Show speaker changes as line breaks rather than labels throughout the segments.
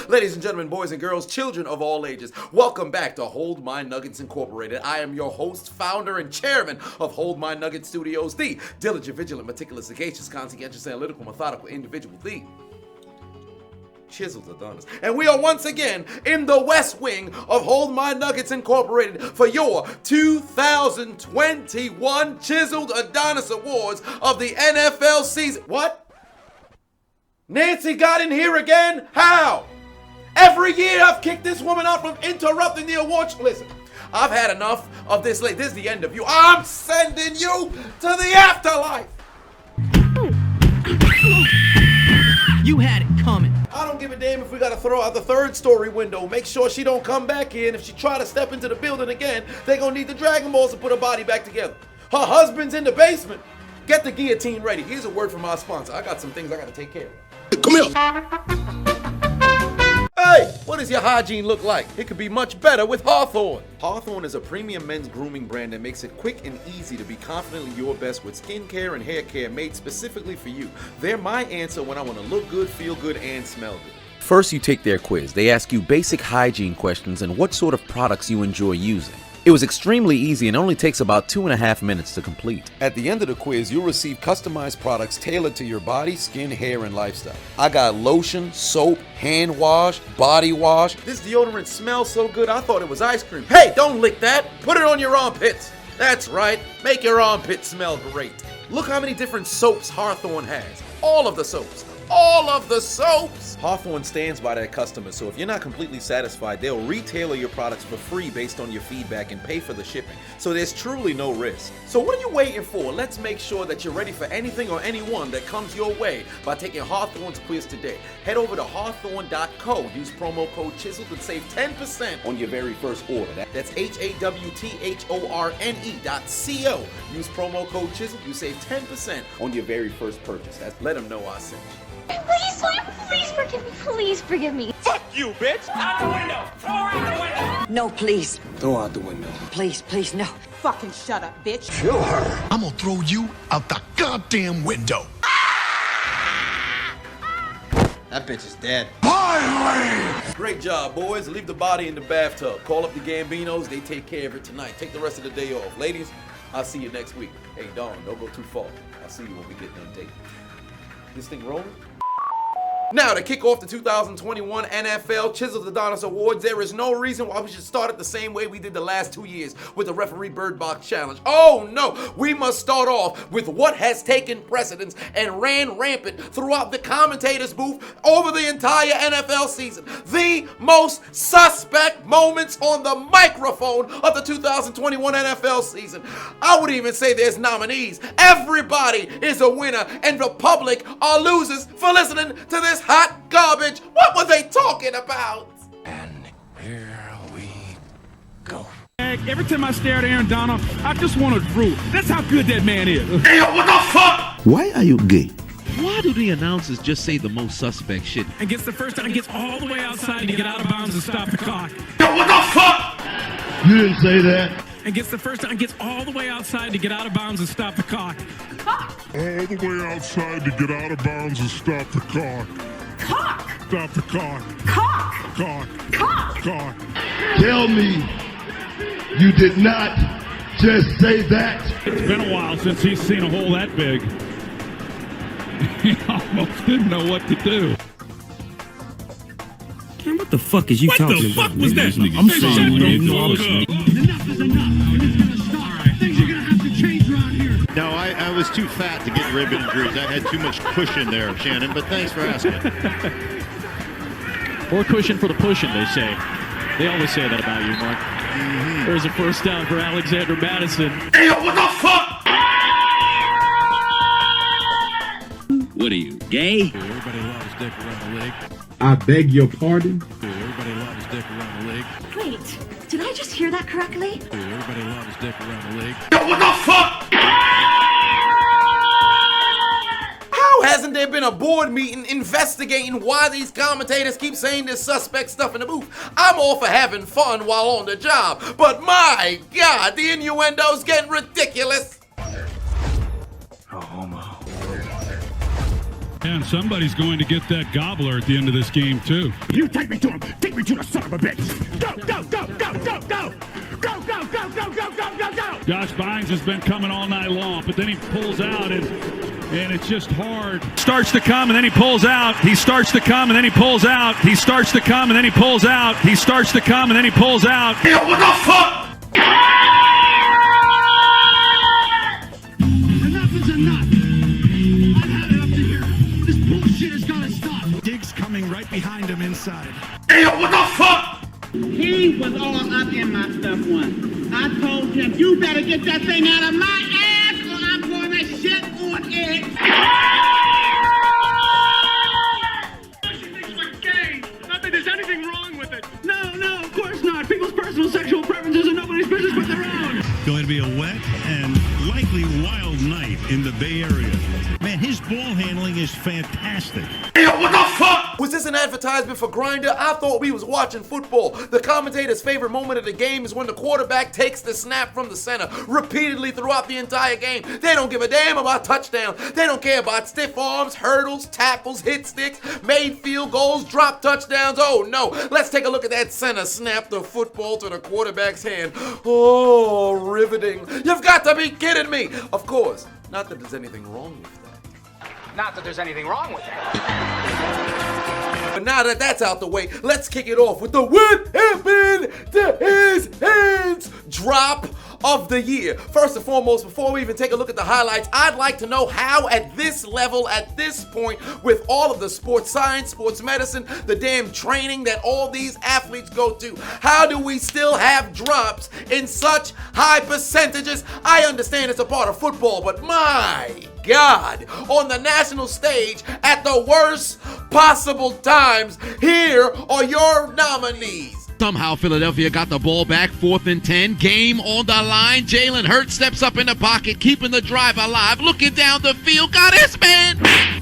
Ladies and gentlemen, boys and girls, children of all ages, welcome back to Hold My Nuggets Incorporated. I am your host, founder, and chairman of Hold My Nuggets Studios, the diligent, vigilant, meticulous, sagacious, conscientious, analytical, methodical individual, the Chiseled Adonis. And we are once again in the West Wing of Hold My Nuggets Incorporated for your 2021 Chiseled Adonis Awards of the NFL season. What? Nancy got in here again? How? Every year I've kicked this woman out from interrupting the awards. Listen, I've had enough of this. This is the end of you. I'm sending you to the afterlife.
You had it coming.
I don't give a damn if we gotta throw out the third story window. Make sure she don't come back in. If she try to step into the building again, they gonna need the Dragon Balls to put her body back together. Her husband's in the basement. Get the guillotine ready. Here's a word from our sponsor. I got some things I gotta take care of. Come here. Hey, what does your hygiene look like? It could be much better with Hawthorne. Hawthorne is a premium men's grooming brand that makes it quick and easy to be confidently your best with skincare and hair care made specifically for you. They're my answer when I want to look good, feel good, and smell good. First, you take their quiz. They ask you basic hygiene questions and what sort of products you enjoy using. It was extremely easy and only takes about 2.5 minutes to complete. At the end of the quiz, you'll receive customized products tailored to your body, skin, hair, and lifestyle. I got lotion, soap, hand wash, body wash. This deodorant smells so good, I thought it was ice cream. Hey, don't lick that. Put it on your armpits. That's right. Make your armpits smell great. Look how many different soaps Hawthorne has. All of the soaps. All of the soaps! Hawthorne stands by their customers, so if you're not completely satisfied, they'll retailer your products for free based on your feedback and pay for the shipping. So there's truly no risk. So what are you waiting for? Let's make sure that you're ready for anything or anyone that comes your way by taking Hawthorne's quiz today. Head over to hawthorne.co, use promo code Chiseled and save 10% on your very first order. That's HAWTHORNE.co. Use promo code Chiseled, you save 10% on your very first purchase. Let them know I sent you.
Please forgive me. Please forgive me.
Fuck you, bitch! Out the window! Throw her out the window!
No, please.
Throw out the window.
Please, no.
Fucking shut up, bitch.
Kill her.
I'm gonna throw you out the goddamn window.
That bitch is dead.
Finally!
Great job, boys. Leave the body in the bathtub. Call up the Gambinos. They take care of it tonight. Take the rest of the day off. Ladies, I'll see you next week. Hey, Dawn, don't go too far. I'll see you when we get done dating. This thing rolling? Now, to kick off the 2021 NFL Chiseled Adonis Awards, there is no reason why we should start it the same way we did the last 2 years with the referee Bird Box Challenge. Oh no, we must start off with what has taken precedence and ran rampant throughout the commentators' booth over the entire NFL season. The most suspect moments on the microphone of the 2021 NFL season. I would even say there's nominees. Everybody is a winner, and the public are losers for listening to this hot garbage. What were they talking about?
And here we go.
Every time I stare at Aaron Donald, I just want to drool. That's how good that man is.
Hey, what the fuck?
Why are you gay?
Why do the announcers just say the most suspect shit?
And gets the first down, gets all the way outside to get out of bounds and stop the clock.
Yo, what the fuck?
You didn't say that.
And gets the first down, gets all the way outside to get out of bounds and stop the clock.
All the way outside to get out of bounds and stop the clock.
Cock!
Stop the clock.
Cock!
Cock.
Cock!
Cock.
Tell me you did not just say that.
It's been a while since he's seen a hole that big. He almost didn't know what to do.
Man, what the fuck is you talking about?
What the fuck was that?
I'm sorry, man.
Enough is enough. And it's gonna stop. Things are gonna have to change around here.
No, I was too fat to get rib injuries. I had too much cushion there, Shannon, but thanks for asking.
More cushion for the pushing, they say. They always say that about you, Mark. Mm-hmm. There's a first down for Alexander Madison.
Hey, what the fuck?
What are you, gay?
Everybody loves dick around the leg.
I beg your pardon?
Everybody loves dick around the leg.
Wait, did I just hear that correctly?
Everybody loves dick around the leg.
Yo, what the fuck? How hasn't there been a board meeting investigating why these commentators keep saying this suspect stuff in the booth? I'm all for having fun while on the job, but my God, the innuendo's getting ridiculous.
A homo.
And somebody's going to get that gobbler at the end of this game, too.
You take me to him. Take me to the son of a bitch. Go, go, go, go, go, go. Go, go, go, go, go, go, go, go.
Josh Bynes has been coming all night long, but then he pulls out, and it's just hard. Starts to come, and then he pulls out. He starts to come, and then he pulls out. He starts to come, and then he pulls out. He starts to come, and then he pulls out.
Hey, what the fuck? Enough is enough. I've had it up to here. This bullshit is gonna stop.
Diggs coming right behind him inside.
Hey, what the fuck?
He was all up in my stuff once. I told him, you better get that thing out of my ass or I'm going to shit on it.
She thinks we're gay. Not that there's anything wrong with it.
No, of course not. People's personal sexual preferences are nobody's business but their own.
Going to be a wet and likely wild night in the Bay Area. Man, his ball handling is fantastic.
Hey, what the fuck?
Was this an advertisement for Grindr? I thought we was watching football. The commentator's favorite moment of the game is when the quarterback takes the snap from the center repeatedly throughout the entire game. They don't give a damn about touchdowns. They don't care about stiff arms, hurdles, tackles, hit sticks, made field goals, drop touchdowns. Oh no, let's take a look at that center snap the football to the quarterback's hand. Oh, riveting. You've got to be kidding me. Of course, not that there's anything wrong with that.
Not that there's anything wrong with that.
But now that that's out the way, let's kick it off with the What Happened to His Hands drop of the year. First and foremost, before we even take a look at the highlights, I'd like to know how at this level, at this point, with all of the sports science, sports medicine, the damn training that all these athletes go to, how do we still have drops in such high percentages? I understand it's a part of football, but my God, on the national stage at the worst possible times, here are your nominees.
Somehow Philadelphia got the ball back, 4th and 10, game on the line. Jalen Hurts steps up in the pocket, keeping the drive alive, looking down the field, got his man.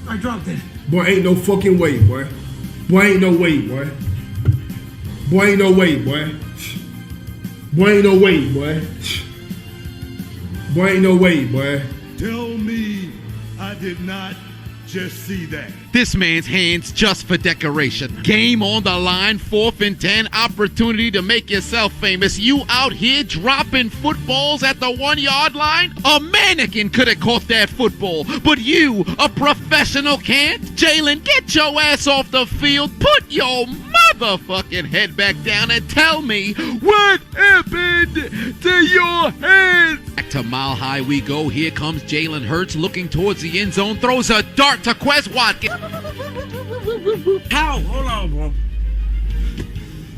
I dropped it.
Boy, ain't no fucking way, boy. Boy, ain't no way, boy. Boy, ain't no way, boy. Boy, ain't no way, boy. Boy, ain't no way, boy.
Tell me I did not just see that.
This man's hands just for decoration. Game on the line, 4th and 10, opportunity to make yourself famous. You out here dropping footballs at the 1-yard line? A mannequin could have caught that football, but you, a professional, can't? Jalen, get your ass off the field, put your motherfucking head back down and tell me what happened to your hands. Back to Mile High we go. Here comes Jalen Hurts looking towards the end zone, throws a dart to Quez Watkins. How?
Hold on, bro.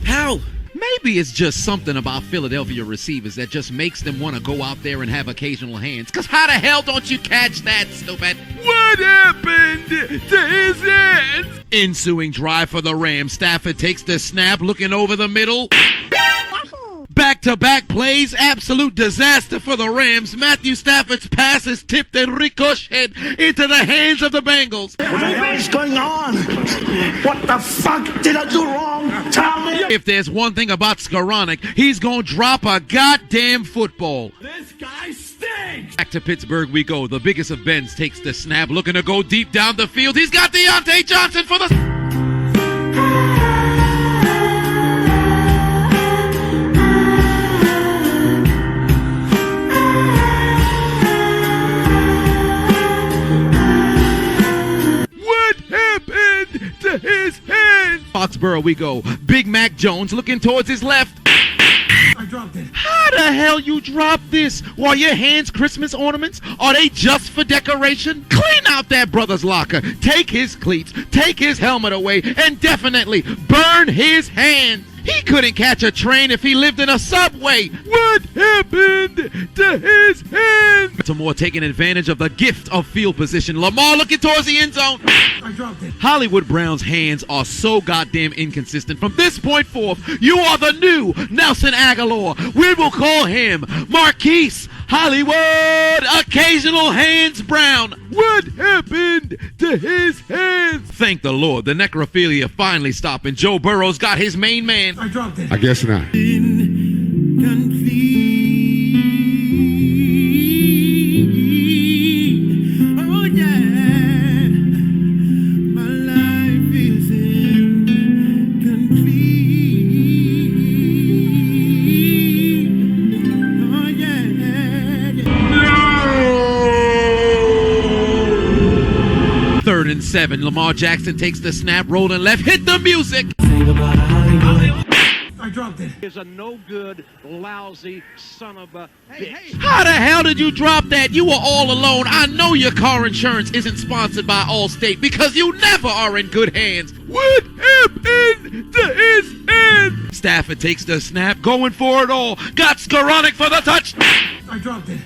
How? Maybe it's just something about Philadelphia receivers that just makes them want to go out there and have occasional hands. Because how the hell don't you catch that, stupid? What happened to his hands? Ensuing drive for the Rams. Stafford takes the snap, looking over the middle. Back-to-back plays, absolute disaster for the Rams. Matthew Stafford's pass is tipped and ricocheted into the hands of the Bengals.
What the hell is going on? What the fuck did I do wrong? Tell me.
If there's one thing about Skoranek, he's gonna drop a goddamn football.
This guy stinks.
Back to Pittsburgh we go. The biggest of Bens takes the snap, looking to go deep down the field. He's got Deontay Johnson for the... to his hands. Foxborough we go. Big Mac Jones looking towards his left.
I dropped it.
How the hell you drop this? While your hands Christmas ornaments? Are they just for decoration? Clean out that brother's locker. Take his cleats. Take his helmet away. And definitely burn his hands. He couldn't catch a train if he lived in a subway. What happened to his hands? Baltimore taking advantage of the gift of field position. Lamar looking towards the end zone.
I dropped it.
Hollywood Brown's hands are so goddamn inconsistent. From this point forth, you are the new Nelson Aguilar. We will call him Marquise Hollywood Occasional Hands Brown. What happened to his hands? Thank the Lord, the necrophilia finally stopped and Joe Burrow's got his main man.
I dropped it.
I guess not.
7. Lamar Jackson takes the snap, rolling left, hit the music.
I dropped it.
Is a no good, lousy son of a bitch.
How the hell did you drop that? You were all alone. I know your car insurance isn't sponsored by Allstate because you never are in good hands. What happened to his hand? Stafford takes the snap, going for it all. Got Skoranek for the touch.
I dropped it.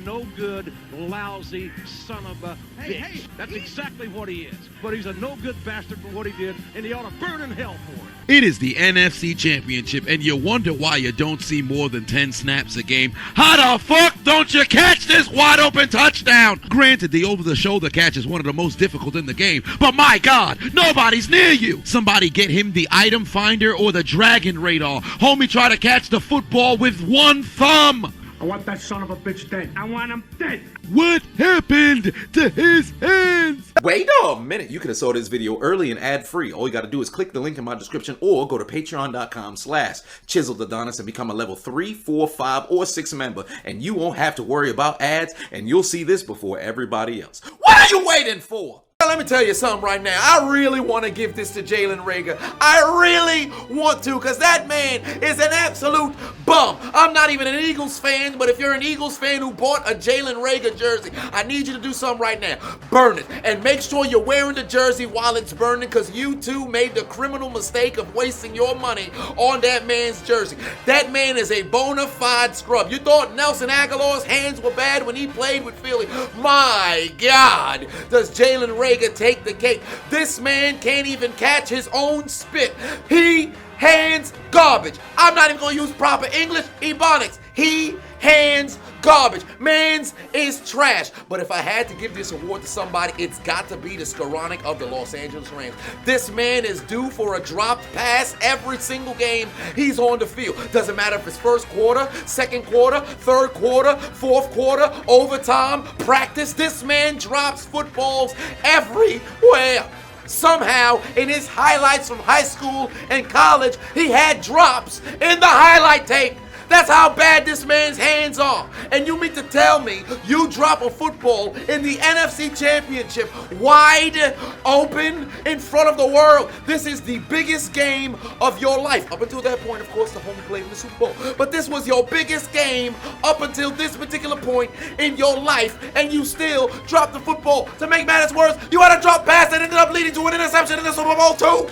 No good, lousy son of a bitch. That's exactly what he is. But he's a no good bastard for what he did, and he ought to burn in hell for it.
It is the NFC Championship, and you wonder why you don't see more than 10 snaps a game. How the fuck don't you catch this wide open touchdown? Granted, the over-the-shoulder catch is one of the most difficult in the game, but my God, nobody's near you. Somebody get him the item finder or the dragon radar. Homie try to catch the football with one thumb.
I want that son of a bitch dead. I want him dead.
What happened to his hands?
Wait a minute. You could have saw this video early and ad-free. All you got to do is click the link in my description or go to patreon.com/Chiseled Adonis and become a level 3, 4, 5, or 6 member. And you won't have to worry about ads, and you'll see this before everybody else. What are you waiting for? Let me tell you something right now. I really want to give this to Jalen Reagor. I really want to, because that man is an absolute bum. I'm not even an Eagles fan, but if you're an Eagles fan who bought a Jalen Reagor jersey, I need you to do something right now. Burn it. And make sure you're wearing the jersey while it's burning, because you too made the criminal mistake of wasting your money on that man's jersey. That man is a bona fide scrub. You thought Nelson Aguilar's hands were bad when he played with Philly. My God, does Jalen Reagor take the cake. This man can't even catch his own spit. He hands garbage. I'm not even going to use proper English, ebonics. He hands garbage. Man's is trash. But if I had to give this award to somebody, it's got to be the Skoranek of the Los Angeles Rams. This man is due for a dropped pass every single game he's on the field. Doesn't matter if it's first quarter, second quarter, third quarter, fourth quarter, overtime, practice. This man drops footballs everywhere. Somehow, in his highlights from high school and college, he had drops in the highlight tape. That's how bad this man's hands are. And you mean to tell me you drop a football in the NFC Championship wide open in front of the world? This is the biggest game of your life. Up until that point, of course, the home played in the Super Bowl. But this was your biggest game up until this particular point in your life, and you still dropped the football. To make matters worse, you had a drop pass that ended up leading to an interception in the Super Bowl too.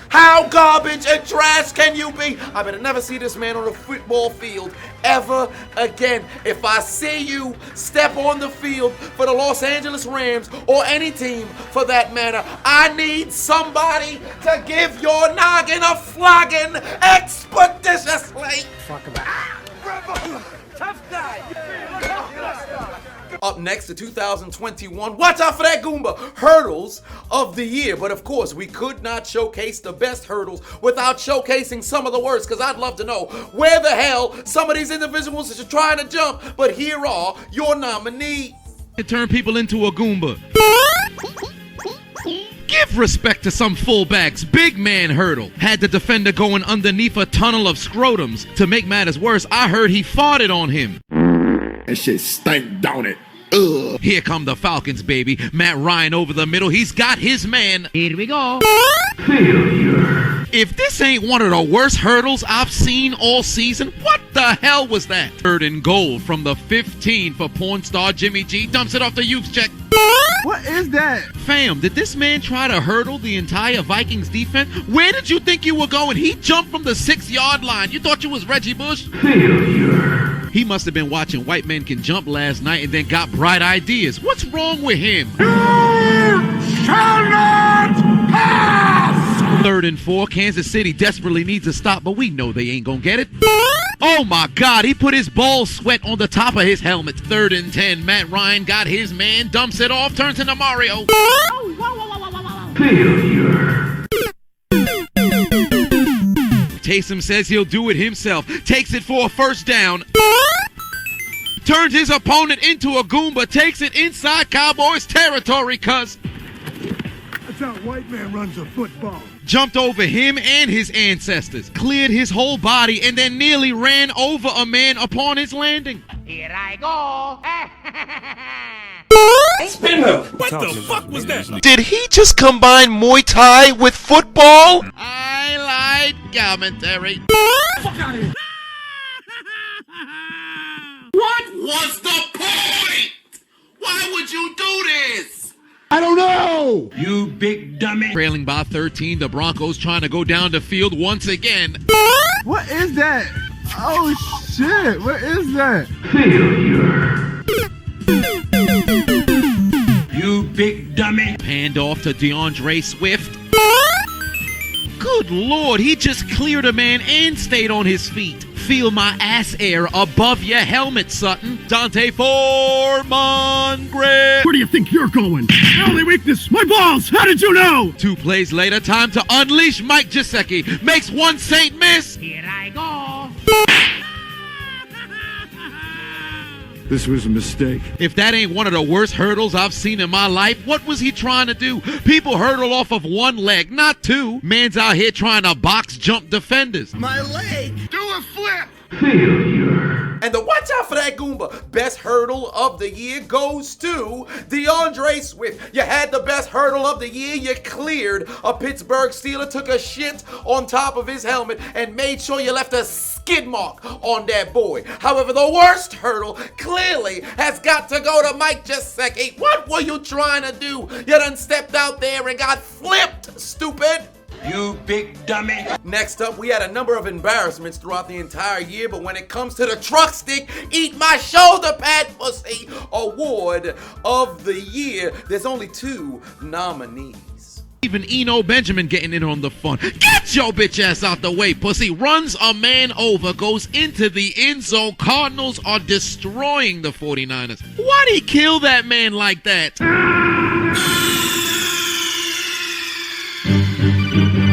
How garbage and trash can you be? I better never see this man on a football field ever again. If I see you step on the field for the Los Angeles Rams or any team for that matter, I need somebody to give your noggin a flogging expeditiously.
Fuck about
Tough guy.
Up next, the 2021, watch out for that Goomba, Hurdles of the Year. But of course, we could not showcase the best hurdles without showcasing some of the worst, because I'd love to know where the hell some of these individuals are trying to jump. But here are your nominees.
It turned people into a Goomba. Give respect to some fullbacks. Big man hurdle. Had the defender going underneath a tunnel of scrotums. To make matters worse, I heard he farted on him.
That shit stank, don't it? Ugh.
Here come the Falcons, baby. Matt Ryan over the middle. He's got his man. Here we go.
failure.
If this ain't one of the worst hurdles I've seen all season, what the hell was that? 3rd and goal from the 15 for porn star Jimmy G. Dumps it off the youth check.
What is that?
Fam, did this man try to hurdle the entire Vikings defense? Where did you think you were going? He jumped from the 6-yard line. You thought you was Reggie Bush?
Failure.
He must have been watching White Men Can Jump last night and then got bright ideas. What's wrong with him?
You shall not pass!
3rd and 4. Kansas City desperately needs a stop, but we know they ain't gonna get it. Oh my God, he put his ball sweat on the top of his helmet. 3rd and 10. Matt Ryan got his man, dumps it off, turns into Mario.
Failure.
Taysom says he'll do it himself. Takes it for a first down. Turns his opponent into a Goomba. Takes it inside Cowboys territory, cuz.
That's how a white man runs a football.
Jumped over him and his ancestors, cleared his whole body, and then nearly ran over a man upon his landing.
Here I go.
Spin move. What the fuck was that?
Did he just combine Muay Thai with football?
Highlight commentary.
Fuck out of here.
What was the point? Why would you do this?
I don't know. You big dummy.
Trailing by 13, the Broncos trying to go down the field once again.
What is that? Oh shit, what is that?
Failure. You big dummy.
Panned off to DeAndre Swift. Good Lord, he just cleared a man and stayed on his feet. Feel my ass air above your helmet, Sutton. Dante Foreman Gray.
Where do you think you're going? My only weakness, my balls. How did you know?
2 plays later, time to unleash Mike Gesicki. Makes one Saint miss.
Here I go.
This was a mistake.
If that ain't one of the worst hurdles I've seen in my life, what was he trying to do? People hurdle off of one leg, not two. Man's out here trying to box jump defenders.
My leg.
Do a flip.
Failure.
And the watch out for that Goomba. Best hurdle of the year goes to DeAndre Swift. You had the best hurdle of the year. You cleared a Pittsburgh Steeler, took a shit on top of his helmet, and made sure you left a skid mark on that boy. However, the worst hurdle clearly has got to go to Mike Gesicki. What were you trying to do? You done stepped out there and got flipped, stupid.
You big dummy.
Next up, we had a number of embarrassments throughout the entire year, but when it comes to the truck stick, eat my shoulder pad pussy award of the year, there's only 2 nominees.
Even Eno Benjamin getting in on the fun. Get your bitch ass out the way, pussy. Runs a man over, goes into the end zone. Cardinals are destroying the 49ers. Why'd he kill that man like that?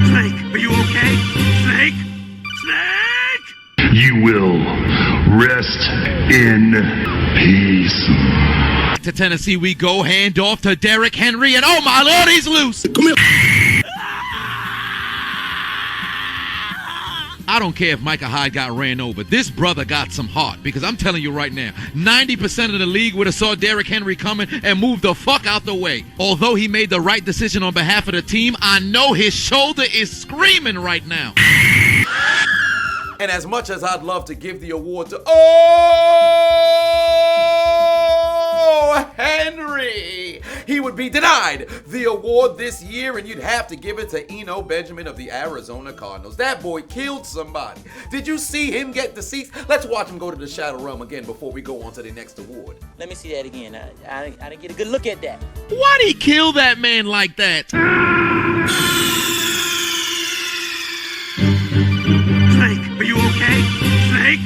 Snake, are you okay? Snake? Snake? You will rest in peace.
To Tennessee we go, hand off to Derrick Henry, and oh my Lord, he's loose.
Come here.
I don't care if Micah Hyde got ran over. This brother got some heart, because I'm telling you right now, 90% of the league would have saw Derrick Henry coming and moved the fuck out the way. Although he made the right decision on behalf of the team, I know his shoulder is screaming right now.
And as much as I'd love to give the award to Henry, he would be denied the award this year, and you'd have to give it to Eno Benjamin of the Arizona Cardinals. That boy killed somebody. Did you see him get deceased? Let's watch him go to the Shadow Realm again before we go on to the next award.
Let me see that again. I didn't get a good look at that.
Why'd he kill that man like that?
Snake, are you okay? Snake?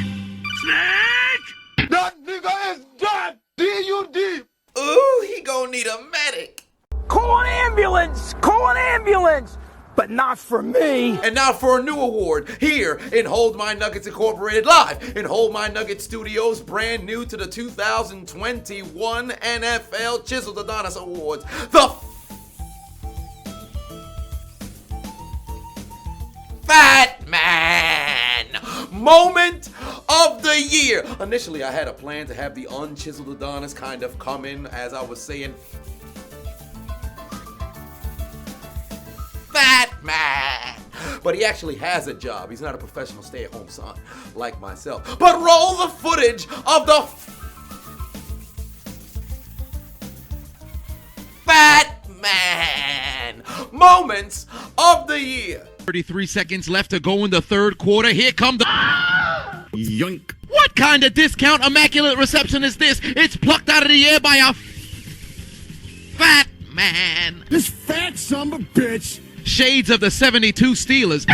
Snake?
That nigga is dead! D-U-D!
Ooh, he gonna need a medic.
Call an ambulance! Call an ambulance! But not for me.
And now for a new award here in Hold My Nuggets Incorporated, live in Hold My Nuggets Studios, brand new to the 2021 NFL Chiseled Adonis Awards. The Fat Man moment of the year. Initially, I had a plan to have the unchiseled Adonis kind of come in as I was saying Fat Man. But he actually has a job. He's not a professional stay-at-home son like myself. But roll the footage of the Fat Man moments of the year.
33 seconds left to go in the third quarter. Here come the...
Yoink.
What kind of discount immaculate reception is this? It's plucked out of the air by a fat man.
This fat son of a bitch.
Shades of the 72 Steelers.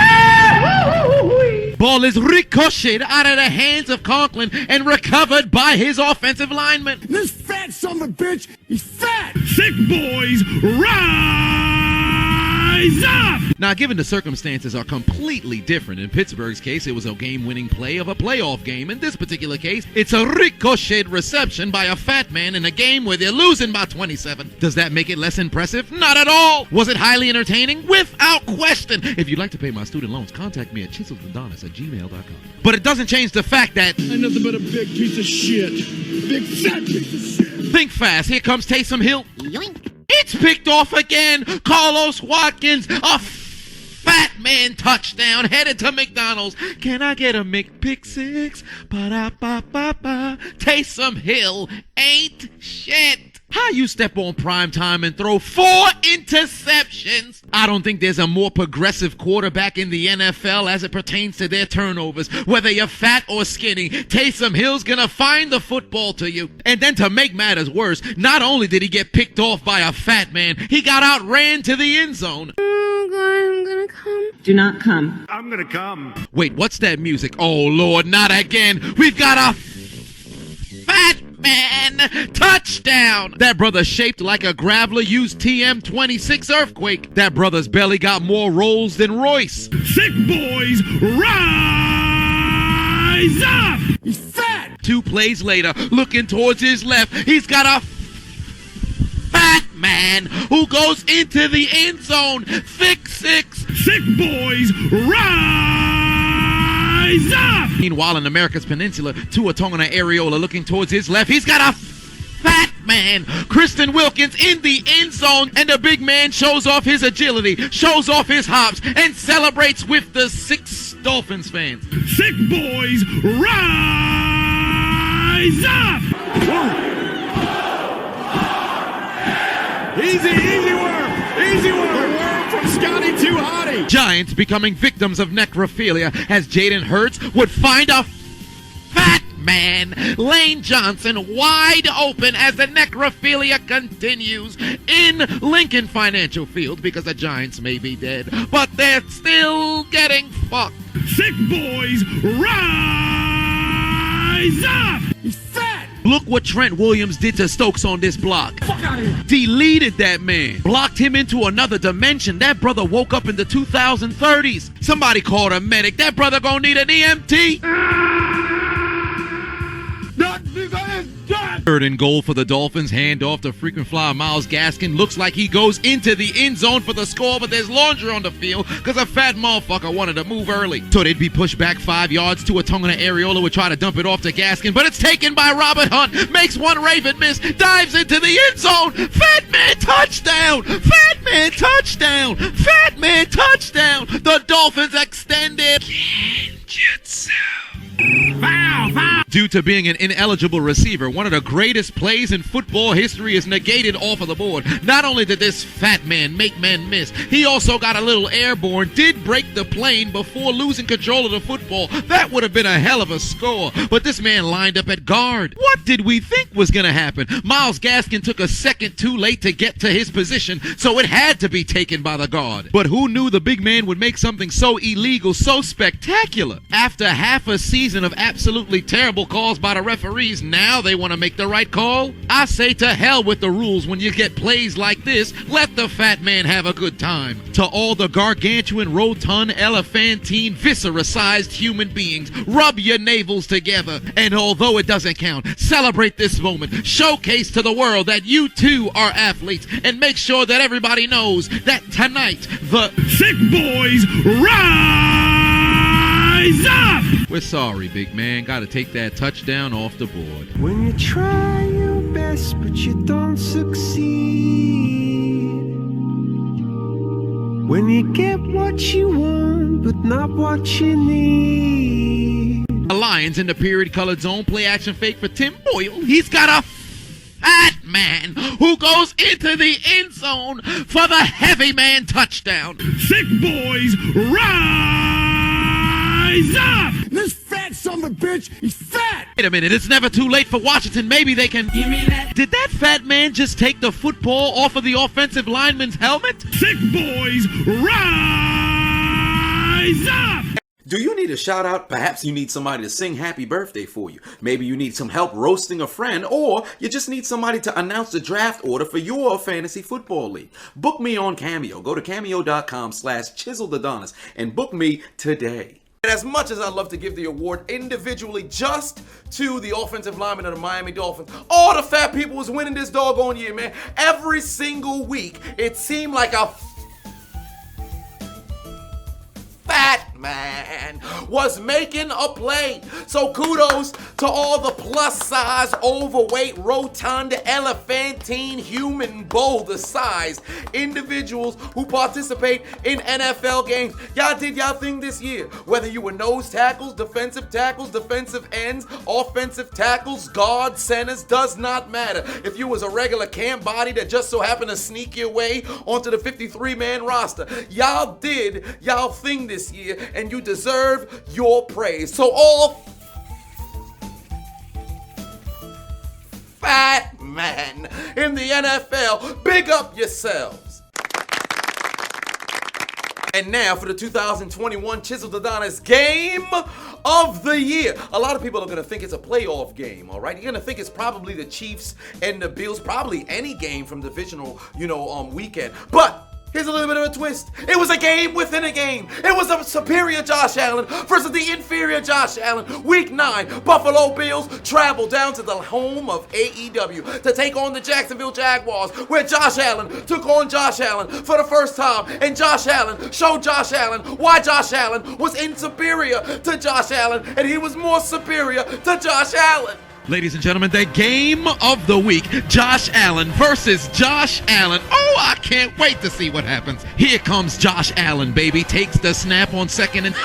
Ball is ricocheted out of the hands of Conklin and recovered by his offensive lineman.
This fat son of a bitch, he's fat. Sick boys, rise!
Rise up!
Now, given the circumstances are completely different. In Pittsburgh's case, it was a game-winning play of a playoff game. In this particular case, it's a ricocheted reception by a fat man in a game where they're losing by 27. Does that make it less impressive? Not at all. Was it highly entertaining? Without question. If you'd like to pay my student loans, contact me at chiseledadonis@gmail.com. But it doesn't change the fact that
I'm nothing but a big piece of shit. Big fat piece of shit.
think fast. Here comes Taysom Hill. Yoink. It's picked off again. Carlos Watkins, a fat man touchdown, headed to McDonald's. Can I get a McPick-6? Ba-da-ba-ba-ba. Taysom Hill ain't shit. How you step on prime time and throw 4 interceptions? I don't think there's a more progressive quarterback in the NFL as it pertains to their turnovers. Whether you're fat or skinny, Taysom Hill's gonna find the football to you. And then to make matters worse, not only did he get picked off by a fat man, he got outran to the end zone.
Oh God, I'm gonna come.
Do not come.
I'm gonna come.
Wait, what's that music? Oh Lord, not again. We've got a fat man touchdown. That brother shaped like a graveler used TM-26 earthquake. That brother's belly got more rolls than Royce.
Sick boys, rise up!
He's fat.
2 plays later, looking towards his left, he's got a fat man who goes into the end zone. Thick 6.
Sick boys, rise up!
Meanwhile, in America's Peninsula, Tua Tagovailoa looking towards his left, he's got a fat man, Kristen Wilkins, in the end zone, and the big man shows off his agility, shows off his hops, and celebrates with the 6 Dolphins fans.
Sick boys, rise up!
Easy work. Easy work. The worm from Scotty Too Hottie.
Giants becoming victims of necrophilia as Jaden Hurts would find a fat man, Lane Johnson, wide open as the necrophilia continues in Lincoln Financial Field, because the Giants may be dead, but they're still getting fucked.
Sick boys, rise up!
He's fat.
Look what Trent Williams did to Stokes on this block.
Fuck out of here.
Deleted that man. Blocked him into another dimension. That brother woke up in the 2030s. Somebody called a medic. That brother gonna need an EMT. Third and goal for the Dolphins. Hand off to frequent flyer Myles Gaskin. Looks like he goes into the end zone for the score, but there's laundry on the field because a fat motherfucker wanted to move early. So they'd be pushed back 5 yards. Tua Tagovailoa would try to dump it off to Gaskin, but it's taken by Robert Hunt. Makes one Raven miss. Dives into the end zone. Fat man touchdown. Fat man touchdown. Fat man touchdown. The Dolphins extended Genjutsu.
Foul, foul.
Due to being an ineligible receiver, one of the greatest plays in football history is negated off of the board. Not only did this fat man make men miss, he also got a little airborne, did break the plane before losing control of the football. That would have been a hell of a score, but this man lined up at guard. What did we think was going to happen? Myles Gaskin took a second too late to get to his position, so it had to be taken by the guard. But who knew the big man would make something so illegal, so spectacular? After half a season of absolutely terrible calls by the referees, now they want to make the right call? I say to hell with the rules when you get plays like this. Let the fat man have a good time. To all the gargantuan, rotund, elephantine, viscera-sized human beings, rub your navels together, and although it doesn't count, celebrate this moment. Showcase to the world that you too are athletes, and make sure that everybody knows that tonight the
Sick boys rise up!
We're sorry, big man. Gotta take that touchdown off the board.
When you try your best but you don't succeed, when you get what you want but not what you need.
The Lions in the period-colored zone play action fake for Tim Boyle. He's got a fat man who goes into the end zone for the heavy man touchdown.
Sick boys rise up!
This fat son of a bitch, he's fat!
Wait a minute, it's never too late for Washington. Maybe they can...
Give me that.
Did that fat man just take the football off of the offensive lineman's helmet?
Sick boys rise up!
Do you need a shout out? Perhaps you need somebody to sing happy birthday for you. Maybe you need some help roasting a friend, or you just need somebody to announce the draft order for your fantasy football league. Book me on Cameo. Go to cameo.com/Chiseled Adonis and book me today. And as much as I love to give the award individually just to the offensive lineman of the Miami Dolphins, all the fat people was winning this doggone year, man. Every single week, it seemed like a fat man was making a play. So kudos to all the plus size, overweight, rotund, elephantine, human boulder size individuals who participate in NFL games. Y'all did y'all thing this year. Whether you were nose tackles, defensive ends, offensive tackles, guards, centers, does not matter. If you was a regular camp body that just so happened to sneak your way onto the 53-man roster, y'all did y'all thing this year, and you deserve your praise. So all fat men in the NFL, big up yourselves. And now for the 2021 Chiseled Adonis Game of the Year. A lot of people are going to think it's a playoff game, all right? You're going to think it's probably the Chiefs and the Bills, probably any game from divisional, weekend. But here's a little bit of a twist. It was a game within a game. It was a superior Josh Allen versus the inferior Josh Allen. Week 9, Buffalo Bills travel down to the home of AEW to take on the Jacksonville Jaguars, where Josh Allen took on Josh Allen for the first time. And Josh Allen showed Josh Allen why Josh Allen was inferior to Josh Allen, and he was more superior to Josh Allen.
Ladies and gentlemen, the game of the week, Josh Allen versus Josh Allen. Oh, I can't wait to see what happens. Here comes Josh Allen, baby. Takes the snap on second and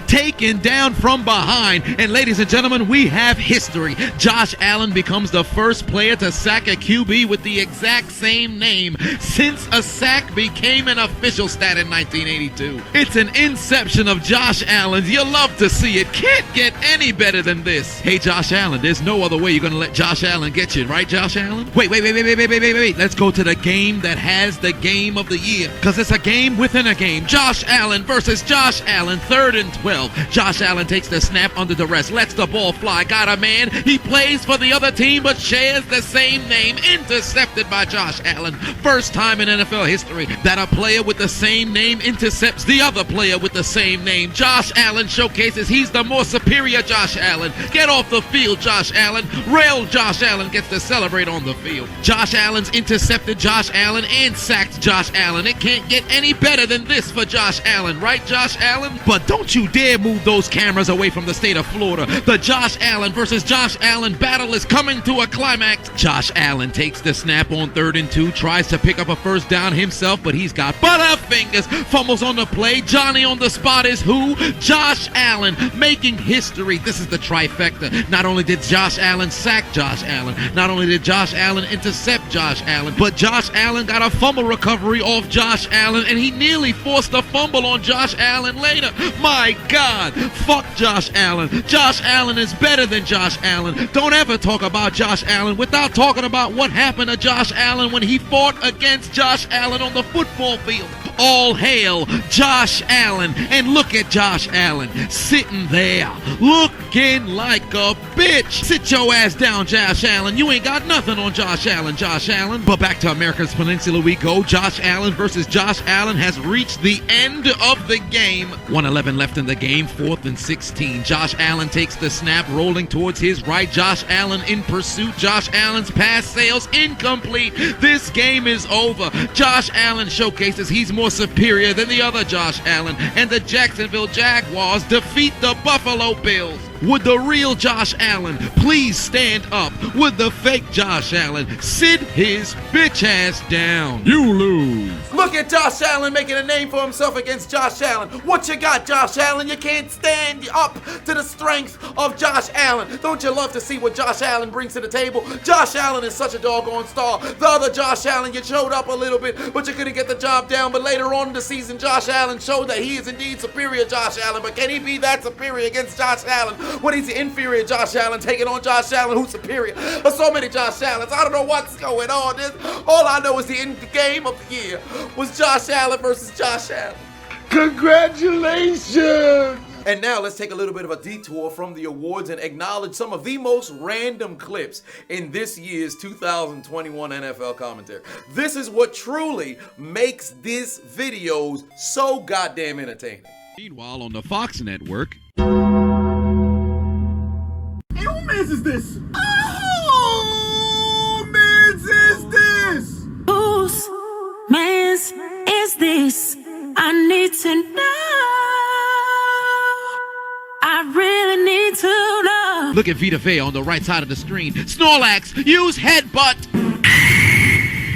taken down from behind. And ladies and gentlemen, we have history. Josh Allen becomes the first player to sack a QB with the exact same name since a sack became an official stat in 1982. It's an inception of Josh Allen. You love to see it. Can't get any better than this. Hey, Josh Allen, there's no other way you're going to let Josh Allen get you, right, Josh Allen? Wait. Let's go to the game that has the game of the year, because it's a game within a game. Josh Allen versus Josh Allen, 3rd and 12. Josh Allen takes the snap under duress, lets the ball fly, got a man. He plays for the other team but shares the same name. Intercepted by Josh Allen. First time in NFL history that a player with the same name intercepts the other player with the same name. Josh Allen showcases he's the more superior Josh Allen. Get off the field, Josh Allen. Real Josh Allen gets to celebrate on the field. Josh Allen's intercepted Josh Allen and sacked Josh Allen. It can't get any better than this for Josh Allen, right, Josh Allen? But don't you dare move those cameras away from the state of Florida. The Josh Allen versus Josh Allen battle is coming to a climax. Josh Allen takes the snap on 3rd and 2, tries to pick up a first down himself, but he's got butterfingers. Fumbles on the play. Johnny on the spot is who? Josh Allen, making history. This is the trifecta. Not only did Josh Allen sack Josh Allen, not only did Josh Allen intercept Josh Allen, but Josh Allen got a fumble recovery off Josh Allen, and he nearly forced a fumble on Josh Allen later. My God, fuck Josh Allen. Josh Allen is better than Josh Allen. Don't ever talk about Josh Allen without talking about what happened to Josh Allen when he fought against Josh Allen on the football field. All hail Josh Allen. And look at Josh Allen sitting there looking like a bitch. Sit your ass down, Josh Allen. You ain't got nothing on Josh Allen, Josh Allen. But back to America's Peninsula we go. Josh Allen versus Josh Allen has reached the end of the game. 1:11 left in the game, 4th and 16. Josh Allen takes the snap, rolling towards his right. Josh Allen in pursuit. Josh Allen's pass sails incomplete. This game is over. Josh Allen showcases he's more superior than the other Josh Allen, and the Jacksonville Jaguars defeat the Buffalo Bills. Would the real Josh Allen please stand up? Would the fake Josh Allen sit his bitch ass down? You lose.
Look at Josh Allen making a name for himself against Josh Allen. What you got, Josh Allen? You can't stand up to the strength of Josh Allen. Don't you love to see what Josh Allen brings to the table? Josh Allen is such a doggone star. The other Josh Allen, you showed up a little bit, but you couldn't get the job down. But later on in the season, Josh Allen showed that he is indeed superior Josh Allen. But can he be that superior against Josh Allen when he's the inferior Josh Allen taking on Josh Allen who's superior? There's so many Josh Allens. I don't know what's going on. All I know is the end game of the year was Josh Allen versus Josh Allen.
Congratulations!
And now let's take a little bit of a detour from the awards and acknowledge some of the most random clips in this year's 2021 NFL commentary. This is what truly makes these videos so goddamn entertaining.
Meanwhile, on the Fox network.
Hey, who mans is this? Oh, mans is this?
Whose mans is this? I need to know. I really need to know.
Look at Vita Vea on the right side of the screen. Snorlax, use headbutt.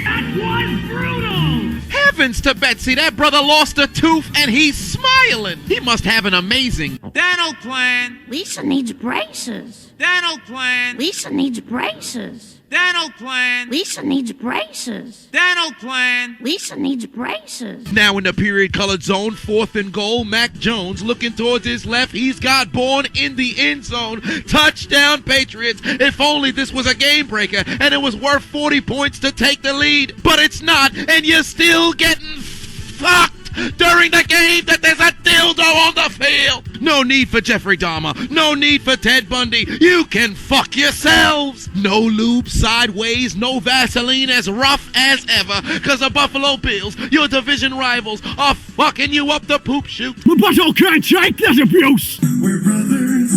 That was brutal!
Heavens to Betsy, that brother lost a tooth and he's smiling. He must have an amazing dental plan.
Lisa needs braces.
Dental plan.
Lisa needs braces.
Dental plan.
Lisa needs braces.
Dental plan.
Lisa needs braces.
Now in the period-colored zone, 4th and goal, Mac Jones looking towards his left. He's got Bourne in the end zone. Touchdown, Patriots. If only this was a game breaker and it was worth 40 points to take the lead. But it's not, and you're still getting fucked during the game that there's a dildo on the field. No need for Jeffrey Dahmer. No need for Ted Bundy. You can fuck yourselves. No lube sideways, no Vaseline as rough as ever. Cause the Buffalo Bills, your division rivals, are fucking you up the poop chute.
The butthole can't shake this abuse.
We're brothers.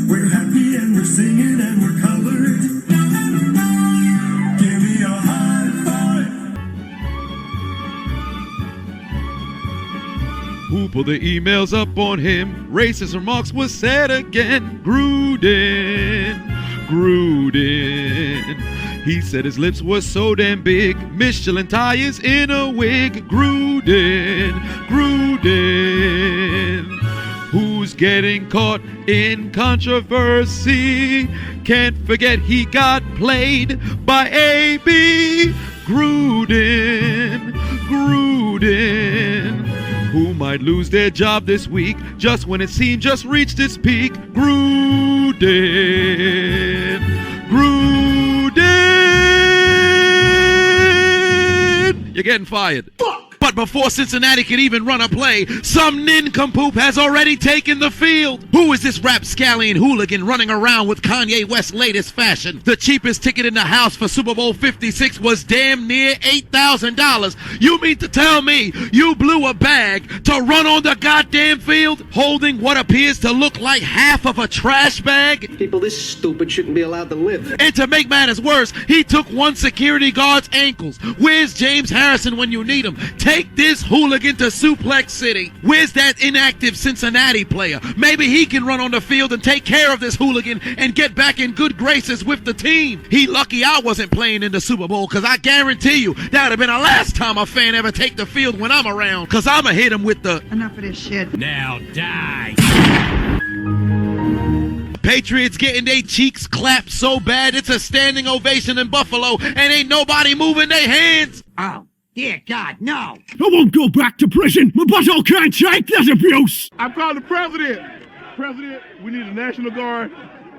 We're happy and we're singing and we're colored. Give me a high five.
Who put the emails up on him? Racist remarks was said again. Gruden. He said his lips were so damn big. Michelin tires in a wig. Gruden. Who's getting caught in controversy? Can't forget he got played by A.B. Gruden. Who might lose their job this week just when it seemed just reached its peak. Gruden. You're getting fired. Fuck! But before Cincinnati could even run a play, some nincompoop has already taken the field. Who is this rapscallion hooligan running around with Kanye West's latest fashion? The cheapest ticket in the house for Super Bowl 56 was damn near $8,000. You mean to tell me you blew a bag to run on the goddamn field holding what appears to look like half of a trash bag?
People this stupid shouldn't be allowed to live.
And to make matters worse, he took one security guard's ankles. Where's James Harrison when you need him? Take this hooligan to Suplex City. Where's that inactive Cincinnati player? Maybe he can run on the field and take care of this hooligan and get back in good graces with the team. He lucky I wasn't playing in the Super Bowl, because I guarantee you that would have been the last time a fan ever take the field when I'm around, because I'm going to hit him with the...
Enough of this shit.
Now die.
Patriots getting their cheeks clapped so bad it's a standing ovation in Buffalo and ain't nobody moving their hands.
Oh. Dear God, no!
I won't go back to prison! My butthole can't take this abuse! I'm calling the president! President, we need a National Guard.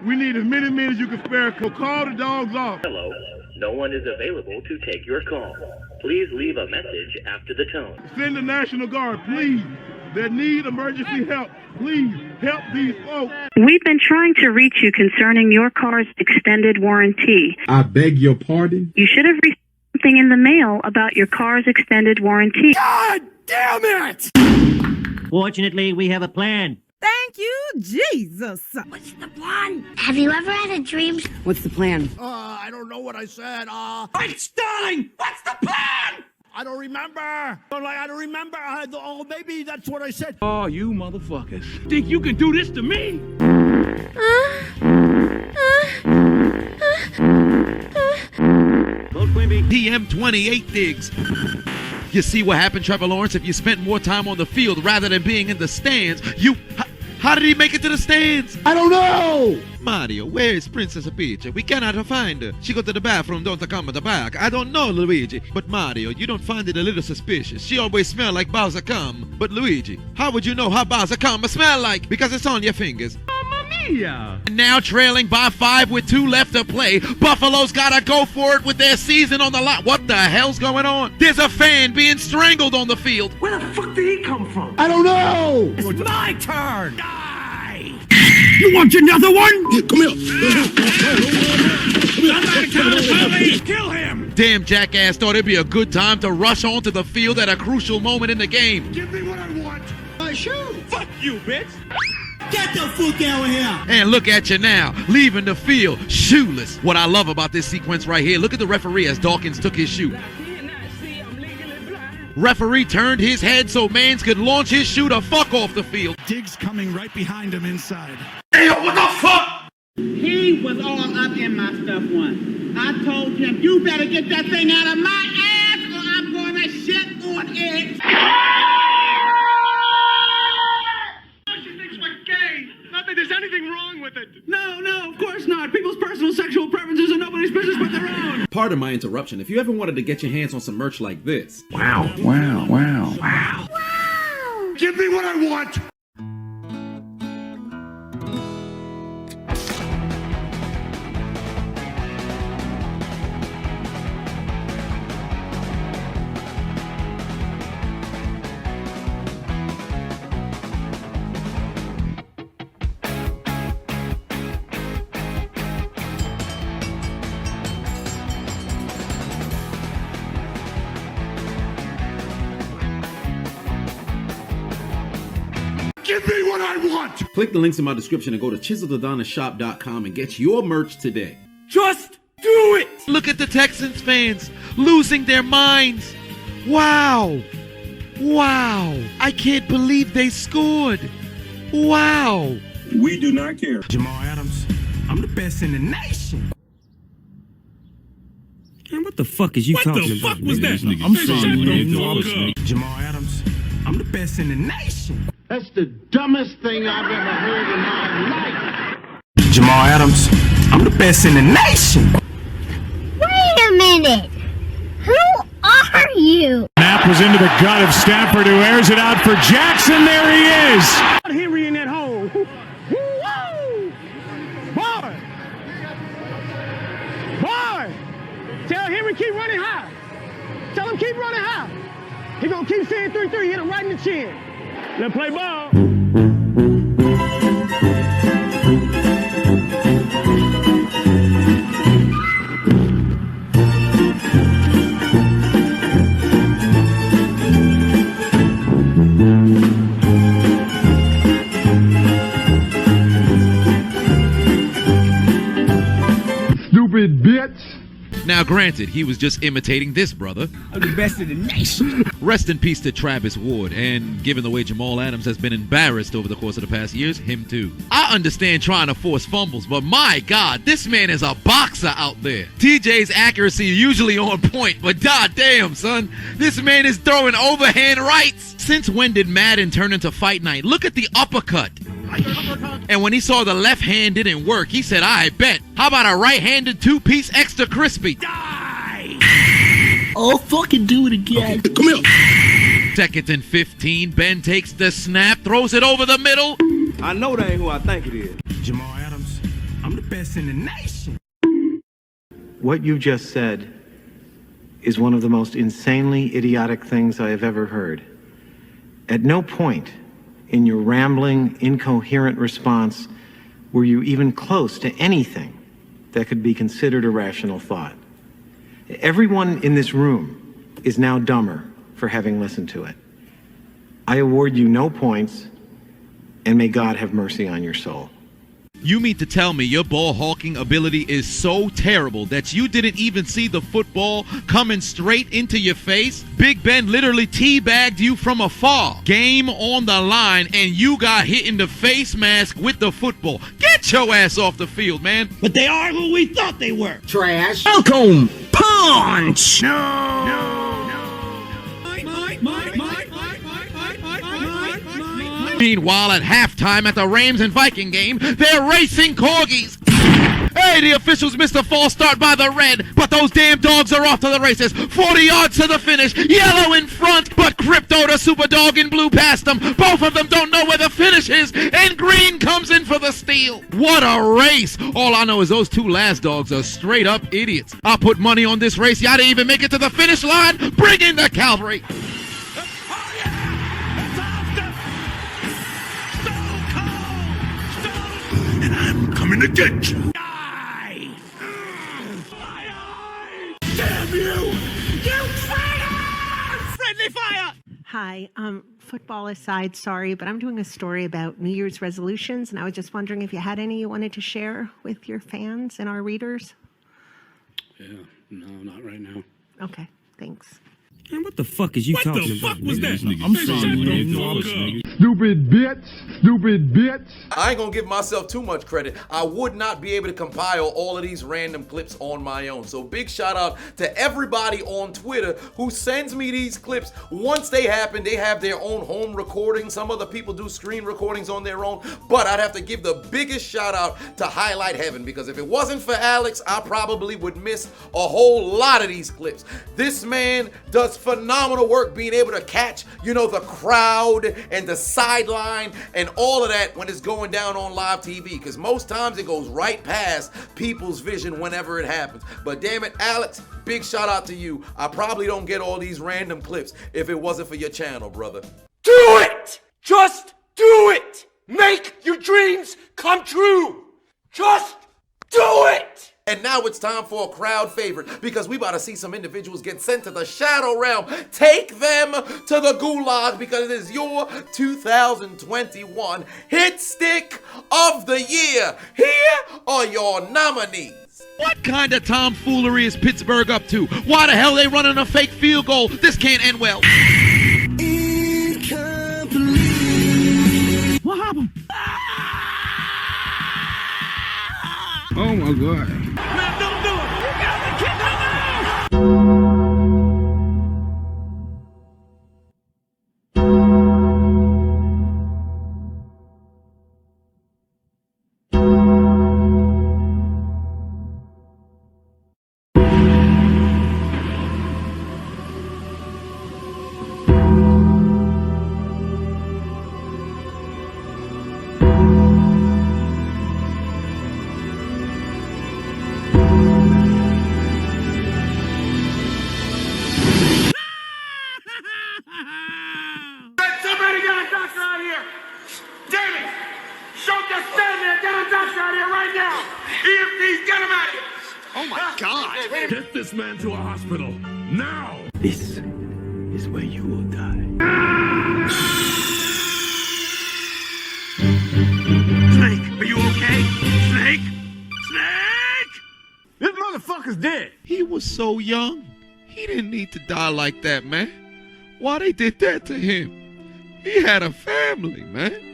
We need as many men as you can spare. Call the dogs off.
Hello. No one is available to take your call. Please leave a message after the tone.
Send the National Guard, please. They need emergency help. Please, help these folks.
We've been trying to reach you concerning your car's extended warranty.
I beg your pardon?
You should have received something in the mail about your car's extended warranty.
God damn it!
Fortunately, we have a plan.
Thank you, Jesus.
What's the plan? Have you ever had a dream?
What's the plan?
I don't know what I said.
Right, Starling! What's the plan?
I don't remember. I don't remember. Oh, maybe that's what I said.
Oh, you motherfuckers. Think you can do this to me?
PM28 digs. You see what happened, Trevor Lawrence, if you spent more time on the field rather than being in the stands? How did he make it to the stands?
I don't know!
Mario, where is Princess Peach? We cannot find her. She go to the bathroom, don't come at the back. I don't know, Luigi. But Mario, you don't find it a little suspicious? She always smell like Bowser cum. But Luigi, how would you know how Bowser cum smell like? Because it's on your fingers. Now trailing by 5 with 2 left to play. Buffalo's gotta go for it with their season on the line. What the hell's going on? There's a fan being strangled on the field.
Where the fuck did he come from?
I don't know.
It's my turn.
You want another one?
Yeah, come here.
Somebody tell the police. Kill him.
Damn jackass thought it'd be a good time to rush onto the field at a crucial moment in the game.
Give me what I want.
My shoe.
Fuck you, bitch.
Get the fuck out of here.
And look at you now, leaving the field, shoeless. What I love about this sequence right here, look at the referee as Dawkins took his shoe. Referee turned his head so Mans could launch his shoe to fuck off the field.
Diggs coming right behind him inside.
Hey, what the fuck?
He was all up in my stuff once. I told him, you better get that thing out of my ass or I'm going to shit on it.
She thinks we're gay. Not that there's anything wrong with it.
No, of course not. People's personal sexual preferences are nobody's business but their own.
Pardon my interruption. If you ever wanted to get your hands on some merch like this.
Wow. Give me what I want. Give me what I want!
Click the links in my description and go to ChiseledAdonisShop.com and get your merch today.
Just do it! Look at the Texans fans losing their minds. Wow. I can't believe they scored. Wow.
We do not care. Jamal Adams, I'm the best in the nation.
Man, what the fuck is you talking about?
What the fuck was that?
I'm sorry, Jamal Adams, I'm the best in the nation.
That's the dumbest thing I've ever heard in my life.
Jamal Adams, I'm the best in the nation.
Wait a minute. Who are you?
Snap was into the gut of Stafford, who airs it out for Jackson. There he is.
Henry in that hole. Woo! Boy! Tell Henry keep running high. Tell him keep running high. He gonna keep saying 3-3. Hit him right in the chin. Let's play ball. Stupid bitch.
Now granted, he was just imitating this brother.
I'm the best in the nation.
Rest in peace to Travis Ward, and given the way Jamal Adams has been embarrassed over the course of the past years, him too. I understand trying to force fumbles, but my God, this man is a boxer out there. TJ's accuracy usually on point, but goddamn, son, this man is throwing overhand rights. Since when did Madden turn into Fight Night? Look at the uppercut. And when he saw the left hand didn't work, he said, I bet. How about a right-handed two-piece extra crispy?
Die! Oh, fucking do it again.
Okay, come here.
2nd and 15. Ben takes the snap, throws it over the middle.
I know that ain't who I think it is.
Jamal Adams, I'm the best in the nation.
What you just said is one of the most insanely idiotic things I have ever heard. At no point in your rambling, incoherent response were you even close to anything that could be considered a rational thought. Everyone in this room is now dumber for having listened to it. I award you no points, and may God have mercy on your soul.
You mean to tell me your ball hawking ability is so terrible that you didn't even see the football coming straight into your face? Big Ben literally teabagged you from afar. Game on the line, and you got hit in the face mask with the football. Get your ass off the field, man.
But they are who we thought they were. Trash. Welcome. Punch.
Meanwhile, at halftime at the Rams and Viking game, they're racing corgis. Hey, the officials missed a false start by the red, but those damn dogs are off to the races. 40 yards to the finish. Yellow in front, but Crypto, the super dog in blue, passed them. Both of them don't know where the finish is, and green comes in for the steal. What a race. All I know is those two last dogs are straight up idiots. I'll put money on this race. Y'all didn't even make it to the finish line. Bring in the cavalry.
And I'm coming to get you. Damn you! You traitor! Friendly fire!
Hi, football aside, sorry, but I'm doing a story about New Year's resolutions, and I was just wondering if you had any you wanted to share with your fans and our readers.
Yeah, no, not right now.
Okay, thanks.
Man, what the fuck is you talking about?
What the fuck was that?
I'm sorry,
Stupid bitch! Stupid bitch!
I ain't gonna give myself too much credit. I would not be able to compile all of these random clips on my own. So big shout out to everybody on Twitter who sends me these clips. Once they happen, they have their own home recording. Some other people do screen recordings on their own. But I'd have to give the biggest shout out to Highlight Heaven, because if it wasn't for Alex, I probably would miss a whole lot of these clips. This man does phenomenal work being able to catch, the crowd and the sideline and all of that when it's going down on live TV, because most times it goes right past people's vision whenever it happens. But damn it, Alex, big shout out to you. I probably don't get all these random clips if it wasn't for your channel, brother.
Do it! Just do it! Make your dreams come true! Just do it!
And now it's time for a crowd favorite, because we about to see some individuals get sent to the Shadow Realm. Take them to the Gulag, because it is your 2021 Hit Stick of the Year. Here are your nominees.
What kind of tomfoolery is Pittsburgh up to? Why the hell are they running a fake field goal? This can't end well.
What happened? Oh my God.
Man, don't do it! You got the kid
Get this man to a hospital, now!
This is where you will die.
Snake, are you okay? Snake? Snake! This motherfucker's dead!
He was so young. He didn't need to die like that, man. Why they did that to him? He had a family, man.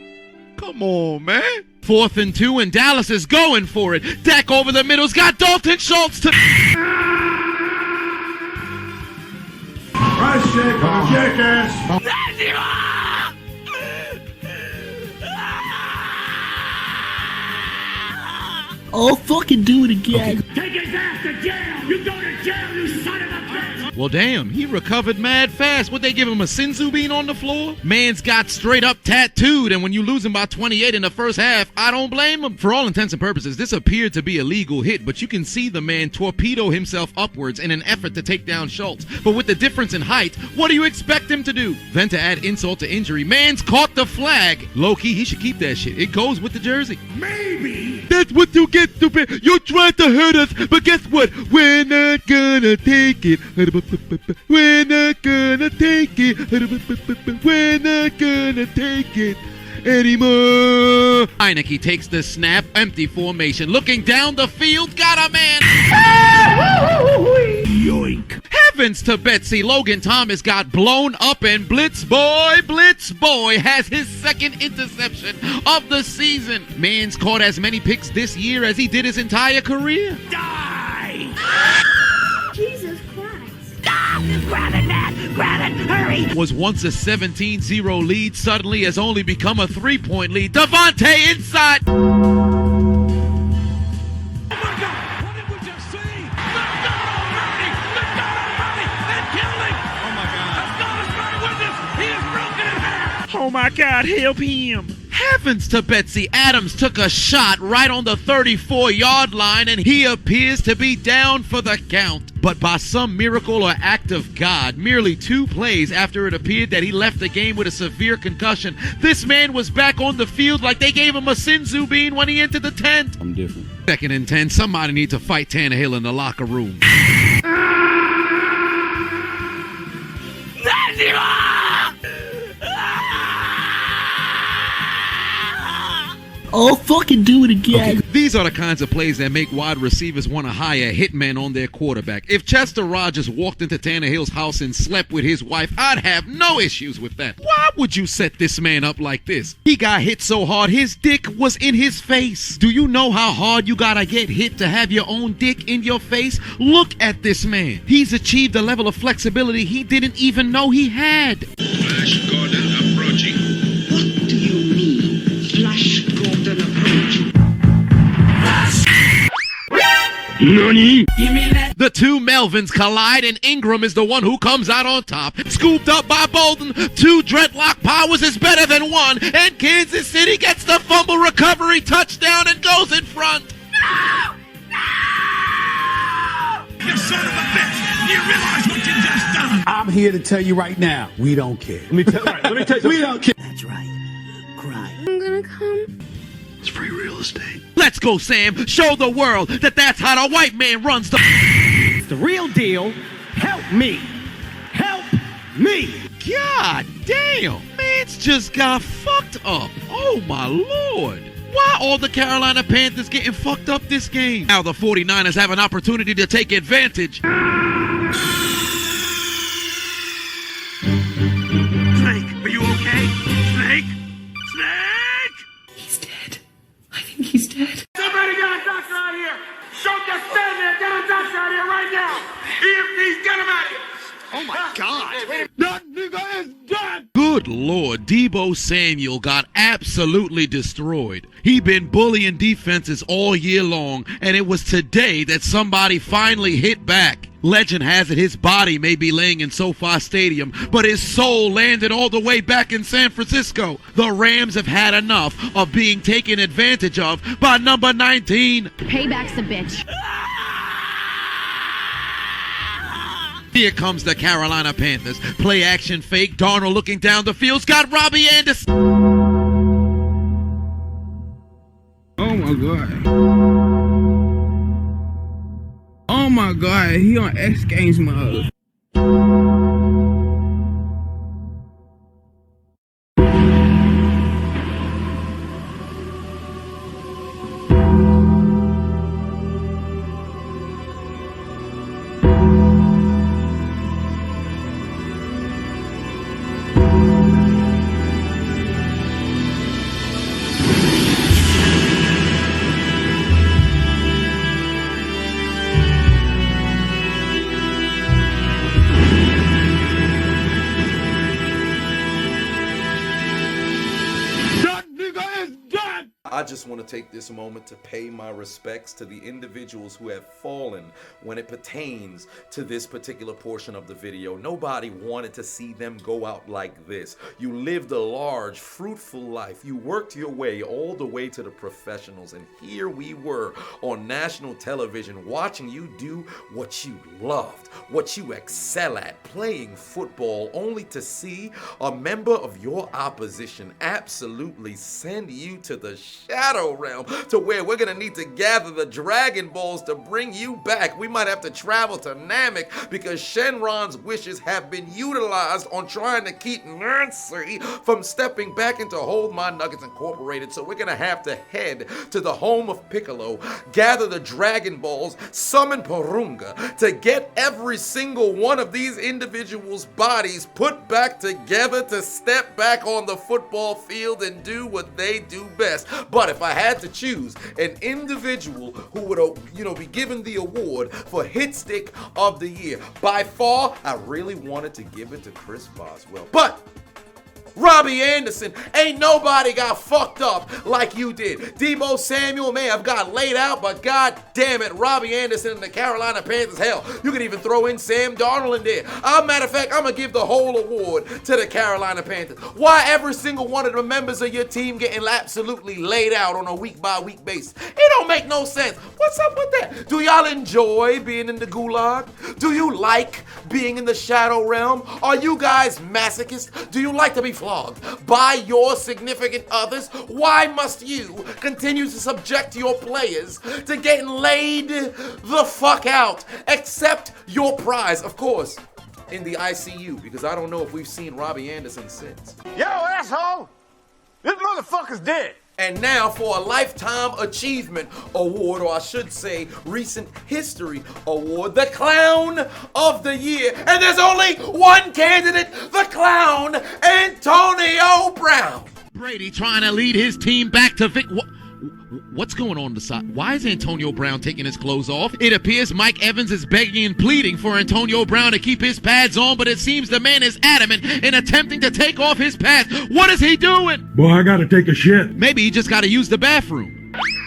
Come on, man. 4th and 2, and Dallas is going for it. Dak over the middle's got Dalton Schultz to...
Right, shake, jackass!
I'll fucking do it again.
Take his ass to jail! You go to jail, you son of a bitch!
Well, damn, he recovered mad fast. Would they give him a senzu bean on the floor? Man's got straight up tattooed, and when you lose him by 28 in the first half, I don't blame him. For all intents and purposes, this appeared to be a legal hit, but you can see the man torpedo himself upwards in an effort to take down Schultz. But with the difference in height, what do you expect him to do? Then to add insult to injury, man's caught the flag. Low-key, he should keep that shit. It goes with the jersey.
Maybe!
That's what you get, stupid. You tried to hurt us, but guess what? We're not gonna take it. We're not gonna take it. We're not gonna take it anymore. Heineke takes the snap, empty formation. Looking down the field, got a man.
Yoink.
Heavens to Betsy. Logan Thomas got blown up, and Blitz Boy has his second interception of the season. Man's caught as many picks this year as he did his entire career.
Die!
Jesus Christ.
Stop! Grab it, Matt! Grab it! Hurry!
Was once a 17-0 lead, suddenly has only become a 3-point lead. Devontae inside.
Oh my God, help him.
Heavens to Betsy, Adams took a shot right on the 34-yard line and he appears to be down for the count. But by some miracle or act of God, merely 2 plays after it appeared that he left the game with a severe concussion, this man was back on the field like they gave him a Sinzu bean when he entered the tent.
I'm different.
2nd and 10, somebody need to fight Tannehill in the locker room.
I'll fucking do it again.
Okay. These are the kinds of plays that make wide receivers want to hire hitmen on their quarterback. If Chester Rogers walked into Tannehill's house and slept with his wife, I'd have no issues with that. Why would you set this man up like this? He got hit so hard his dick was in his face. Do you know how hard you gotta get hit to have your own dick in your face? Look at this man. He's achieved a level of flexibility he didn't even know he had.
Flash Gordon approaching. What do you mean, Flash Gordon approaching?
Nani? The 2 Melvins collide and Ingram is the one who comes out on top. Scooped up by Bolden, 2 dreadlock powers is better than 1, and Kansas City gets the fumble recovery touchdown and goes in front.
No! You son of a bitch! You realize what you just done?
I'm here to tell you right now, we don't care. Let me tell you, we don't care.
That's right. Cry.
I'm gonna come.
It's free real estate.
Let's go, Sam. Show the world that that's how the white man runs the...
It's the real deal. Help me. Help me.
God damn. Man's just got fucked up. Oh, my Lord. Why all the Carolina Panthers getting fucked up this game? Now the 49ers have an opportunity to take advantage.
Snake, are you okay? Snake? Snake!
He's dead. I think he's dead.
Somebody get a doctor out here! Don't just stand there! Get a doctor out here right now! EMTs, get him out here! Oh my God!
That nigga is dead!
Good Lord, Deebo Samuel got absolutely destroyed. He been bullying defenses all year long, and it was today that somebody finally hit back. Legend has it his body may be laying in SoFi Stadium, but his soul landed all the way back in San Francisco. The Rams have had enough of being taken advantage of by number 19.
Payback's a bitch.
Here comes the Carolina Panthers. Play action fake. Darnold looking down the field. Got Robbie Anderson.
Oh my God. Oh my God. He on X Games mode.
I just want to take this moment to pay my respects to the individuals who have fallen when it pertains to this particular portion of the video. Nobody wanted to see them go out like this. You lived a large, fruitful life. You worked your way all the way to the professionals, and here we were on national television watching you do what you loved, what you excel at, playing football, only to see a member of your opposition absolutely send you to the shadow realm, to where we're gonna need to gather the Dragon Balls to bring you back. We might have to travel to Namek because Shenron's wishes have been utilized on trying to keep Nancy from stepping back into Hold My Nuggets Incorporated. So we're gonna have to head to the home of Piccolo, gather the Dragon Balls, summon Porunga to get every single one of these individuals' bodies put back together to step back on the football field and do what they do best. But if I had to choose an individual who would, be given the award for Hit Stick of the Year, by far, I really wanted to give it to Chris Boswell. But Robbie Anderson, ain't nobody got fucked up like you did. Deebo Samuel may have got laid out, but god damn it, Robbie Anderson and the Carolina Panthers, hell, you could even throw in Sam Darnold in there. Matter of fact, I'm gonna give the whole award to the Carolina Panthers. Why every single one of the members of your team getting absolutely laid out on a week-by-week basis? It don't make no sense. What's up with that? Do y'all enjoy being in the gulag? Do you like being in the shadow realm? Are you guys masochists? Do you like to be flogged by your significant others? Why must you continue to subject your players to getting laid the fuck out? Accept your prize, of course, in the ICU, because I don't know if we've seen Robbie Anderson since.
Yo, asshole! This motherfucker's dead.
And now for a Lifetime Achievement Award, or I should say Recent History Award, the Clown of the Year. And there's only one candidate, the Clown, Antonio Brown.
Brady trying to lead his team back to What's going on the side? Why is Antonio Brown taking his clothes off? It appears Mike Evans is begging and pleading for Antonio Brown to keep his pads on, but it seems the man is adamant in attempting to take off his pads. What is he doing?
Boy, I gotta take a shit.
Maybe he just gotta use the bathroom.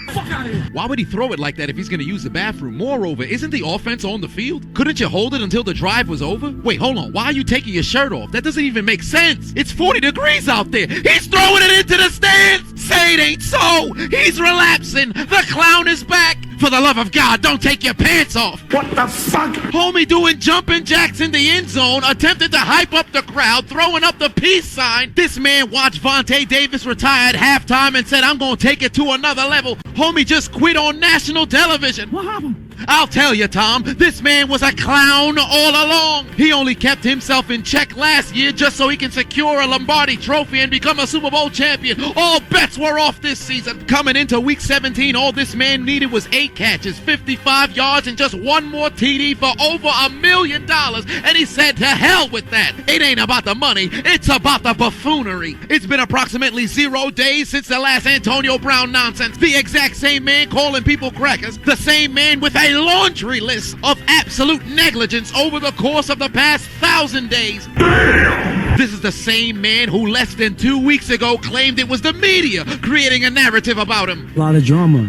Fuck out of here.
Why would he throw it like that if he's going to use the bathroom? Moreover, isn't the offense on the field? Couldn't you hold it until the drive was over? Wait, hold on. Why are you taking your shirt off? That doesn't even make sense. It's 40 degrees out there. He's throwing it into the stands. Say it ain't so. He's relapsing. The clown is back. For the love of God, don't take your pants off.
What the fuck?
Homie doing jumping jacks in the end zone, attempted to hype up the crowd, throwing up the peace sign. This man watched Vontae Davis retire at halftime and said, I'm going to take it to another level. Homie just quit on national television.
What happened?
I'll tell you, Tom, this man was a clown all along. He only kept himself in check last year just so he can secure a Lombardi trophy and become a Super Bowl champion. All bets were off this season. Coming into week 17, all this man needed was 8 catches, 55 yards, and just one more TD for over $1 million. And he said, to hell with that. It ain't about the money. It's about the buffoonery. It's been approximately 0 days since the last Antonio Brown nonsense. The exact same man calling people crackers. The same man with a laundry list of absolute negligence over the course of the past 1,000 days. Damn! This is the same man who less than 2 weeks ago claimed it was the media creating a narrative about him.
A lot of drama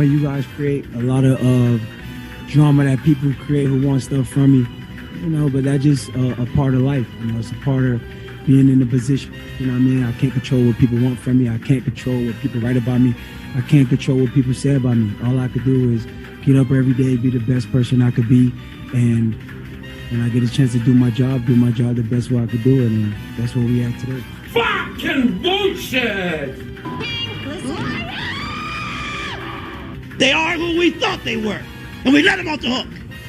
you guys create, a lot of drama that people create who want stuff from you, you know, but that's just a part of life, you know, it's a part of being in the position, you know what I mean? I can't control what people want from me, I can't control what people write about me, I can't control what people say about me. All I could do is get up every day, be the best person I could be, and when I get a chance to do my job the best way I could do it, and that's where we at today.
Fucking bullshit!
They are who we thought they were, and we let them off the hook.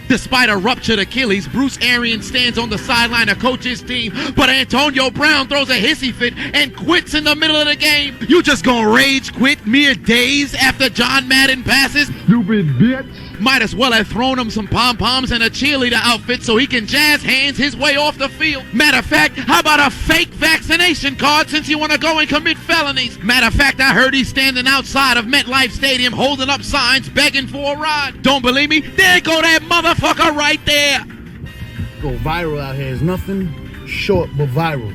Despite a ruptured Achilles, Bruce Arians stands on the sideline to coach his team, but Antonio Brown throws a hissy fit and quits in the middle of the game. You just gonna rage quit mere days after John Madden passes?
Stupid bitch.
Might as well have thrown him some pom-poms and a cheerleader outfit so he can jazz hands his way off the field. Matter of fact, how about a fake vaccination card since you want to go and commit felonies? Matter of fact, I heard he's standing outside of MetLife Stadium holding up signs begging for a ride. Don't believe me? There go that motherfucker right there.
Go viral out here is nothing short but viral.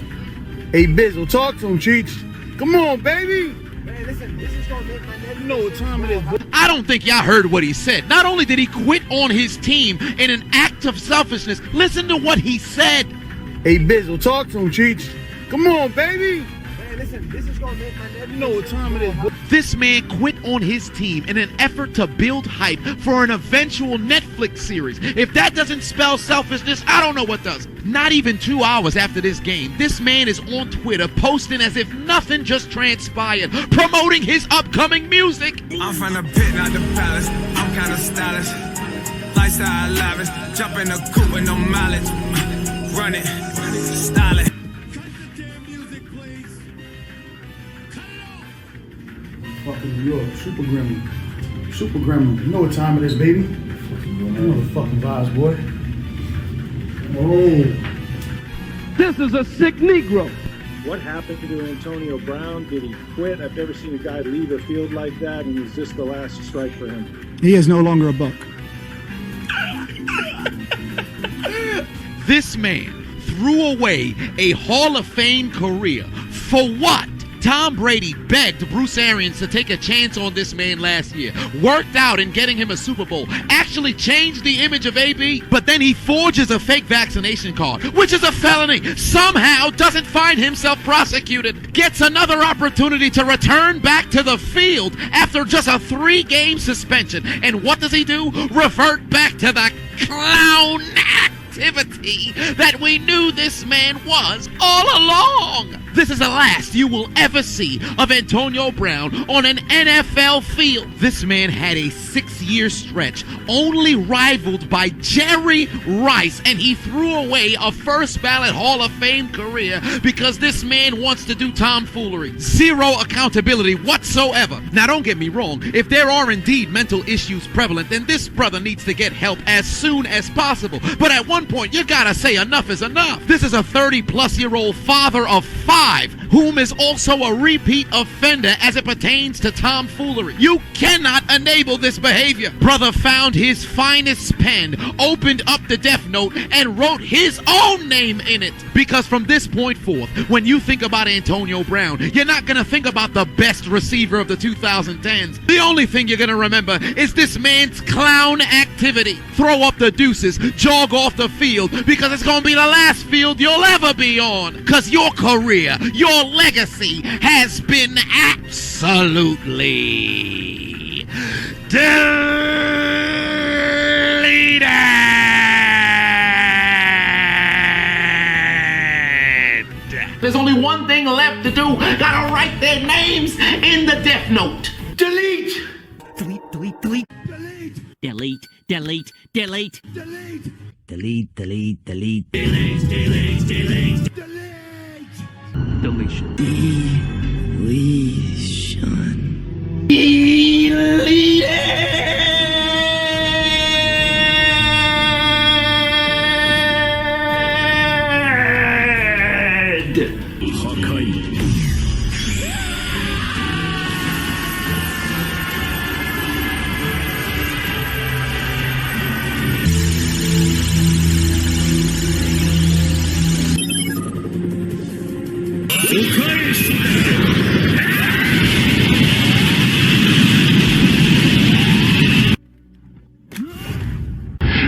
Hey, Bizzle, talk to him, Cheech. Come on, baby. Man, listen, this is gonna make my neck. You know what time it is.
I don't think y'all heard what he said. Not only did he quit on his team in an act of selfishness, listen to what he said.
Hey, Bizzle, talk to him, Cheech. Come on, baby. Man, listen, this is gonna make my neck. You know what time it is.
This man quit on his team in an effort to build hype for an eventual Netflix series. If that doesn't spell selfishness, I don't know what does. Not even 2 hours after this game, this man is on Twitter posting as if nothing just transpired, promoting his upcoming music.
I'm from the pit, not the palace. I'm kinda stylish. Lifestyle lavish. Jump in the coupe with no mileage. Run it, style it.
Fucking New York, Super Gremlin. Super Gremlin. You know what time it is, baby? You know the fucking vibes, boy. Oh.
This is a sick Negro.
What happened to Antonio Brown? Did he quit? I've never seen a guy leave a field like that, and is this the last strike for him?
He is no longer a Buck.
This man threw away a Hall of Fame career For what? Tom Brady begged Bruce Arians to take a chance on this man last year, worked out in getting him a Super Bowl, actually changed the image of AB, but then he forges a fake vaccination card, which is a felony, somehow doesn't find himself prosecuted, gets another opportunity to return back to the field after just a 3-game suspension, and what does he do? Revert back to the clown activity that we knew this man was all along. This is the last you will ever see of Antonio Brown on an NFL field. This man had a 6-year stretch, only rivaled by Jerry Rice, and he threw away a first-ballot Hall of Fame career because this man wants to do tomfoolery. Zero accountability whatsoever. Now, don't get me wrong. If there are indeed mental issues prevalent, then this brother needs to get help as soon as possible. But at one point, you gotta say enough is enough. This is a 30-plus-year-old father of 5, whom is also a repeat offender as it pertains to tomfoolery. You cannot enable this behavior. Brother found his finest pen, opened up the death note, and wrote his own name in it. Because from this point forth, when you think about Antonio Brown, you're not gonna think about the best receiver of the 2010s. The only thing you're gonna remember is this man's clown activity. Throw up the deuces, jog off the field, because it's gonna be the last field you'll ever be on. Cause your career, your legacy has been absolutely deleted. There's only one thing left to do. Gotta write their names in the death note. Delete!
Delete, delete, delete. Delete, delete, delete. Delete. Delete, delete, delete. Delete, delete, delete. Deletion. Deletion. Deleted.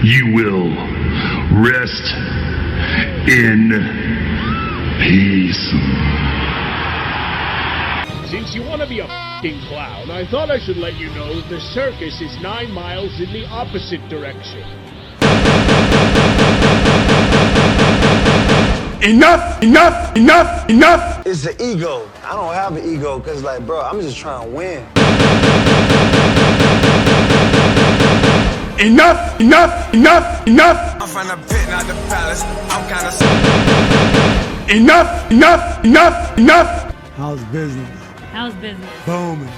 You will rest in peace.
Since you want to be a f***ing clown, I thought I should let you know the circus is 9 miles in the opposite direction.
Enough, enough, enough, enough.
It's the ego. I don't have an ego because, like, bro, I'm just trying to win.
Enough, enough, enough, enough.
I'm from the pit, not the palace. I'm kind of...
Enough, enough, enough, enough.
How's business?
How's business?
Booming.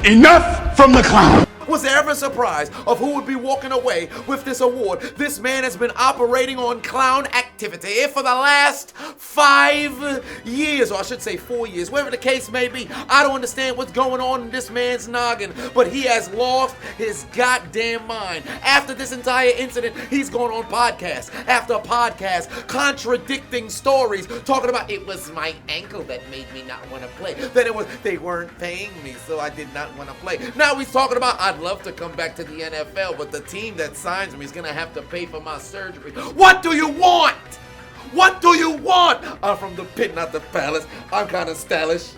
Enough from the clown.
Was there ever a surprise of who would be walking away with this award? This man has been operating on clown activity for the last 5 years, or I should say 4 years, whatever the case may be. I don't understand what's going on in this man's noggin, but he has lost his goddamn mind. After this entire incident, he's going on podcast after podcast, contradicting stories, talking about it was my ankle that made me not want to play. Then it was they weren't paying me, so I did not want to play. Now he's talking about I'd love to come back to the NFL, but the team that signs me is gonna have to pay for my surgery. What do you want? What do you want? I'm from the pit, not the palace. I'm kind of stylish.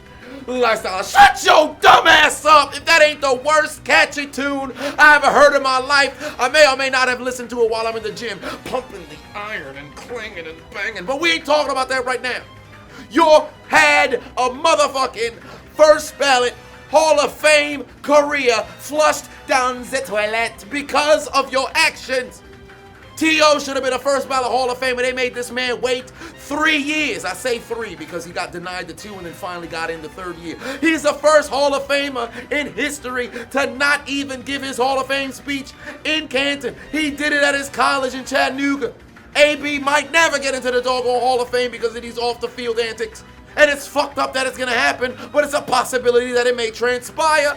Lifestyle. Shut your dumb ass up! If that ain't the worst catchy tune I ever heard in my life, I may or may not have listened to it while I'm in the gym, pumping the iron and clanging and banging. But we ain't talking about that right now. You had a motherfucking first ballot Hall of Fame career flushed down the toilet because of your actions. T.O. should have been a first ballot Hall of Fame, and they made this man wait 3 years. I say 3 because he got denied the 2 and then finally got in the 3rd year. He's the first Hall of Famer in history to not even give his Hall of Fame speech in Canton. He did it at his college in Chattanooga. AB might never get into the doggone Hall of Fame because of these off-the-field antics. And it's fucked up that it's gonna happen, but it's a possibility that it may transpire.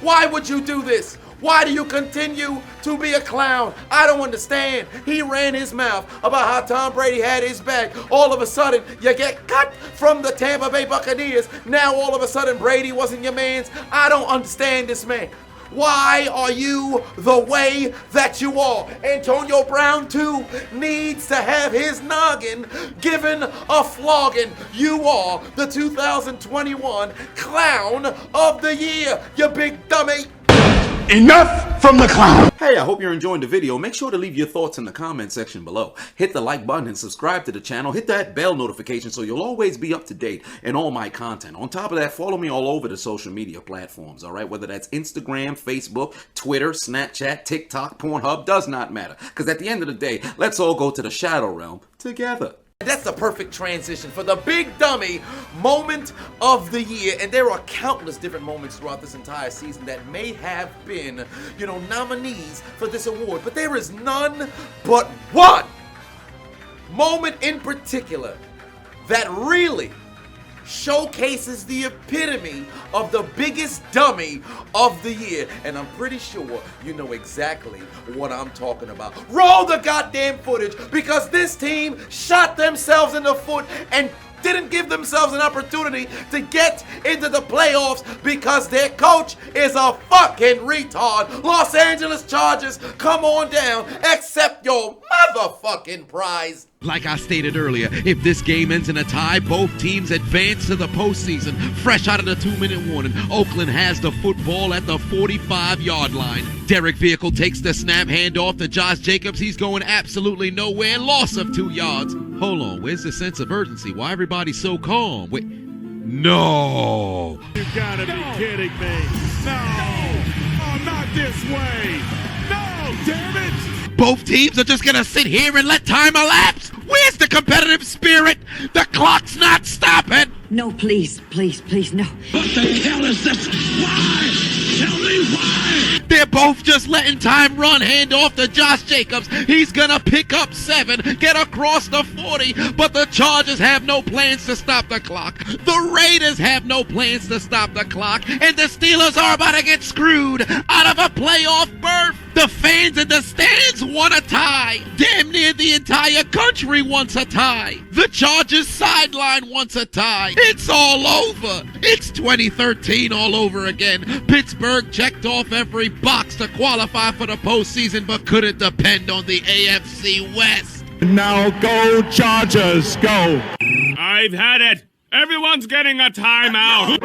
Why would you do this? Why do you continue to be a clown? I don't understand. He ran his mouth about how Tom Brady had his back. All of a sudden, you get cut from the Tampa Bay Buccaneers. Now all of a sudden, Brady wasn't your man's. I don't understand this man. Why are you the way that you are? Antonio Brown, too, needs to have his noggin given a flogging. You are the 2021 Clown of the Year, you big dummy. Enough from the clown! Hey, I hope you're enjoying the video. Make sure to leave your thoughts in the comment section below. Hit the like button and subscribe to the channel. Hit that bell notification so you'll always be up to date in all my content. On top of that, follow me all over the social media platforms, alright? Whether that's Instagram, Facebook, Twitter, Snapchat, TikTok, Pornhub, does not matter. Because at the end of the day, let's all go to the shadow realm together. That's the perfect transition for the big dummy moment of the year. And there are countless different moments throughout this entire season that may have been, nominees for this award. But there is none but one moment in particular that really showcases the epitome of the biggest dummy of the year. And I'm pretty sure you know exactly what I'm talking about. Roll the goddamn footage, because this team shot themselves in the foot and didn't give themselves an opportunity to get into the playoffs because their coach is a fucking retard. Los Angeles Chargers, come on down, accept your motherfucking prize.
Like I stated earlier, if this game ends in a tie, both teams advance to the postseason. Fresh out of the 2-minute warning, Oakland has the football at the 45-yard line. Derek Vehicle takes the snap, handoff to Josh Jacobs. He's going absolutely nowhere. Loss of 2 yards. Hold on, where's the sense of urgency? Why everybody so calm? Wait, no.
You gotta be kidding me. No. Oh, not this way. No, damn it.
Both teams are just gonna sit here and let time elapse. Where's the competitive spirit? The clock's not stopping.
No, please, please, please, no.
What the hell is this? Why? Tell me why!
They're both just letting time run. Hand off to Josh Jacobs. He's gonna pick up 7, get across the 40, but the Chargers have no plans to stop the clock. The Raiders have no plans to stop the clock, and the Steelers are about to get screwed out of a playoff berth. The fans in the stands want a tie. Damn near the entire country wants a tie. The Chargers sideline wants a tie. It's all over. It's 2013 all over again. Pittsburgh checked off every box to qualify for the postseason, but couldn't depend on the AFC West.
Now go Chargers, go. I've had it. Everyone's getting a timeout.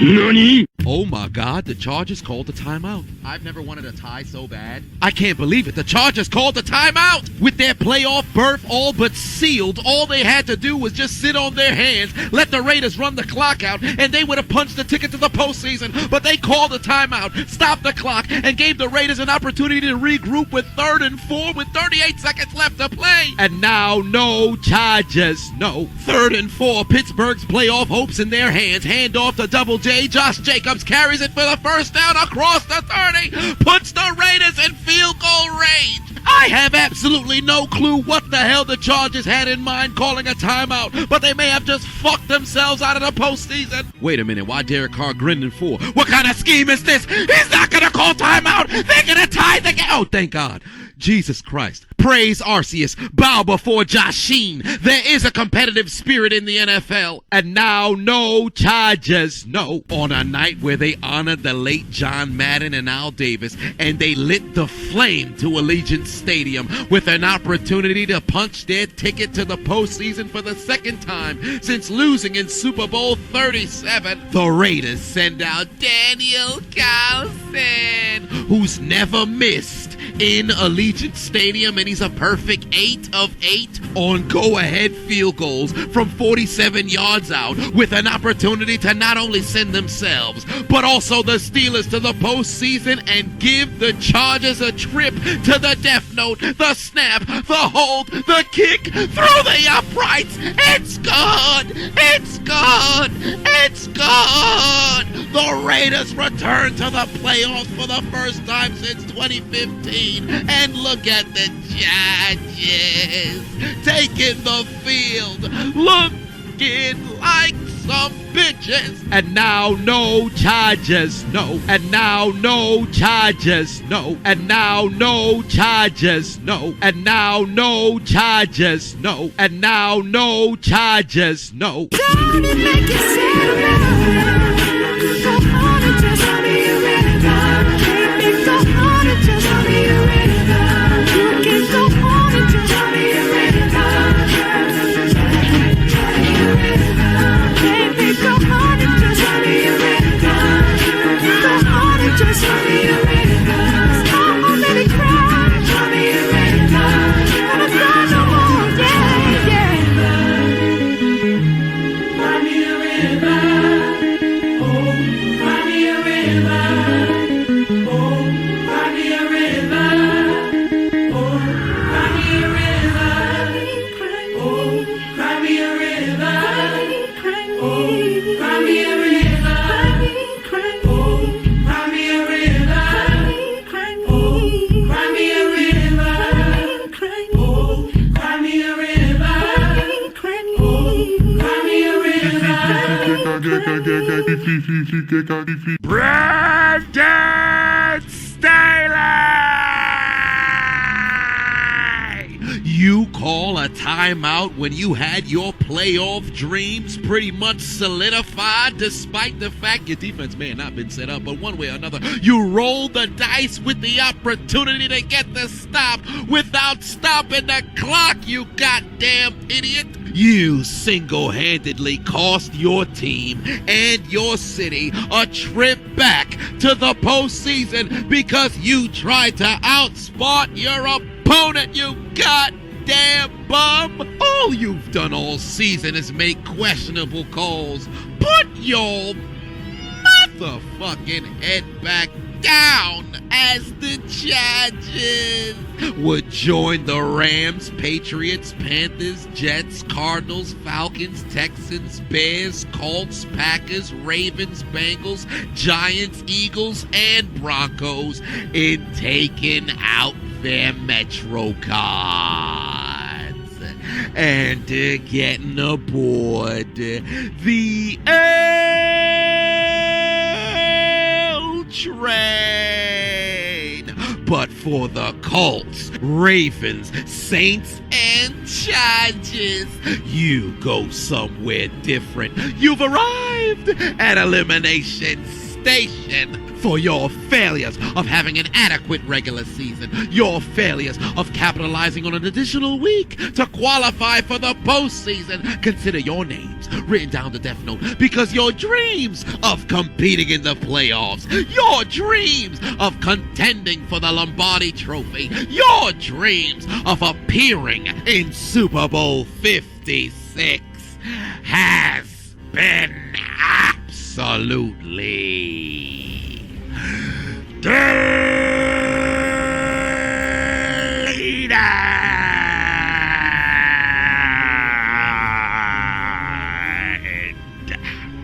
Nani? Oh my God, the Chargers called a timeout. I've never wanted a tie so bad. I can't believe it. The Chargers called a timeout. With their playoff berth all but sealed, all they had to do was just sit on their hands, let the Raiders run the clock out, and they would have punched the ticket to the postseason. But they called a timeout, stopped the clock, and gave the Raiders an opportunity to regroup with 3rd and 4 with 38 seconds left to play. And now, no Chargers. No. 3rd and 4, Pittsburgh's playoff hopes in their hands. Hand off to Double J. Josh Jacobs carries it for the first down across the 30, puts the Raiders in field goal range. I have absolutely no clue what the hell the Chargers had in mind calling a timeout, but they may have just fucked themselves out of the postseason. Wait a minute, why Derek Carr grinning for? What kind of scheme is this? He's not gonna call timeout. They're gonna tie the game. Oh, thank God. Jesus Christ. Praise Arceus. Bow before Joshin. There is a competitive spirit in the NFL. And now, no Chargers. No. On a night where they honored the late John Madden and Al Davis, and they lit the flame to Allegiant Stadium with an opportunity to punch their ticket to the postseason for the second time since losing in Super Bowl 37. The Raiders send out Daniel Carlson, who's never missed in Allegiant Stadium, and he's a perfect 8 of 8 on go-ahead field goals from 47 yards out, with an opportunity to not only send themselves, but also the Steelers to the postseason and give the Chargers a trip to the Death Note, the snap, the hold, the kick, through the uprights. It's good! It's good! It's good! The Raiders return to the playoffs for the first time since 2015. And look at the Chargers taking the field, looking like some bitches. And now no charges, no. And now no charges, no. And now no charges, no. And now no charges, no. And now no charges, no.
Don't it make you sad now? Go on and just tell me you're ready now. Baby, go on and just tell me you're ready now. You can go on and just tell me you're ready now. Baby, go on and just tell me you're ready now. Go on and just tell me you're ready now. Stop already crying. Tell me you're ready now. Gonna cry no more, yeah, yeah. Cry me a river, oh, cry me a river, oh, cry me a river, oh, cry me a river, oh, cry me a river, oh, cry me a river, oh, cry me a river, oh, cry me a river, oh, cry me a river, cry me a
Brandon Staley! You call a timeout when you had your playoff dreams pretty much solidified, despite the fact your defense may have not been set up, but one way or another, you rolled the dice with the opportunity to get the stop without stopping the clock, you goddamn idiot. You single-handedly cost your team and your city a trip back to the postseason because you tried to outsmart your opponent, you goddamn bum. All you've done all season is make questionable calls. Put your motherfucking head back down as the Chargers would join the Rams, Patriots, Panthers, Jets, Cardinals, Falcons, Texans, Bears, Colts, Packers, Ravens, Bengals, Giants, Eagles, and Broncos in taking out their Metro cards and getting aboard the L train. But for the Colts, Ravens, Saints, and Chargers, you go somewhere different. You've arrived at Elimination Station. For your failures of having an adequate regular season, your failures of capitalizing on an additional week to qualify for the postseason, consider your names written down the death note because your dreams of competing in the playoffs, your dreams of contending for the Lombardi Trophy, your dreams of appearing in Super Bowl 56 has been absolutely deleted.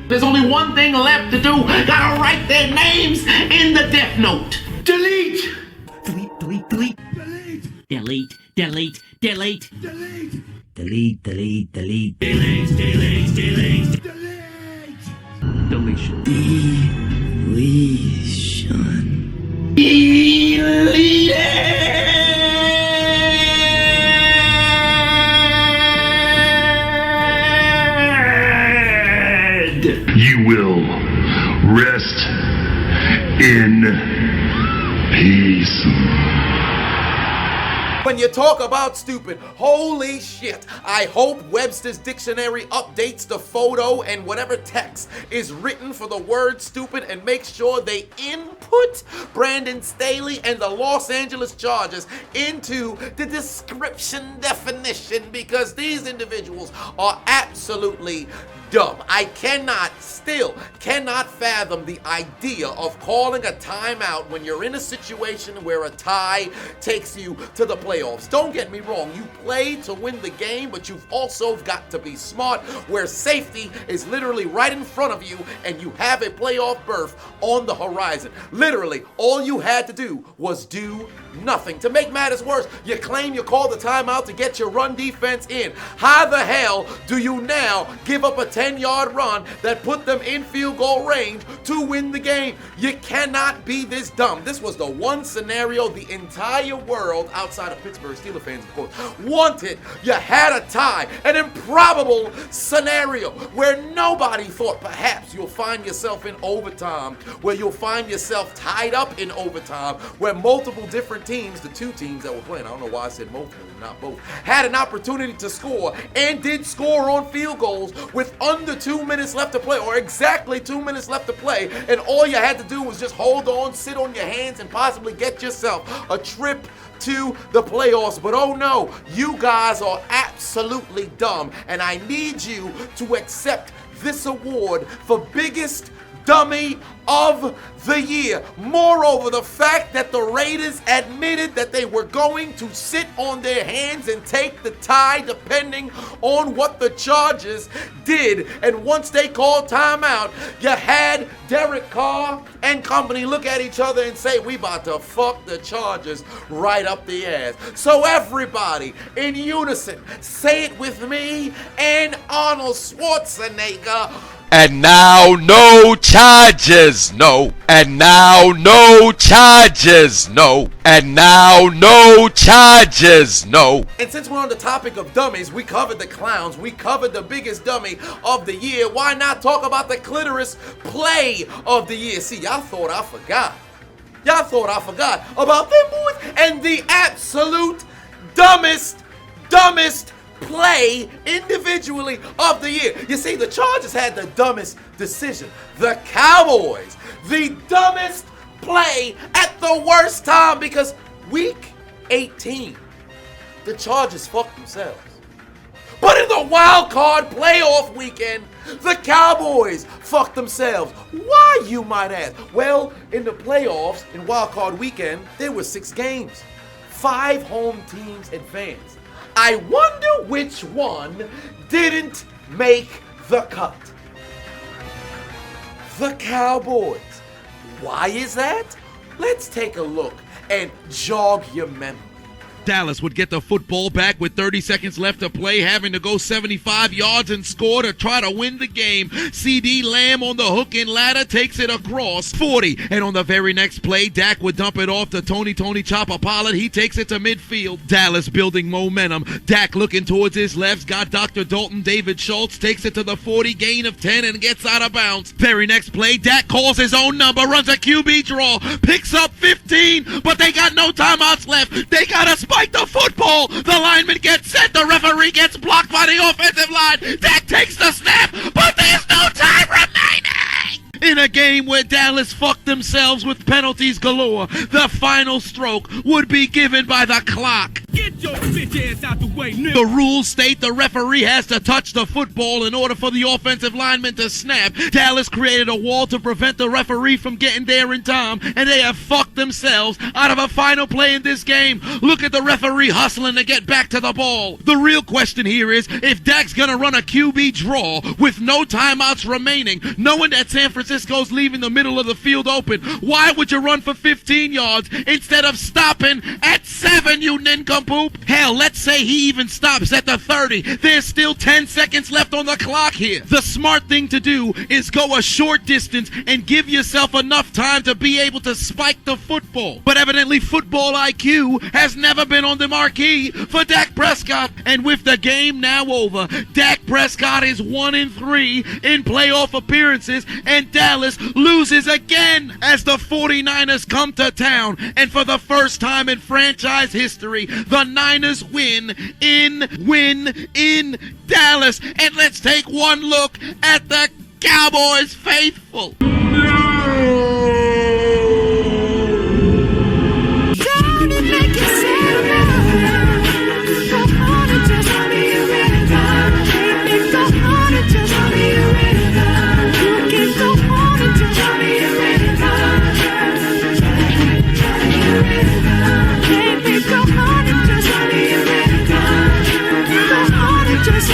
There's only one thing left to do. Gotta write their names in the death note. Delete!
Delete, delete, delete. Delete, delete, delete. Delete. Delete, delete, delete. Delete, delete, delete. Deletion. Deletion. Deleted.
You will rest in peace.
When you talk about stupid, holy shit, I hope Webster's Dictionary updates the photo and whatever text is written for the word stupid and make sure they input Brandon Staley and the Los Angeles Chargers into the description definition because these individuals are absolutely dumb. I still cannot fathom the idea of calling a timeout when you're in a situation where a tie takes you to the playoffs. Don't get me wrong, you play to win the game, but you've also got to be smart where safety is literally right in front of you and you have a playoff berth on the horizon. Literally, all you had to do was do Nothing. To make matters worse, you claim you called the timeout to get your run defense in. How the hell do you now give up a 10-yard run that put them in field goal range to win the game? You cannot be this dumb. This was the one scenario the entire world, outside of Pittsburgh Steelers fans, of course, wanted. You had a tie, an improbable scenario where nobody thought perhaps you'll find yourself in overtime, where you'll find yourself tied up in overtime, where multiple different teams, the two teams that were playing, I don't know why I said multiple, not both, had an opportunity to score and did score on field goals with under 2 minutes left to play, or exactly 2 minutes left to play, and all you had to do was just hold on, sit on your hands, and possibly get yourself a trip to the playoffs. But oh no, you guys are absolutely dumb, and I need you to accept this award for biggest dummy of the year. Moreover, the fact that the Raiders admitted that they were going to sit on their hands and take the tie depending on what the Chargers did. And once they called timeout, you had Derek Carr and company look at each other and say, we about to fuck the Chargers right up the ass. So everybody in unison, say it with me and Arnold Schwarzenegger.
And now no charges, no. And now no charges, no. And now no charges, no.
And since we're on the topic of dummies, we covered the clowns, we covered the biggest dummy of the year. Why not talk about the clitoris play of the year? See, y'all thought I forgot. Y'all thought I forgot about them boys and the absolute dumbest play individually of the year. You see, the Chargers had the dumbest decision. The Cowboys, the dumbest play at the worst time, because week 18, the Chargers fucked themselves. But in the wild card playoff weekend, the Cowboys fucked themselves. Why, you might ask? Well, in the playoffs, in wild card weekend, there were 6 games. 5 home teams advanced. I wonder which one didn't make the cut. The Cowboys. Why is that? Let's take a look and jog your memory.
Dallas would get the football back with 30 seconds left to play, having to go 75 yards and score to try to win the game. CD Lamb on the hook and ladder takes it across 40. And on the very next play, Dak would dump it off to Tony Chopper Pollard. He takes it to midfield. Dallas building momentum. Dak looking towards his left, got Dr. Dalton. David Schultz takes it to the 40, gain of 10, and gets out of bounds. Very next play, Dak calls his own number, runs a QB draw, picks up 15, but they got no timeouts left. They got a spike the football. The lineman gets set. The referee gets blocked by the offensive line. Dak takes the snap, but there's no time remaining. In a game where Dallas fucked themselves with penalties galore, the final stroke would be given by the clock.
Get your bitch ass out the way, nigga.
The rules state the referee has to touch the football in order for the offensive lineman to snap. Dallas created a wall to prevent the referee from getting there in time, and they have fucked themselves out of a final play in this game. Look at the referee hustling to get back to the ball. The real question here is, if Dak's gonna run a QB draw with no timeouts remaining, knowing that San Francisco's leaving the middle of the field open, why would you run for 15 yards instead of stopping at 7, you nincompoop? Hell, let's say he even stops at the 30. There's still 10 seconds left on the clock here. The smart thing to do is go a short distance and give yourself enough time to be able to spike the football. But evidently football IQ has never been on the marquee for Dak Prescott. And with the game now over, Dak Prescott is 1-3 in playoff appearances, and Dallas loses again as the 49ers come to town. And for the first time in franchise history, the Niners win in Dallas. And let's take one look at the Cowboys faithful.
Just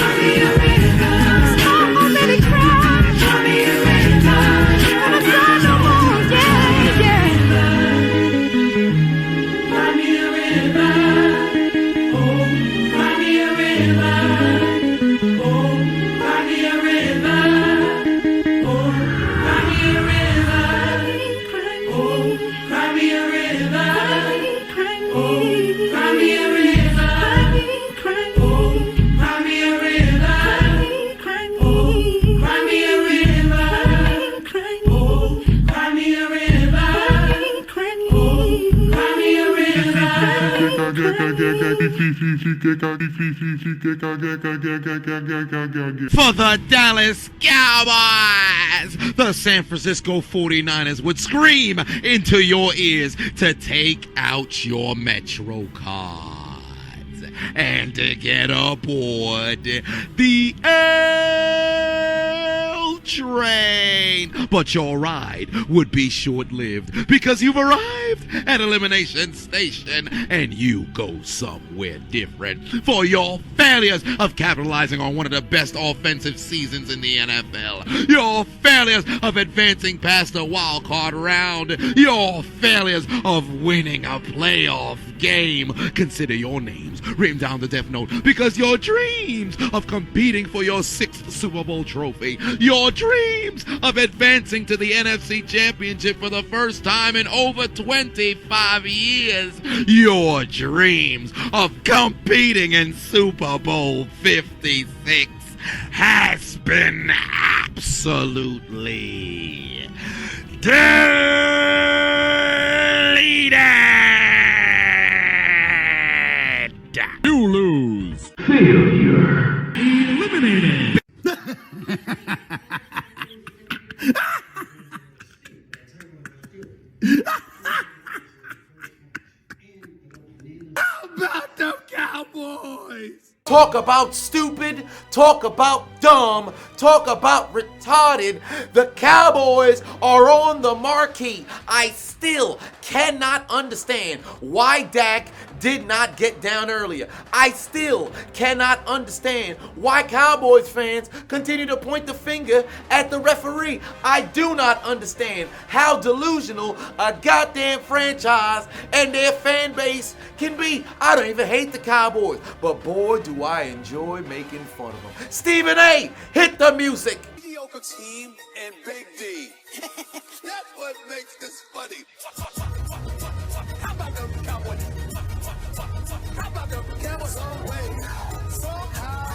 For the Dallas Cowboys, the San Francisco 49ers would scream into your ears to take out your Metro cards and to get aboard the L train. But your ride would be short-lived because you've arrived at Elimination Station and you go somewhere different for your failures of capitalizing on one of the best offensive seasons in the NFL, your failures of advancing past the wild card round, your failures of winning a playoff game. Consider your names written down the death note because your dreams of competing for your 6th Super Bowl trophy, your dreams of advancing to the NFC Championship for the first time in over 25 years, your dreams of competing in Super Bowl 56 has been absolutely deleted.
You lose. Failure. Eliminated.
How about them Cowboys?
Talk about stupid, talk about dumb, talk about retarded. The Cowboys are on the marquee. I still cannot understand why Dak did not get down earlier. I still cannot understand why Cowboys fans continue to point the finger at the referee. I do not understand how delusional a goddamn franchise and their fan base can be. I don't even hate the Cowboys, but boy, do I enjoy making fun of them. Stephen A., hit the music.
Mediocre team and Big D. That's what makes this funny. How about them Cowboys? How about them Cowboys? Some way, somehow,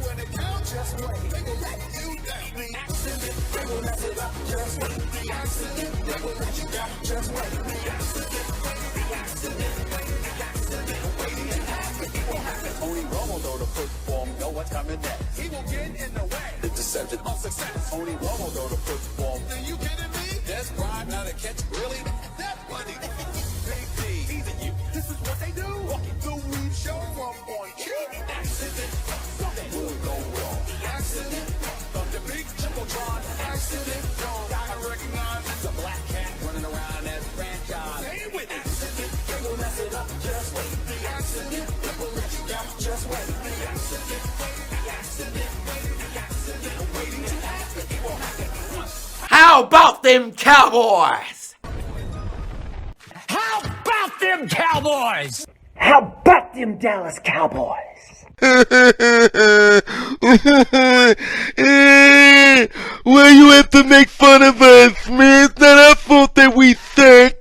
when they count just wait, they will let you down. The accident, they will mess it up. Just wait. The accident, they will let you down. Just wait. The accident, the accident, waiting to happen. It will happen. Tony Romo throw the football. Know what's coming next. He will get in the way. The deception of success. Tony Romo throw the football. Are you kidding me? That's prime, not a catch. Really? That's funny. Big D, easy you. This is what they do. Walking through, we show up on cue. Accident, something will go wrong. Accident, of the big Jumbotron. Accident, gotta recognize it's a black cat running around that franchise. Say with it. Accident, they will mess it up. Just wait. The accident, they will let you down. Just wait. The accident, the accident, the accident, waiting to happen. It won't happen.
How about them Cowboys?
How about them Cowboys?
How about them Dallas Cowboys?
Why you have to make fun of us, man? It's not our fault that we suck.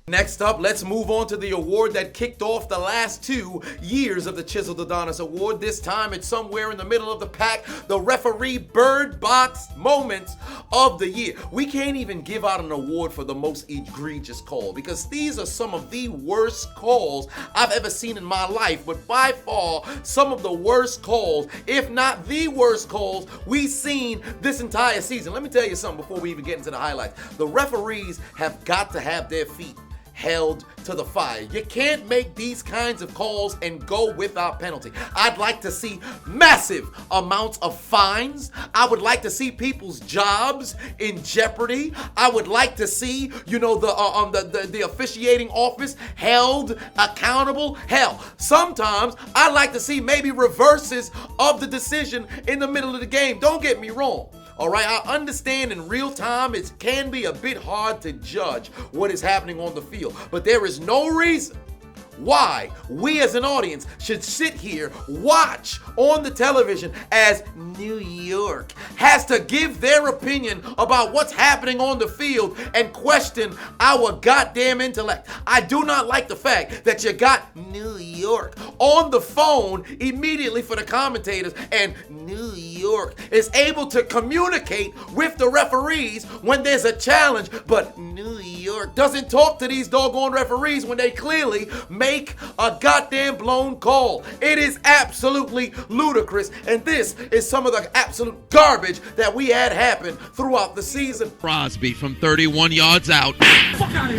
Next up, let's move on to the award that kicked off the last 2 years of the Chiseled Adonis Award. This time, it's somewhere in the middle of the pack, the referee bird box moments of the year. We can't even give out an award for the most egregious call because these are some of the worst calls I've ever seen in my life, but by far, some of the worst calls, if not the worst calls we've seen this entire season. Let me tell you something before we even get into the highlights. The referees have got to have their feet held to the fire. You can't make these kinds of calls and go without penalty. I'd like to see massive amounts of fines. I would like to see people's jobs in jeopardy. I would like to see, the officiating office held accountable. Hell, sometimes I'd like to see maybe reverses of the decision in the middle of the game. Don't get me wrong. All right, I understand in real time it can be a bit hard to judge what is happening on the field, but there is no reason why we as an audience should sit here, watch on the television as New York has to give their opinion about what's happening on the field and question our goddamn intellect. I do not like the fact that you got New York on the phone immediately for the commentators, and New York is able to communicate with the referees when there's a challenge, but New York Pittsburgh doesn't talk to these doggone referees when they clearly make a goddamn blown call. It is absolutely ludicrous, and this is some of the absolute garbage that we had happen throughout the season.
Crosby from 31 yards out.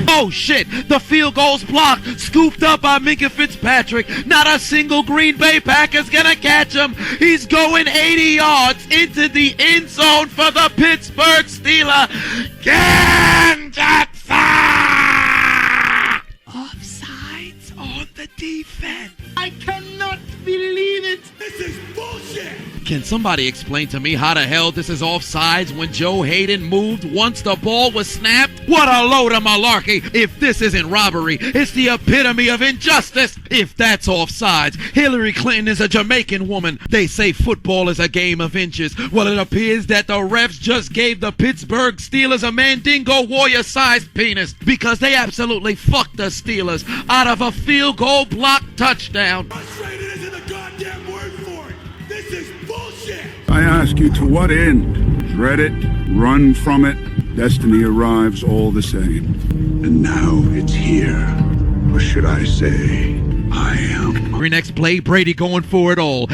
Oh shit, the field goal's blocked, scooped up by Minka Fitzpatrick. Not a single Green Bay Packer's gonna catch him. He's going 80 yards into the end zone for the Pittsburgh Steelers. Offsides on the defense.
I cannot believe it. This is bullshit.
Can somebody explain to me how the hell this is offsides when Joe Hayden moved once the ball was snapped? What a load of malarkey. If this isn't robbery, it's the epitome of injustice. If that's offsides, Hillary Clinton is a Jamaican woman. They say football is a game of inches. Well, it appears that the refs just gave the Pittsburgh Steelers a Mandingo Warrior-sized penis because they absolutely fucked the Steelers out of a field goal block touchdown.
Frustrated isn't the goddamn word for it. This is bullshit.
I ask you, to what end? Dread it, run from it, destiny arrives all the same. And now it's here. Or should I say, I am.
Next play, Brady going for it all.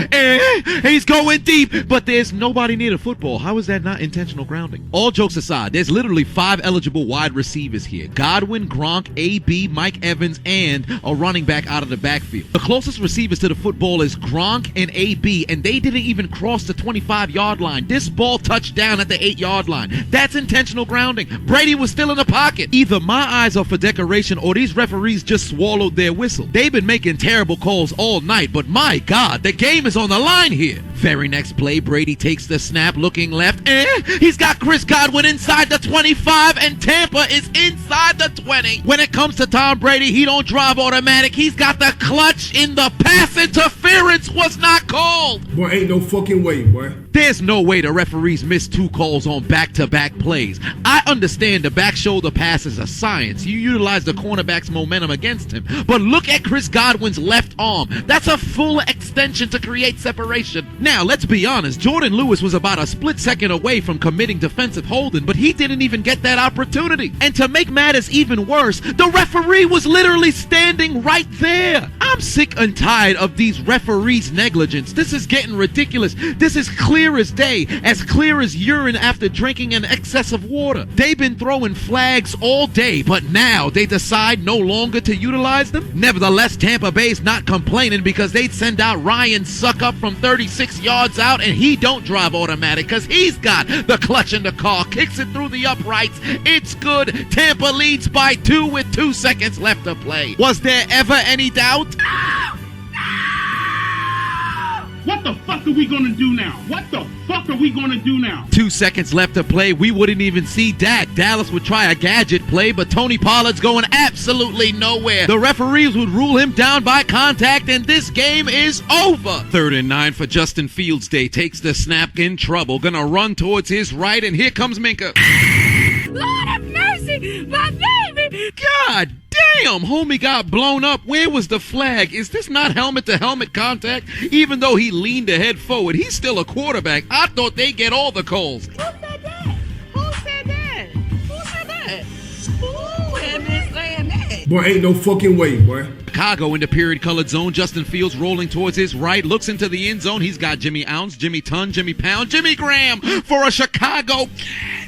He's going deep, but there's nobody near the football. How is that not intentional grounding? All jokes aside, there's literally 5 eligible wide receivers here. Godwin, Gronk, AB, Mike Evans, and a running back out of the backfield. The closest receivers to the football is Gronk and AB, and they didn't even cross the 25-yard line. This ball touched down at the 8-yard line. That's intentional grounding. Brady was still in the pocket. Either my eyes are for decoration or these referees just swallowed their whistle. They've been making terrible calls all night, but my God, the game is on the line here. Very next play, Brady takes the snap, looking left. He's got Chris Godwin inside the 25, and Tampa is inside the 20. When it comes to Tom Brady, he don't drive automatic. He's got the clutch in the pass. Interference was not called.
Boy, ain't no fucking way, boy.
There's no way the referees missed 2 calls on back-to-back plays. I understand the back shoulder pass is a science. You utilize the cornerback's momentum against him. But look at Chris Godwin's left arm. That's a full extension to create separation. Now, let's be honest. Jordan Lewis was about a split second away from committing defensive holding, but he didn't even get that opportunity. And to make matters even worse, the referee was literally standing right there. I'm sick and tired of these referees' negligence. This is getting ridiculous. This is clear as day, as clear as urine after drinking an excess of water. They've been throwing flags all day, but now they decide no longer to utilize them? Nevertheless, Tampa Bay's not complaining because they'd send out Ryan Suckup from 36 yards out, and he don't drive automatic because he's got the clutch in the car, kicks it through the uprights. It's good. Tampa leads by 2 with 2 seconds left to play. Was there ever any doubt?
What the fuck are we gonna do now? What the fuck are we gonna do now?
2 seconds left to play. We wouldn't even see Dak. Dallas would try a gadget play, but Tony Pollard's going absolutely nowhere. The referees would rule him down by contact, and this game is over. 3rd and 9 for Justin Fields Day. Takes the snap, in trouble. Gonna run towards his right, and here comes Minka.
Lord have mercy, my baby!
God damn, homie got blown up. Where was the flag? Is this not helmet-to-helmet contact? Even though he leaned ahead forward, he's still a quarterback. I thought they'd get all the calls.
Who said that? Who said that? Who said that? Who had been saying that?
Boy, ain't no fucking way, boy.
Chicago in the period-colored zone. Justin Fields rolling towards his right, looks into the end zone. He's got Jimmy Ounce, Jimmy Ton, Jimmy Pound, Jimmy Graham for a Chicago catch.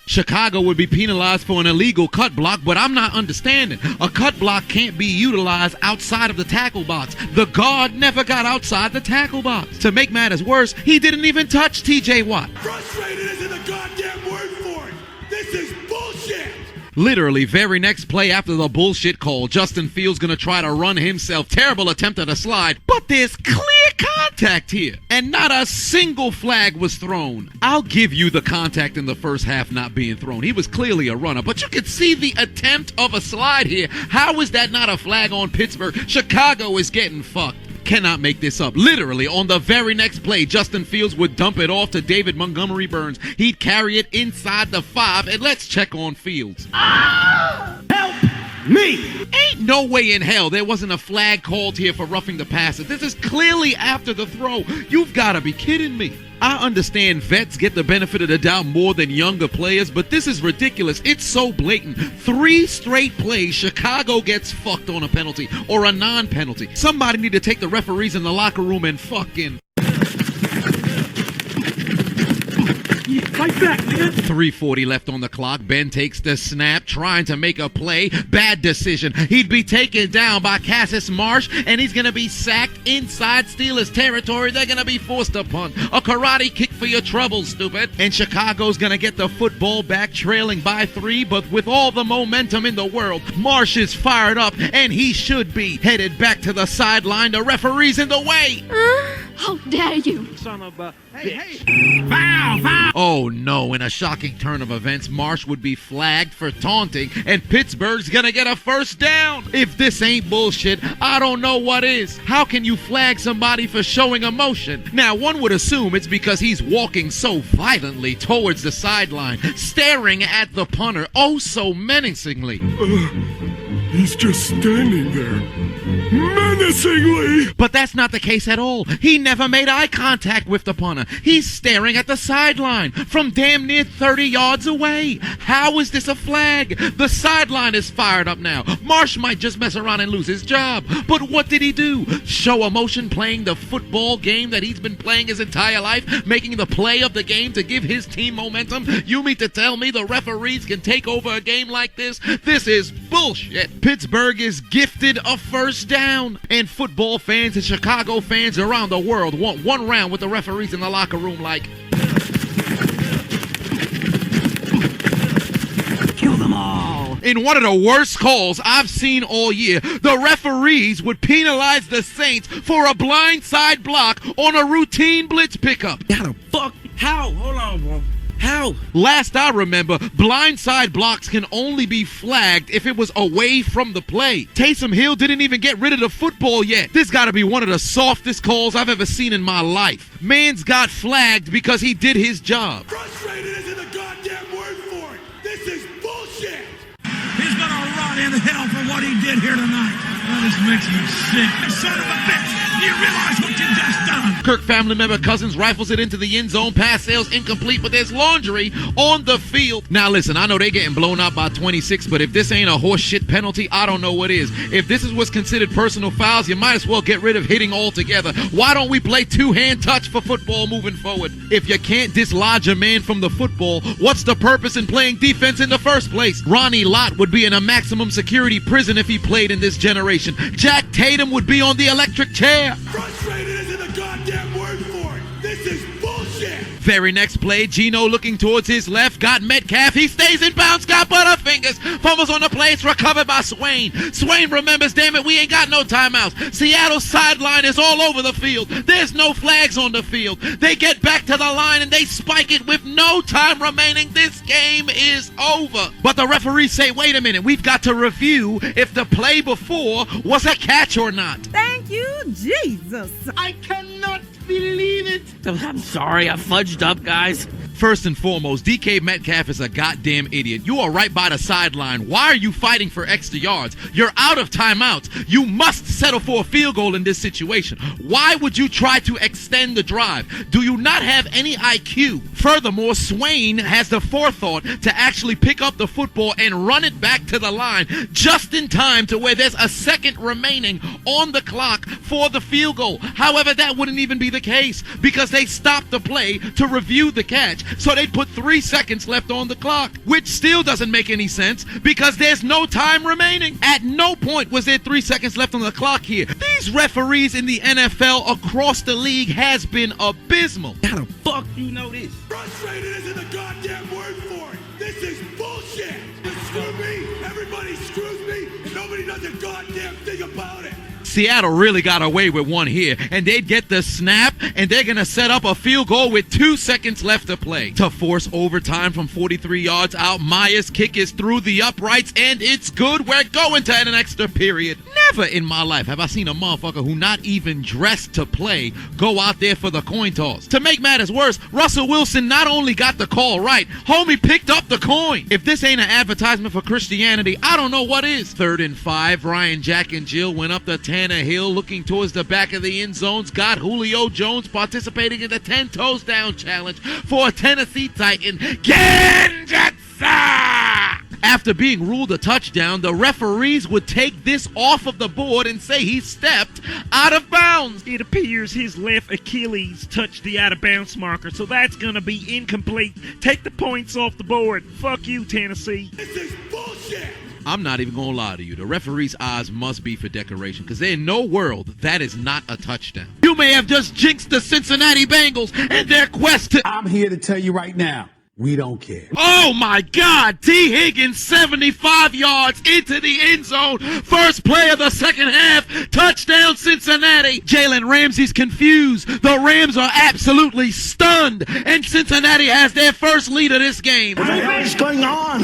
Chicago would be penalized for an illegal cut block, but I'm not understanding. A cut block can't be utilized outside of the tackle box. The guard never got outside the tackle box. To make matters worse, he didn't even touch TJ Watt.
Frustrated isn't the goddamn word for it. This is bullshit.
Literally, very next play after the bullshit call, Justin Fields gonna try to run himself. Terrible attempt at a slide, but there's clear contact here, and not a single flag was thrown. I'll give you the contact in the first half not being thrown. He was clearly a runner, but you could see the attempt of a slide here. How is that not a flag on Pittsburgh? Chicago is getting fucked. Cannot make this up. Literally, on the very next play, Justin Fields would dump it off to David Montgomery Burns. He'd carry it inside the 5, and let's check on Fields.
Help me!
Ain't no way in hell there wasn't a flag called here for roughing the passer. This is clearly after the throw. You've got to be kidding me. I understand vets get the benefit of the doubt more than younger players, but this is ridiculous. It's so blatant. 3 straight plays, Chicago gets fucked on a penalty or a non-penalty. Somebody need to take the referees in the locker room and fucking...
Fight back, nigga.
3:40 left on the clock. Ben takes the snap, trying to make a play. Bad decision. He'd be taken down by Cassius Marsh, and he's going to be sacked inside Steelers territory. They're going to be forced to punt. A karate kick for your trouble, stupid. And Chicago's going to get the football back, trailing by 3, but with all the momentum in the world, Marsh is fired up, and he should be headed back to the sideline. The referee's in the way.
How dare you?
Son of a... Hey. Foul, foul. Oh no, in a shocking turn of events, Marsh would be flagged for taunting and Pittsburgh's gonna get a first down. If this ain't bullshit, I don't know what is. How can you flag somebody for showing emotion? Now, one would assume it's because he's walking so violently towards the sideline, staring at the punter oh so menacingly.
He's just standing there, menacingly.
But that's not the case at all. He never made eye contact with the punter. He's staring at the sideline from damn near 30 yards away. How is this a flag? The sideline is fired up now. Marsh might just mess around and lose his job. But what did he do? Show emotion playing the football game that he's been playing his entire life, making the play of the game to give his team momentum? You mean to tell me the referees can take over a game like this? This is bullshit. Pittsburgh is gifted a first down. And football fans and Chicago fans around the world want one round with the referees in the locker room like...
Kill them all.
In one of the worst calls I've seen all year, the referees would penalize the Saints for a blindside block on a routine blitz pickup.
How the fuck? How? Hold on, bro. How?
Last I remember, blindside blocks can only be flagged if it was away from the play. Taysom Hill didn't even get rid of the football yet. This gotta be one of the softest calls I've ever seen in my life. Man's got flagged because he did his job.
Frustrated isn't the goddamn word for it. This is bullshit.
He's gonna rot in hell for what he did here tonight. That just makes me sick. Son of a bitch! Do you realize what you just done?
Kirk family member Cousins rifles it into the end zone. Pass sales incomplete, but there's laundry on the field. Now listen, I know they getting blown out by 26, but if this ain't a horseshit penalty, I don't know what is. If this is what's considered personal fouls, you might as well get rid of hitting altogether. Why don't we play two-hand touch for football moving forward? If you can't dislodge a man from the football, what's the purpose in playing defense in the first place? Ronnie Lott would be in a maximum security prison if he played in this generation. Jack Tatum would be on the electric chair.
Frustrated isn't the goddamn word for it. This is bullshit.
Very next play, Geno looking towards his left, got Metcalf, he stays in bounds, got Butterfingers, fumbles on the play, it's recovered by Swain. Swain remembers, damn it, we ain't got no timeouts. Seattle's sideline is all over the field. There's no flags on the field. They get back to the line and they spike it with no time remaining. This game is over. But the referees say, wait a minute, we've got to review if the play before was a catch or not.
Thank you, Jesus.
I cannot believe it. I'm sorry, I fudged up, guys.
First and foremost, DK Metcalf is a goddamn idiot. You are right by the sideline. Why are you fighting for extra yards? You're out of timeouts. You must settle for a field goal in this situation. Why would you try to extend the drive? Do you not have any IQ? Furthermore, Swain has the forethought to actually pick up the football and run it back to the line just in time to where there's a second remaining on the clock for the field goal. However, that wouldn't even be the case because they stopped the play to review the catch. So they put 3 seconds left on the clock, which still doesn't make any sense because there's no time remaining. At no point was there 3 seconds left on the clock here. These referees in the NFL across the league has been abysmal.
How the fuck do you know this?
Frustrated isn't the goddamn word for it. This is bullshit. You screw me, everybody screws me, and nobody does a goddamn thing about it.
Seattle really got away with one here, and they'd get the snap, and they're going to set up a field goal with 2 seconds left to play. To force overtime from 43 yards out, Maya's kick is through the uprights, and it's good. We're going to an extra period. Never in my life have I seen a motherfucker who not even dressed to play go out there for the coin toss. To make matters worse, Russell Wilson not only got the call right, homie picked up the coin. If this ain't an advertisement for Christianity, I don't know what is. 3rd and 5, Ryan, Jack, and Jill went up the Tannehill looking towards the back of the end zones, got Julio Jones participating in the 10 toes down challenge for a Tennessee Titan, Genjatsa! After being ruled a touchdown, the referees would take this off of the board and say he stepped out of bounds.
It appears his left Achilles touched the out-of-bounds marker, so that's gonna be incomplete. Take the points off the board. Fuck you, Tennessee.
This is bullshit!
I'm not even gonna lie to you. The referee's eyes must be for decoration, because in no world that is not a touchdown. You may have just jinxed the Cincinnati Bengals and their quest to...
I'm here to tell you right now, we don't care.
Oh my God! T. Higgins 75 yards into the end zone. First play of the second half. Touchdown Cincinnati. Jalen Ramsey's confused. The Rams are absolutely stunned. And Cincinnati has their first lead of this game.
What the hell is going on?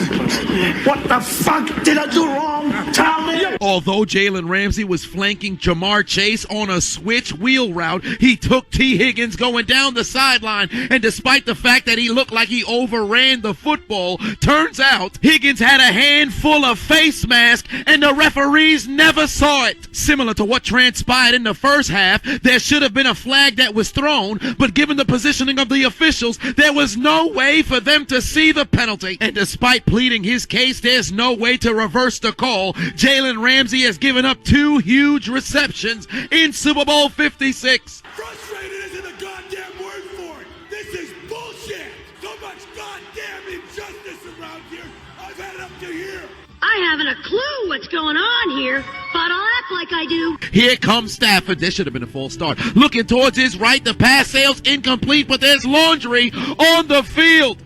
What the fuck did I do wrong? Tell me.
Although Jalen Ramsey was flanking Jamar Chase on a switch wheel route, he took T. Higgins going down the sideline. And despite the fact that he looked like he overran the football, turns out Higgins had a handful of face mask and the referees never saw it. Similar to what transpired in the first half, there should have been a flag that was thrown, but given the positioning of the officials, there was no way for them to see the penalty. And despite pleading his case, there's no way to reverse the call. Jalen Ramsey has given up 2 huge receptions in Super Bowl 56.
Frustrated isn't a goddamn word for it. This is bullshit. So much goddamn injustice around here. I've had it up to here.
I haven't a clue what's going on here, but I'll act like I do.
Here comes Stafford. There should have been a false start. Looking towards his right, the pass sails incomplete, but there's laundry on the field.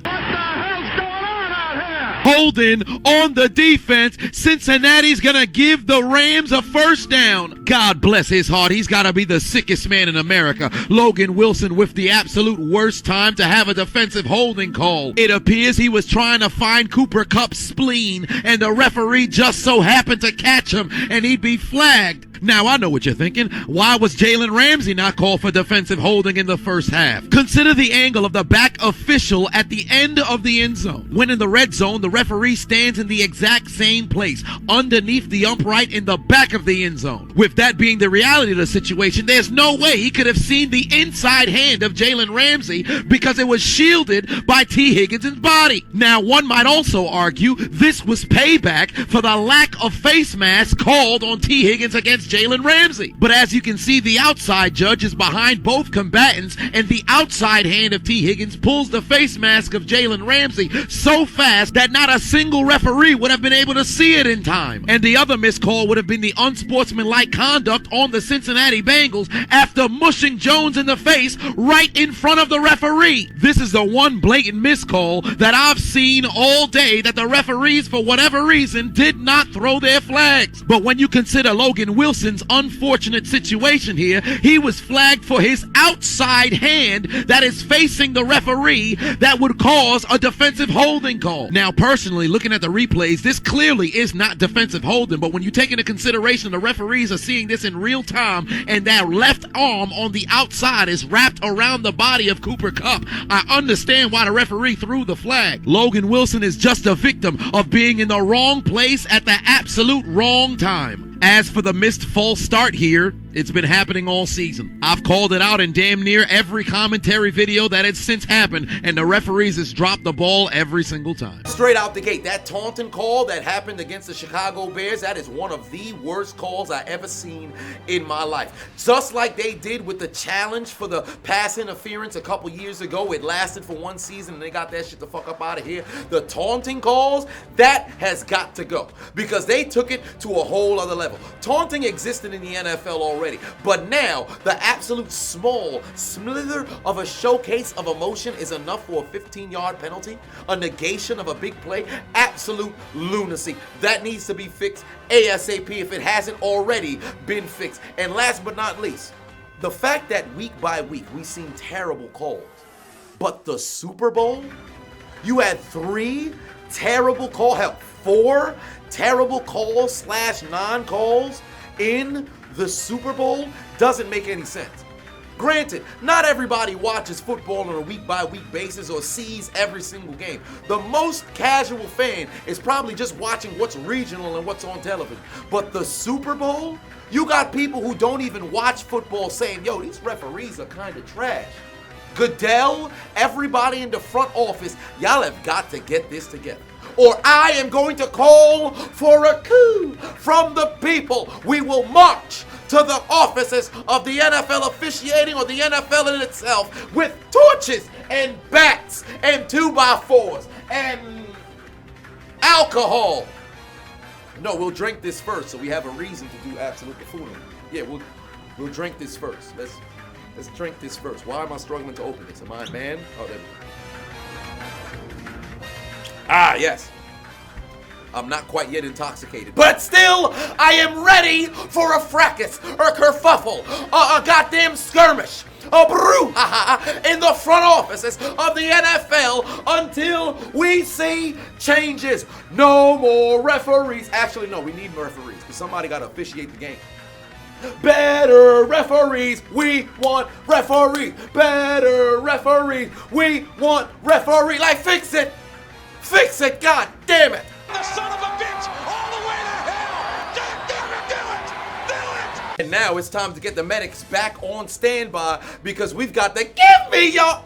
Holding on the defense. Cincinnati's gonna give the Rams a first down. God bless his heart. He's gotta be the sickest man in America. Logan Wilson with the absolute worst time to have a defensive holding call. It appears he was trying to find Cooper Kupp's spleen, and the referee just so happened to catch him, and he'd be flagged. Now, I know what you're thinking. Why was Jalen Ramsey not called for defensive holding in the first half? Consider the angle of the back official at the end of the end zone. When in the red zone, the referee stands in the exact same place, underneath the upright in the back of the end zone. With that being the reality of the situation, there's no way he could have seen the inside hand of Jalen Ramsey because it was shielded by T. Higgins' body. Now, one might also argue this was payback for the lack of face mask called on T. Higgins against Jalen Ramsey. But as you can see, the outside judge is behind both combatants, and the outside hand of T. Higgins pulls the face mask of Jalen Ramsey so fast that not a single referee would have been able to see it in time. And the other missed call would have been the unsportsmanlike conduct on the Cincinnati Bengals after mushing Jones in the face right in front of the referee. This is the one blatant missed call that I've seen all day, that the referees, for whatever reason, did not throw their flags. But when you consider Logan Wilson's unfortunate situation here, he was flagged for his outside hand that is facing the referee that would cause a defensive holding call. Now, personally, looking at the replays, this clearly is not defensive holding, but when you take into consideration the referees are seeing this in real time and that left arm on the outside is wrapped around the body of Cooper Kupp, I understand why the referee threw the flag. Logan Wilson is just a victim of being in the wrong place at the absolute wrong time. As for the missed false start here, it's been happening all season. I've called it out in damn near every commentary video that has since happened, and the referees has dropped the ball every single time.
Straight out the gate, that taunting call that happened against the Chicago Bears, that is one of the worst calls I ever seen in my life. Just like they did with the challenge for the pass interference a couple years ago. It lasted for one season and they got that shit the fuck up out of here. The taunting calls, that has got to go because they took it to a whole other level. Taunting existed in the NFL already, but now the absolute small slither of a showcase of emotion is enough for a 15-yard penalty, a negation of a big play. Absolute lunacy. That needs to be fixed ASAP if it hasn't already been fixed. And last but not least, the fact that week by week we seen terrible calls, but the Super Bowl, you had 3 terrible calls, hell, 4 terrible calls / non-calls in the Super Bowl doesn't make any sense. Granted, not everybody watches football on a week-by-week basis or sees every single game. The most casual fan is probably just watching what's regional and what's on television. But the Super Bowl, you got people who don't even watch football saying, yo, these referees are kind of trash. Goodell, everybody in the front office, y'all have got to get this together. Or I am going to call for a coup from the people. We will march to the offices of the NFL officiating or the NFL in itself with torches and bats and 2x4s and alcohol. No, we'll drink this first so we have a reason to do absolute buffoonery. Yeah, we'll drink this first. Let's drink this first. Why am I struggling to open this? Am I a man? Oh, there we go. Ah, yes. I'm not quite yet intoxicated, but still, I am ready for a fracas, a kerfuffle, a goddamn skirmish, a brouhaha in the front offices of the NFL until we see changes. No more referees. Actually, no, we need more referees because somebody got to officiate the game. Better referees, we want referees. Better referees, we want referees. Like, fix it. Fix it, god damn it.
The son of a bitch all the way to hell. God damn it, do it. Do it.
And now it's time to get the medics back on standby because we've got the give me your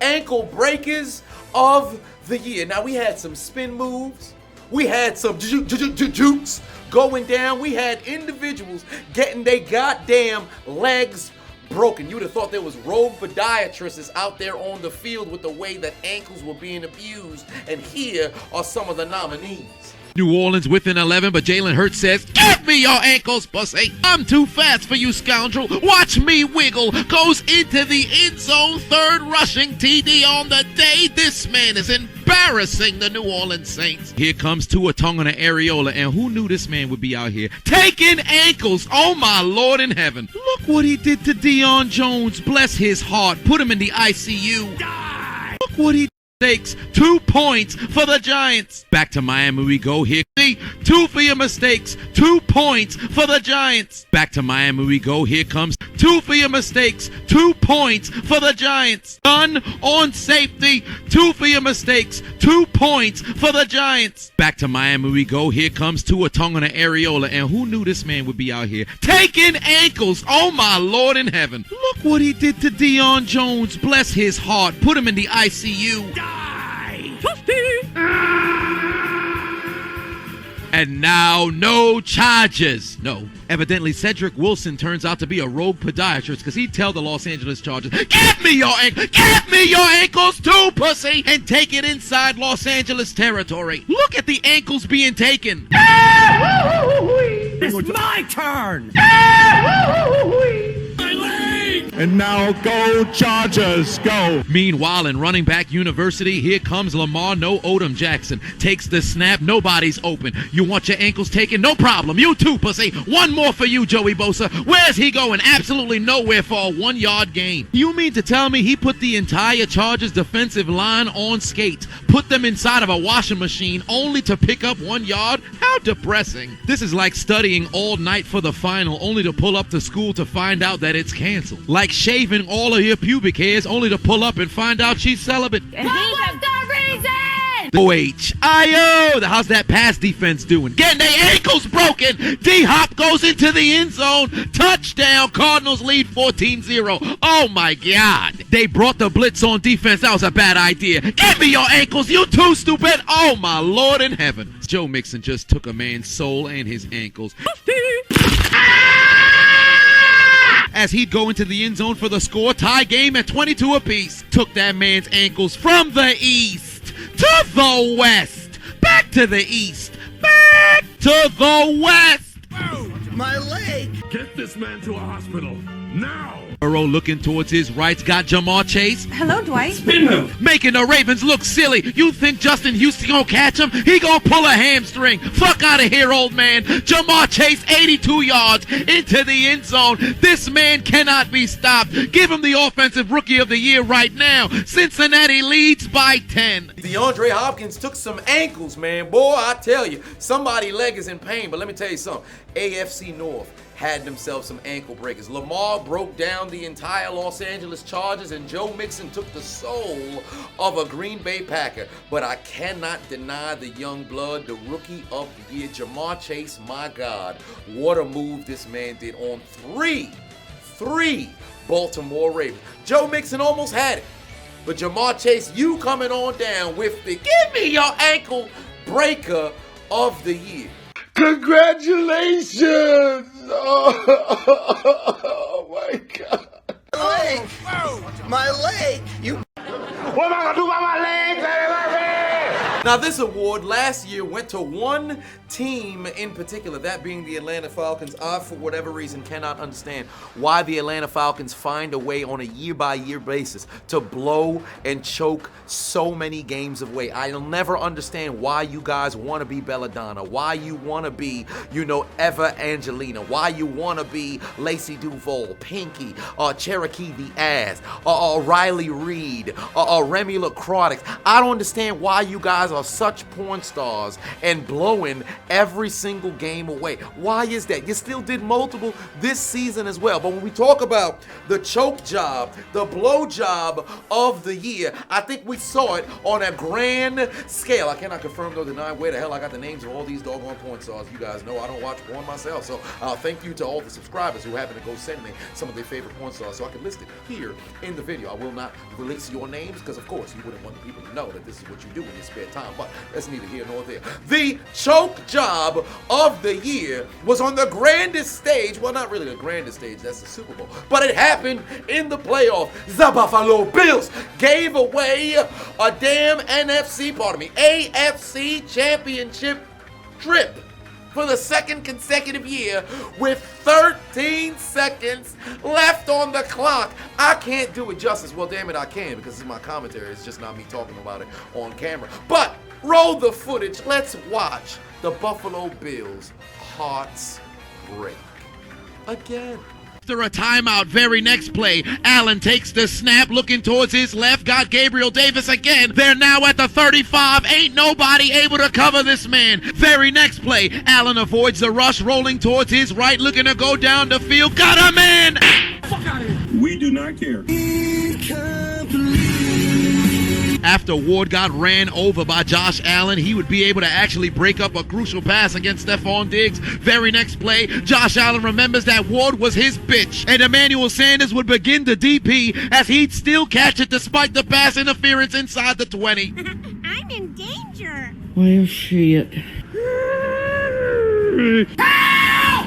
ankle breakers of the year. Now, we had some spin moves. We had some jukes going down. We had individuals getting their goddamn legs broken. You would have thought there was rogue podiatrists out there on the field with the way that ankles were being abused. And here are some of the nominees.
New Orleans within 11, but Jalen Hurts says, give me your ankles, pussy. I'm too fast for you, scoundrel. Watch me wiggle. Goes into the end zone, third rushing TD on the day. This man is embarrassing the New Orleans Saints. Here comes Tua Tonga and Areola, and who knew this man would be out here taking ankles? Oh, my Lord in heaven. Look what he did to Deion Jones. Bless his heart. Put him in the ICU. Die. Look what he mistakes. 2 points for the Giants. Back to Miami we go. Here, 2 for your mistakes. 2 points for the Giants. Back to Miami we go. Here comes 2 for your mistakes. 2 points for the Giants. Done on safety. 2 for your mistakes. 2 points for the Giants. Back to Miami we go. Here comes Tua Tonga and Areola, and who knew this man would be out here taking ankles? Oh my Lord in heaven. Look what he did to Deion Jones. Bless his heart. Put him in the ICU. Die. And now, no charges. No. Evidently, Cedric Wilson turns out to be a rogue podiatrist because he'd tell the Los Angeles Chargers, give me your ankles too, pussy, and take it inside Los Angeles territory. Look at the ankles being taken.
It's my turn.
And now go Chargers, go.
Meanwhile, in running back university, here comes Lamar, no Odom Jackson. Takes the snap, nobody's open. You want your ankles taken? No problem. You too, pussy. One more for you, Joey Bosa. Where's he going? Absolutely nowhere for a 1-yard gain. You mean to tell me he put the entire Chargers defensive line on skates, put them inside of a washing machine only to pick up 1 yard? How depressing. This is like studying all night for the final only to pull up to school to find out that it's canceled. Like shaving all of your pubic hairs only to pull up and find out she's celibate.
What was the reason?
O-H-I-O! How's that pass defense doing? Getting their ankles broken! D-Hop goes into the end zone. Touchdown! Cardinals lead 14-0. Oh my God! They brought the blitz on defense. That was a bad idea. Give me your ankles, you too stupid! Oh my Lord in heaven. Joe Mixon just took a man's soul and his ankles. As he'd go into the end zone for the score, tie game at 22 apiece. Took that man's ankles from the east to the west, back to the east, back to the west.
Oh, my leg!
Get this man to a hospital, now!
Burrow looking towards his right, got Jamar Chase.
Hello, Dwight.
Spin move.
Making the Ravens look silly. You think Justin Houston gonna catch him? He gonna pull a hamstring. Fuck out of here, old man. Jamar Chase, 82 yards into the end zone. This man cannot be stopped. Give him the Offensive Rookie of the Year right now. Cincinnati leads by 10.
DeAndre Hopkins took some ankles, man. Boy, I tell you, somebody's leg is in pain. But let me tell you something. AFC North had themselves some ankle breakers. Lamar broke down the entire Los Angeles Chargers, and Joe Mixon took the soul of a Green Bay Packer. But I cannot deny the young blood, the Rookie of the Year, Jamar Chase. My God, what a move this man did on three Baltimore Ravens. Joe Mixon almost had it. But Jamar Chase, you coming on down with the give me your ankle breaker of the year.
Congratulations! Oh my God.
Leg! My leg! You.
What am I gonna do about my legs?
Now, this award last year went to one team in particular, that being the Atlanta Falcons. I, for whatever reason, cannot understand why the Atlanta Falcons find a way on a year-by-year basis to blow and choke so many games away. I'll never understand why you guys want to be Belladonna, why you want to be, Eva Angelina, why you want to be Lacey Duval, Pinky, Cherokee the Ass, Riley Reid, Remy LaCroix. I don't understand why you guys are such porn stars and blowing every single game away. Why is that? You still did multiple this season as well. But when we talk about the choke job, the blow job of the year, I think we saw it on a grand scale. I cannot confirm nor deny where the hell I got the names of all these doggone porn stars. You guys know I don't watch porn myself. So thank you to all the subscribers who happen to go send me some of their favorite porn stars so I can list it here in the video. I will not release your names because, of course, you wouldn't want the people to know that this is what you do in your spare time. But that's neither here nor there. The choke job of the year was on the grandest stage. Well, not really the grandest stage, that's the Super Bowl, but it happened in the playoff. The Buffalo Bills gave away a damn AFC championship trip for the second consecutive year with 13 seconds left on the clock. I can't do it justice. Well, damn it, I can, because this is my commentary. It's just not me talking about it on camera. But roll the footage. Let's watch the Buffalo Bills' hearts break again.
After a timeout, very next play, Allen takes the snap, looking towards his left, got Gabriel Davis again. They're now at the 35. Ain't nobody able to cover this man. Very next play, Allen avoids the rush, rolling towards his right, looking to go down the field. Got a man!
Fuck out of here.
We do not care.
After Ward got ran over by Josh Allen, he would be able to actually break up a crucial pass against Stephon Diggs. Very next play, Josh Allen remembers that Ward was his bitch, and Emmanuel Sanders would begin the DP as he'd still catch it despite the pass interference inside the 20.
I'm in danger.
Well, shit.
Help!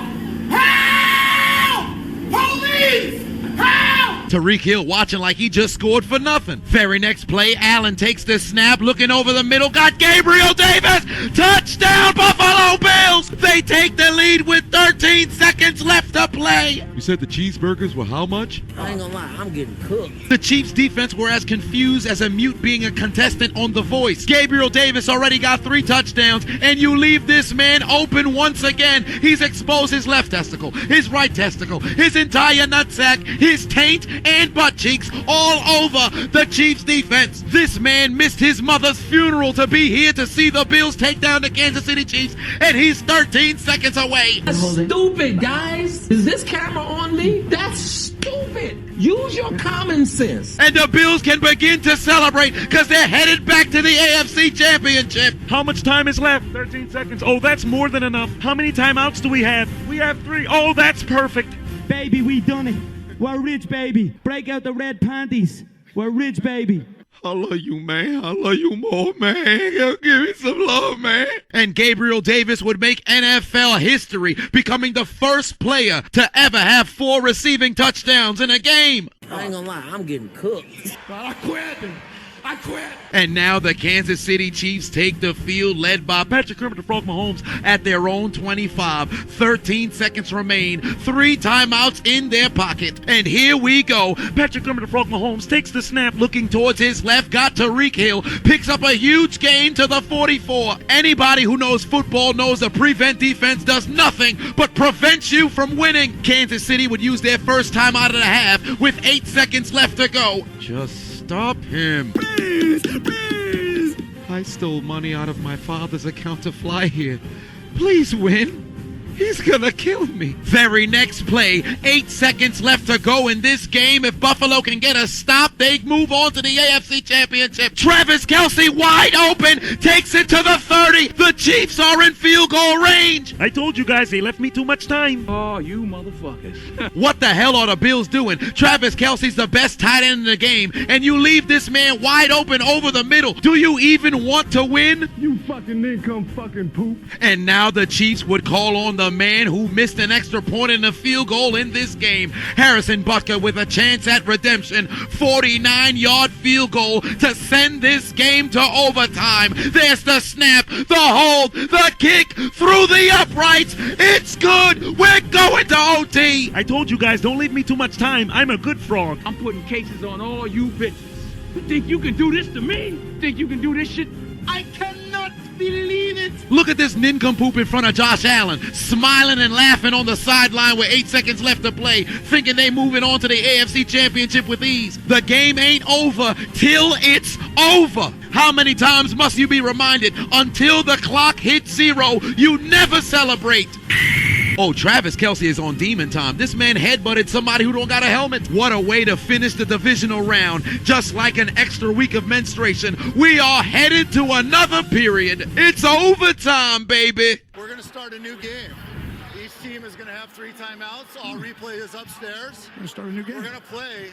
Help! Police! Help!
Tyreek Hill watching like he just scored for nothing. Very next play, Allen takes the snap, looking over the middle, got Gabriel Davis! Touchdown, Buffalo Bills! They take the lead with 13 seconds left to play.
You said the cheeseburgers were how much?
I ain't gonna lie, I'm getting cooked.
The Chiefs defense were as confused as a mute being a contestant on The Voice. Gabriel Davis already got 3 touchdowns, and you leave this man open once again. He's exposed his left testicle, his right testicle, his entire nutsack, his taint, and butt cheeks all over the Chiefs defense. This man missed his mother's funeral to be here to see the Bills take down the Kansas City Chiefs, and he's 13 seconds away.
That's stupid, guys. Is this camera on me? That's stupid. Use your common sense.
And the Bills can begin to celebrate because they're headed back to the AFC Championship.
How much time is left? 13 seconds. Oh, that's more than enough. How many timeouts do we have? We have 3. Oh, that's perfect.
Baby, we done it. We're rich, baby. Break out the red panties. We're rich, baby.
I love you, man. I love you more, man. Give me some love, man. And Gabriel Davis would make NFL history, becoming the first player to ever have 4 receiving touchdowns in a game.
I ain't gonna lie, I'm getting cooked.
I quit.
I quit.
And now the Kansas City Chiefs take the field, led by Patrick Kermit the Frog Mahomes at their own 25. 13 seconds remain. 3 timeouts in their pocket. And here we go.
Patrick Kermit the Frog Mahomes takes the snap,
Looking towards his left, got Tyreek Hill. Picks up a huge gain to the 44. Anybody who knows football knows the prevent defense does nothing but prevents you from winning. Kansas City would use their first time out of the half with 8 seconds left to go. Just stop him.
Please, please.
I stole money out of my father's account to fly here. Please win. He's gonna kill me. Very next play, 8 seconds left to go in this game. If Buffalo can get a stop, they move on to the AFC Championship. Travis Kelce wide open, takes it to the 30. The Chiefs are in field goal range.
I told you guys they left me too much time.
Oh, you motherfuckers.
What the hell are the Bills doing? Travis Kelce's the best tight end in the game, and you leave this man wide open over the middle. Do you even want to win?
You fucking income fucking poop.
And now the Chiefs would call on the man who missed an extra point in the field goal in this game. Harrison Butker with a chance at redemption. 49-yard field goal to send this game to overtime. There's the snap, the hold, the kick through the uprights. It's good. We're going to OT.
I told you guys don't leave me too much time. I'm a good frog.
I'm putting cases on all you bitches. You think you can do this to me? Think you can do this shit? I cannot believe it.
Look at this nincompoop in front of Josh Allen, smiling and laughing on the sideline with 8 seconds left to play, thinking they moving on to the AFC Championship with ease. The game ain't over till it's over. How many times must you be reminded? Until the clock hits 0, you never celebrate. Oh, Travis Kelce is on demon time. This man headbutted somebody who don't got a helmet. What a way to finish the divisional round. Just like an extra week of menstruation, we are headed to another period. It's overtime, baby.
We're going to start a new game. Each team is going to have 3 timeouts. I'll replay this upstairs.
We're going to start a new game.
We're going to play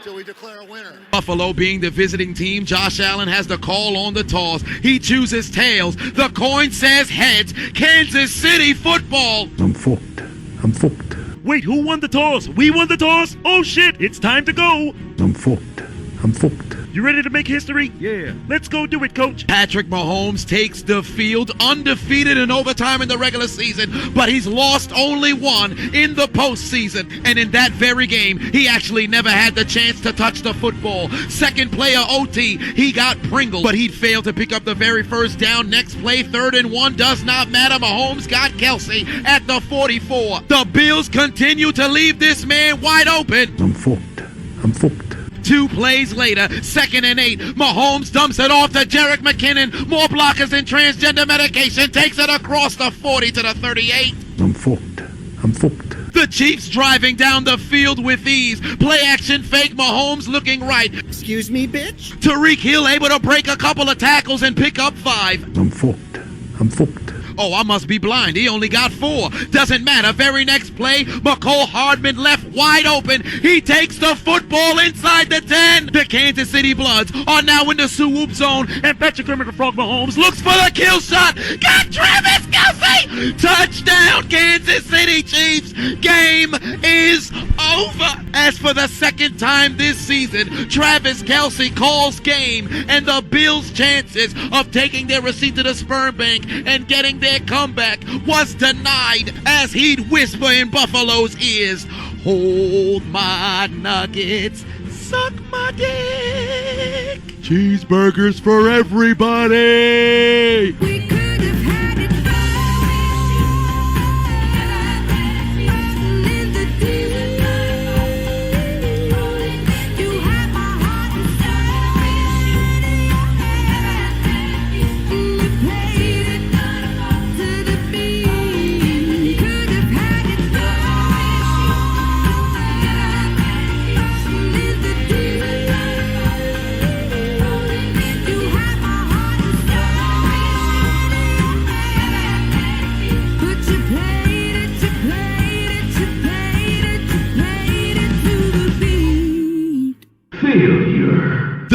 till we declare a winner.
Buffalo being the visiting team, Josh Allen has the call on the toss. He chooses tails. The coin says heads. Kansas City football.
I'm fucked. I'm fucked.
Wait, who won the toss? We won the toss? Oh shit, it's time to go.
I'm fucked. I'm fucked.
You ready to make history?
Yeah.
Let's go do it, coach.
Patrick Mahomes takes the field, undefeated in overtime in the regular season, but he's lost only one in the postseason. And in that very game, he actually never had the chance to touch the football. Second play of OT, he got Pringle, but he'd failed to pick up the very first down. Next play, 3rd and 1, does not matter. Mahomes got Kelce at the 44. The Bills continue to leave this man wide open.
I'm fucked. I'm fucked.
2 plays later, 2nd and 8. Mahomes dumps it off to Jerick McKinnon. More blockers than transgender medication. Takes it across the 40 to the 38.
I'm fucked. I'm fucked.
The Chiefs driving down the field with ease. Play action fake. Mahomes looking right.
Excuse me, bitch?
Tyreek Hill able to break a couple of tackles and pick up 5.
I'm fucked. I'm fucked.
Oh, I must be blind. He only got 4. Doesn't matter. Very next play, McCole Hardman left wide open. He takes the football inside the 10. The Kansas City Bloods are now in the swoop zone.
And Patrick Kermit the Frog Mahomes
Looks for the kill shot. Got Travis Kelce. Touchdown, Kansas City Chiefs. Game is over. As for the second time this season, Travis Kelce calls game, and the Bills' chances of taking their receipt to the sperm bank and getting their comeback was denied as he'd whisper in Buffalo's ears, "Hold my nuggets, suck my dick." Cheeseburgers for everybody.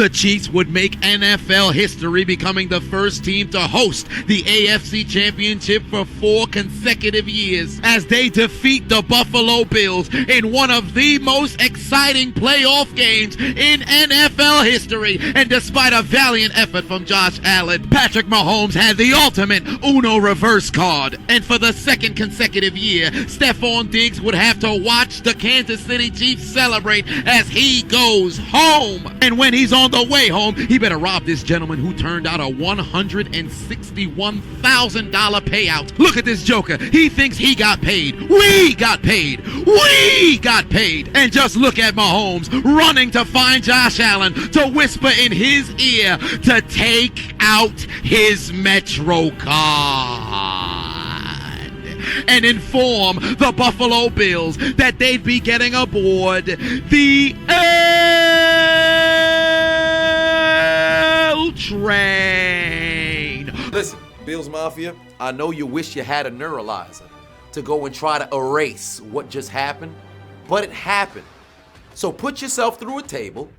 The Chiefs would make NFL history, becoming the first team to host the AFC Championship for 4 consecutive years as they defeat the Buffalo Bills in one of the most exciting playoff games in NFL history. And despite a valiant effort from Josh Allen, Patrick Mahomes had the ultimate Uno reverse card. And for the second consecutive year, Stephon Diggs would have to watch the Kansas City Chiefs celebrate as he goes home. And when he's on the way home, he better rob this gentleman who turned out a $161,000 payout. Look at this joker. He thinks he got paid. We got paid. We got paid. And just look at Mahomes running to find Josh Allen to whisper in his ear to take out his Metro card and inform the Buffalo Bills that they'd be getting aboard the L train.
Listen, Bills Mafia, I know you wish you had a neuralizer to go and try to erase what just happened, but it happened. So put yourself through a table,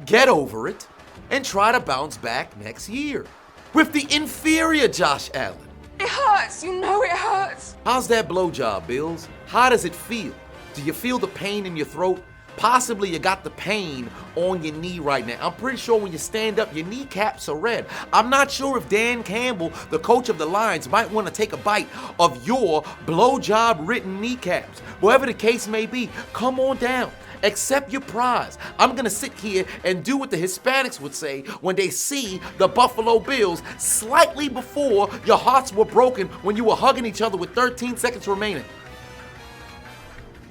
get over it, and try to bounce back next year with the inferior Josh Allen.
It hurts, you know it hurts.
How's that blowjob, Bills? How does it feel? Do you feel the pain in your throat? Possibly you got the pain on your knee right now. I'm pretty sure when you stand up, your kneecaps are red. I'm not sure if Dan Campbell, the coach of the Lions, might want to take a bite of your blowjob-ridden kneecaps. Whatever the case may be, come on down. Accept your prize. I'm going to sit here and do what the Hispanics would say when they see the Buffalo Bills slightly before your hearts were broken when you were hugging each other with 13 seconds remaining.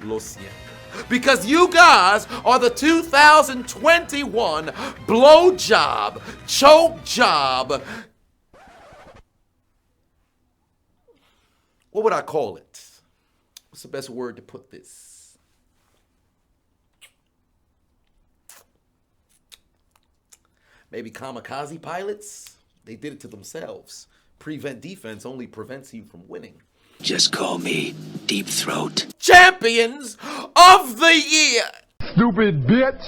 Lo siento. Because you guys are the 2021 blowjob, choke job. What would I call it? What's the best word to put this? Maybe kamikaze pilots? They did it to themselves. Prevent defense only prevents you from winning.
Just call me Deep Throat.
Champions of the year!
Stupid bitch!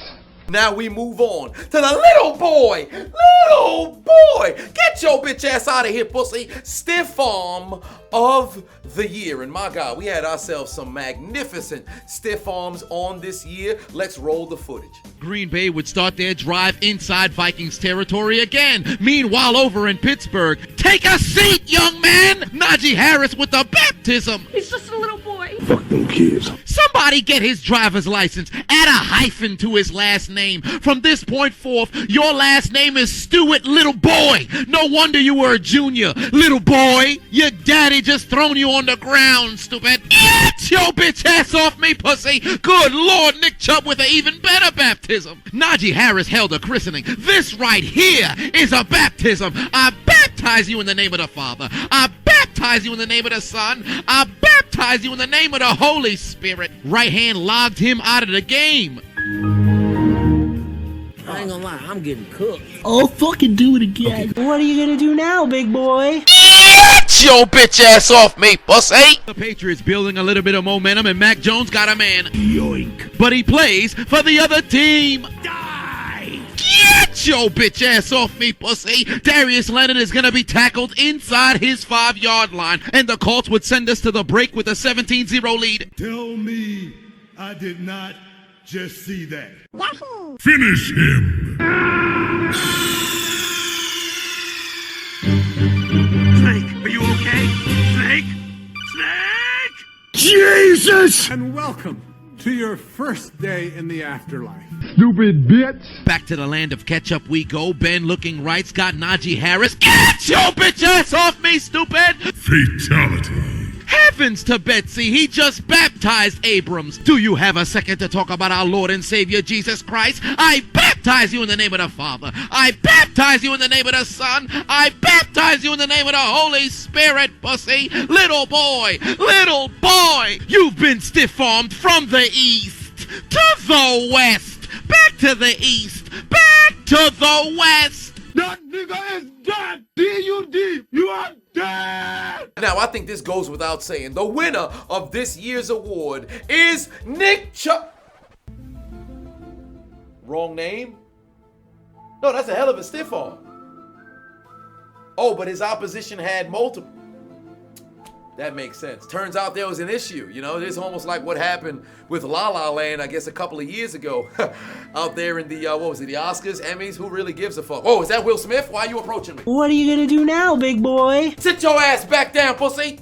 Now we move on to the little boy. Little boy! Get your bitch ass out of here, pussy. Stiff arm of the year. And my God, we had ourselves some magnificent stiff arms on this year. Let's roll the footage.
Green Bay would start their drive inside Vikings territory again. Meanwhile, over in Pittsburgh, take a seat, young man! Najee Harris with the baptism.
He's just a little boy.
Fuck them kids.
Somebody get his driver's license. Add a hyphen to his last name. From this point forth, your last name is Stewart Little Boy. No wonder you were a junior. Little boy, your daddy just thrown you on the ground, stupid. Get your bitch ass off me, pussy. Good Lord, Nick Chubb with an even better baptism. Najee Harris held a christening. This right here is a baptism. I baptize you in the name of the Father. I baptize you in the name of the Son. I baptize you in the name of the Holy Spirit. Right hand logged him out of the game.
I ain't gonna lie, I'm getting cooked. Oh, fucking do it again. Okay. What are you gonna do now, big boy?
Get your bitch ass off me, pussy! The Patriots building a little bit of momentum, and Mac Jones got a man. Yoink. But he plays for the other team. Die! Get your bitch ass off me, pussy! Darius Leonard is gonna be tackled inside his 5-yard line, and the Colts would send us to the break with a 17-0 lead.
Tell me I did not just see that.
Yahoo!
Finish him!
Snake, are you okay? Snake? Snake!
Jesus!
And welcome to your first day in the afterlife.
Stupid bitch!
Back to the land of ketchup we go. Ben looking right's got Najee Harris. Get your bitch ass off me, stupid!
Fatality.
Heavens to Betsy, he just baptized Abrams. Do you have a second to talk about our Lord and Savior Jesus Christ? I baptize you in the name of the Father. I baptize you in the name of the Son. I baptize you in the name of the Holy Spirit, pussy. Little boy, you've been stiff-armed from the east to the west. Back to the east, back to the west.
That nigga is dead! D-U-D! You are dead!
Now, I think this goes without saying. The winner of this year's award is Nick Chubb. Wrong name? No, that's a hell of a stiff arm. Oh, but his opposition had multiple. That makes sense. Turns out there was an issue. You know, it's almost like what happened with La La Land, I guess, a couple of years ago. Out there in the, what was it, the Oscars, Emmys? Who really gives a fuck? Oh, is that Will Smith? Why are you approaching me?
What are you gonna do now, big boy?
Sit your ass back down, pussy.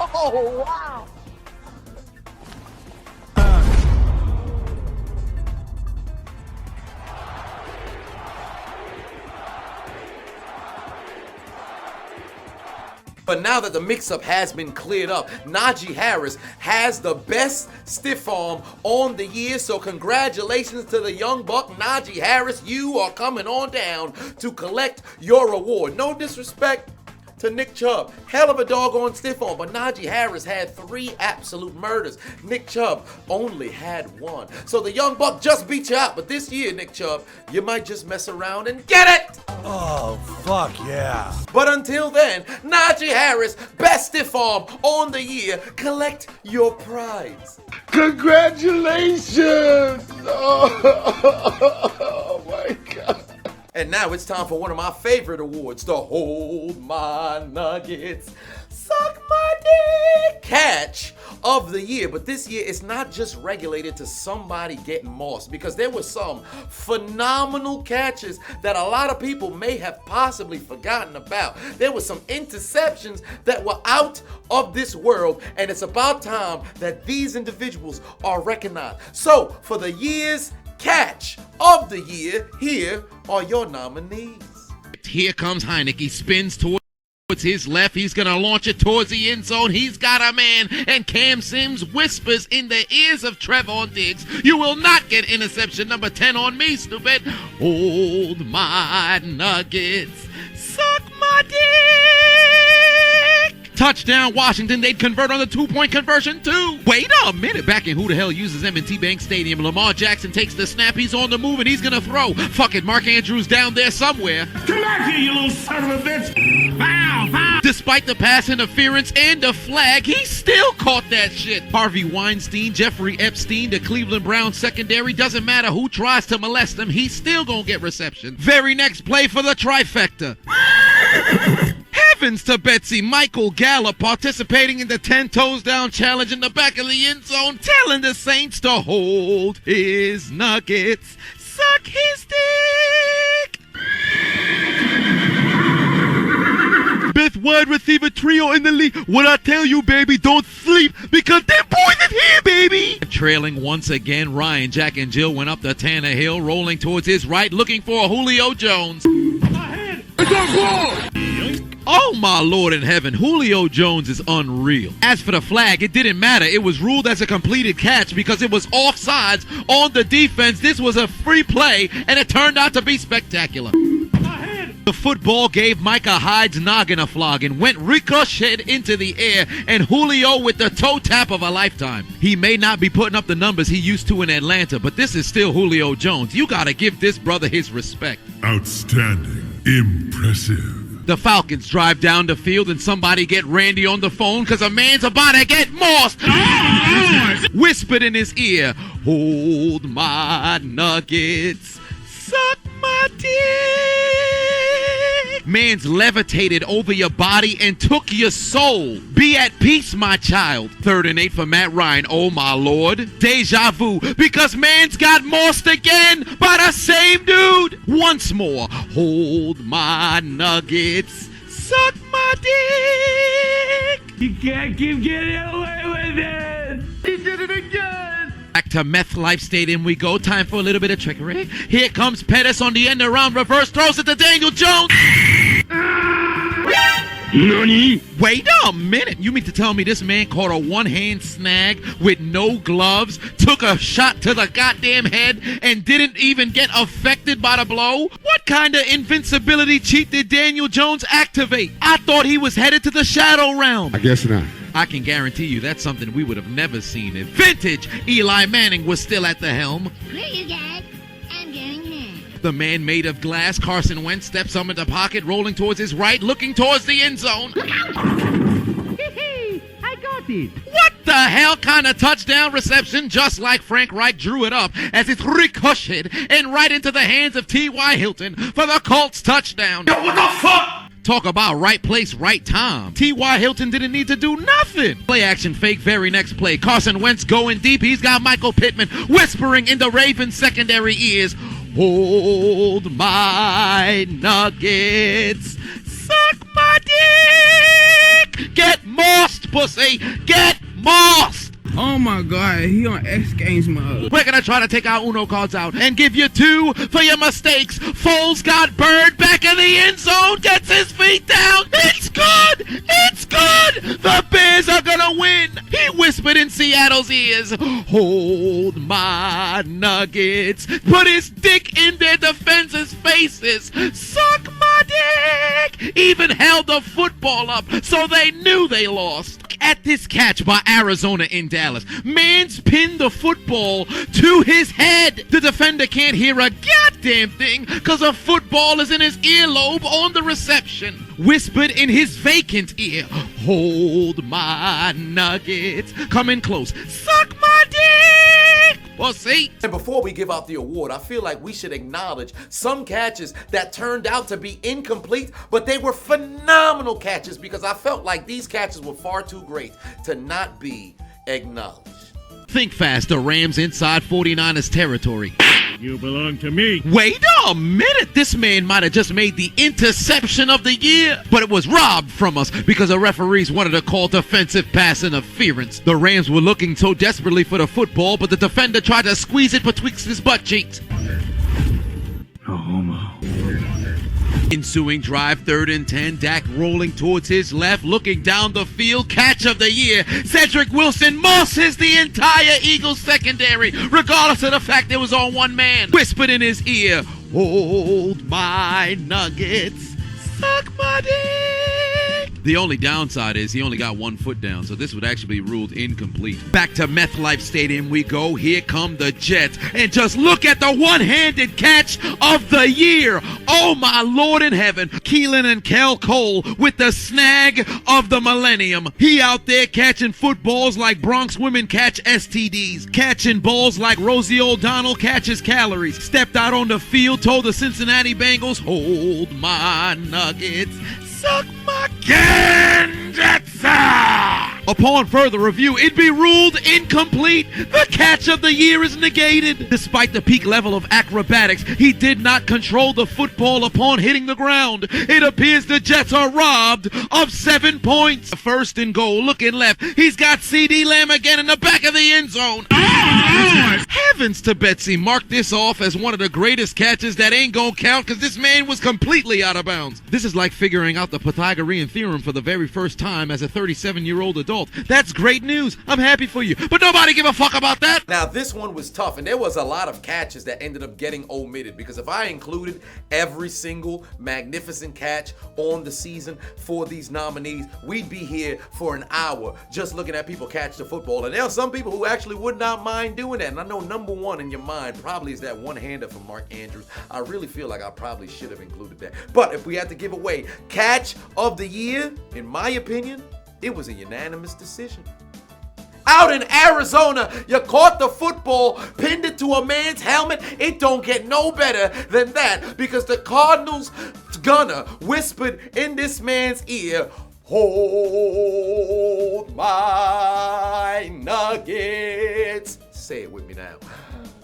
Oh, wow.
But now that the mix-up has been cleared up, Najee Harris has the best stiff arm on the year. So congratulations to the young buck, Najee Harris. You are coming on down to collect your reward. No disrespect to Nick Chubb. Hell of a doggone stiff arm, but Najee Harris had 3 absolute murders. Nick Chubb only had 1. So the young buck just beat you out. But this year, Nick Chubb, you might just mess around and get it.
Oh, fuck yeah.
But until then, Najee Harris, best stiff arm on the year. Collect your prize.
Congratulations! Oh my God.
And now it's time for one of my favorite awards, the Hold My Nuggets, Suck My Dick Catch of the Year. But this year, it's not just regulated to somebody getting mossed, because there were some phenomenal catches that a lot of people may have possibly forgotten about. There were some interceptions that were out of this world, and it's about time that these individuals are recognized. So, for the year's catch of the year, here are your nominees.
Here comes Heineke, spins towards his left. He's going to launch it towards the end zone. He's got a man, and Cam Sims whispers in the ears of Trevon Diggs, "You will not get interception number 10 on me, stupid. Hold my nuggets. Suck my dick." Touchdown, Washington. They'd convert on the 2-point conversion, too. Wait a minute. Back in who the hell uses M&T Bank Stadium, Lamar Jackson takes the snap. He's on the move, and he's going to throw. Fuck it, Mark Andrews down there somewhere.
Come back here, you little son of a bitch. Foul, foul.
Despite the pass interference and the flag, he still caught that shit. Harvey Weinstein, Jeffrey Epstein, the Cleveland Browns secondary. Doesn't matter who tries to molest him, he's still going to get reception. Very next play for the trifecta. Heavens to Betsy, Michael Gallup participating in the 10 toes down challenge in the back of the end zone, telling the Saints to hold his nuggets, suck his dick. Best wide receiver trio in the league. What I tell you, baby, don't sleep, because them boys is here, baby. Trailing once again, Ryan, Jack, and Jill went up the Tanner Hill, rolling towards his right, looking for Julio Jones. Oh my Lord in heaven, Julio Jones is unreal. As for the flag, it didn't matter. It was ruled as a completed catch because it was offsides on the defense. This was a free play, and it turned out to be spectacular. The football gave Micah Hyde's noggin a flogging, went ricocheted into the air, and Julio with the toe tap of a lifetime. He may not be putting up the numbers he used to in Atlanta, but this is still Julio Jones. You gotta give this brother his respect.
Outstanding. Impressive.
The Falcons drive down the field and somebody get Randy on the phone because a man's about to get mossed. Whispered in his ear, "Hold my nuggets, suck my dick." Man's levitated over your body and took your soul. Be at peace, my child. 3rd and 8 for Matt Ryan. Oh my Lord. Deja vu, because man's got mossed again by the same dude. Once more, hold my nuggets, suck my dick.
You can't keep getting away with it. He did it again.
Back to Meth Life Stadium we go. Time for a little bit of trickery. Here comes Pettis on the end around reverse, throws it to Daniel Jones. Nani? Wait a minute. You mean to tell me this man caught a one-hand snag with no gloves, took a shot to the goddamn head, and didn't even get affected by the blow? What kind of invincibility cheat did Daniel Jones activate? I thought he was headed to the Shadow Realm.
I guess not.
I can guarantee you that's something we would have never seen if vintage Eli Manning was still at the helm.
Where you guys? I'm going home.
The man made of glass, Carson Wentz, steps up in the pocket, rolling towards his right, looking towards the end zone.
I got it.
What the the hell kind of touchdown reception, just like Frank Reich drew it up, as it's ricocheted and right into the hands of T.Y. Hilton for the Colts touchdown. Yo, what the fuck? Talk about right place, right time. T.Y. Hilton didn't need to do nothing. Play action fake, very next play. Carson Wentz going deep. He's got Michael Pittman whispering in the Ravens' secondary ears, hold my nuggets. Suck my dick. Get mossed, pussy. Get mossed.
Oh my God, he on X Games mode.
We're gonna try to take our Uno cards out and give you 2 for your mistakes. Foles got Bird back in the end zone, gets his feet down. It's good! It's good! The Bears are gonna win! He whispered in Seattle's ears, hold my nuggets. Put his dick in their defense's faces. Suck my dick! Even held the football up so they knew they lost. At this catch by Arizona in Dallas, Mans pinned the football to his head. The defender can't hear a goddamn thing because a football is in his earlobe on the reception. Whispered in his vacant ear, hold my nuggets. Coming close, suck my dick. Pussy.
And before we give out the award, I feel like we should acknowledge some catches that turned out to be incomplete, but they were phenomenal catches because I felt like these catches were far too great to not be acknowledged.
Think fast, the Rams inside 49ers territory.
You belong to me.
Wait a minute, this man might have just made the interception of the year, but it was robbed from us because the referees wanted to call defensive pass interference. The Rams were looking so desperately for the football, but the defender tried to squeeze it betwixt his butt cheeks.
No homo.
Ensuing drive, 3rd and 10, Dak rolling towards his left, looking down the field, catch of the year. Cedric Wilson mosses the entire Eagles secondary, regardless of the fact it was on one man. Whispered in his ear, hold my nuggets, suck my dick. The only downside is he only got 1 foot down, so this would actually be ruled incomplete. Back to MetLife Stadium we go. Here come the Jets. And just look at the one-handed catch of the year. Oh, my Lord in heaven. Keelan and Kel Cole with the snag of the millennium. He out there catching footballs like Bronx women catch STDs. Catching balls like Rosie O'Donnell catches calories. Stepped out on the field, told the Cincinnati Bengals, hold my nuggets. Suck my Jets! Upon further review, it'd be ruled incomplete. The catch of the year is negated. Despite the peak level of acrobatics, he did not control the football upon hitting the ground. It appears the Jets are robbed of 7 points. 1st and goal, looking left. He's got CD Lamb again in the back of the end zone. Heavens to Betsy, mark this off as one of the greatest catches that ain't gonna count because this man was completely out of bounds. This is like figuring out the Pythagorean theorem for the very first time as a 37-year-old adult. That's great news. I'm happy for you. But nobody give a fuck about that.
Now, this one was tough, and there was a lot of catches that ended up getting omitted because if I included every single magnificent catch on the season for these nominees, we'd be here for an hour just looking at people catch the football. And there are some people who actually would not mind doing that. And I know number one in your mind probably is that one-hander from Mark Andrews. I really feel like I probably should have included that. But if we had to give away catch of the year, in my opinion, it was a unanimous decision. Out in Arizona, you caught the football, pinned it to a man's helmet. It don't get no better than that because the Cardinals gunner whispered in this man's ear, hold my nuggets. Say it with me now.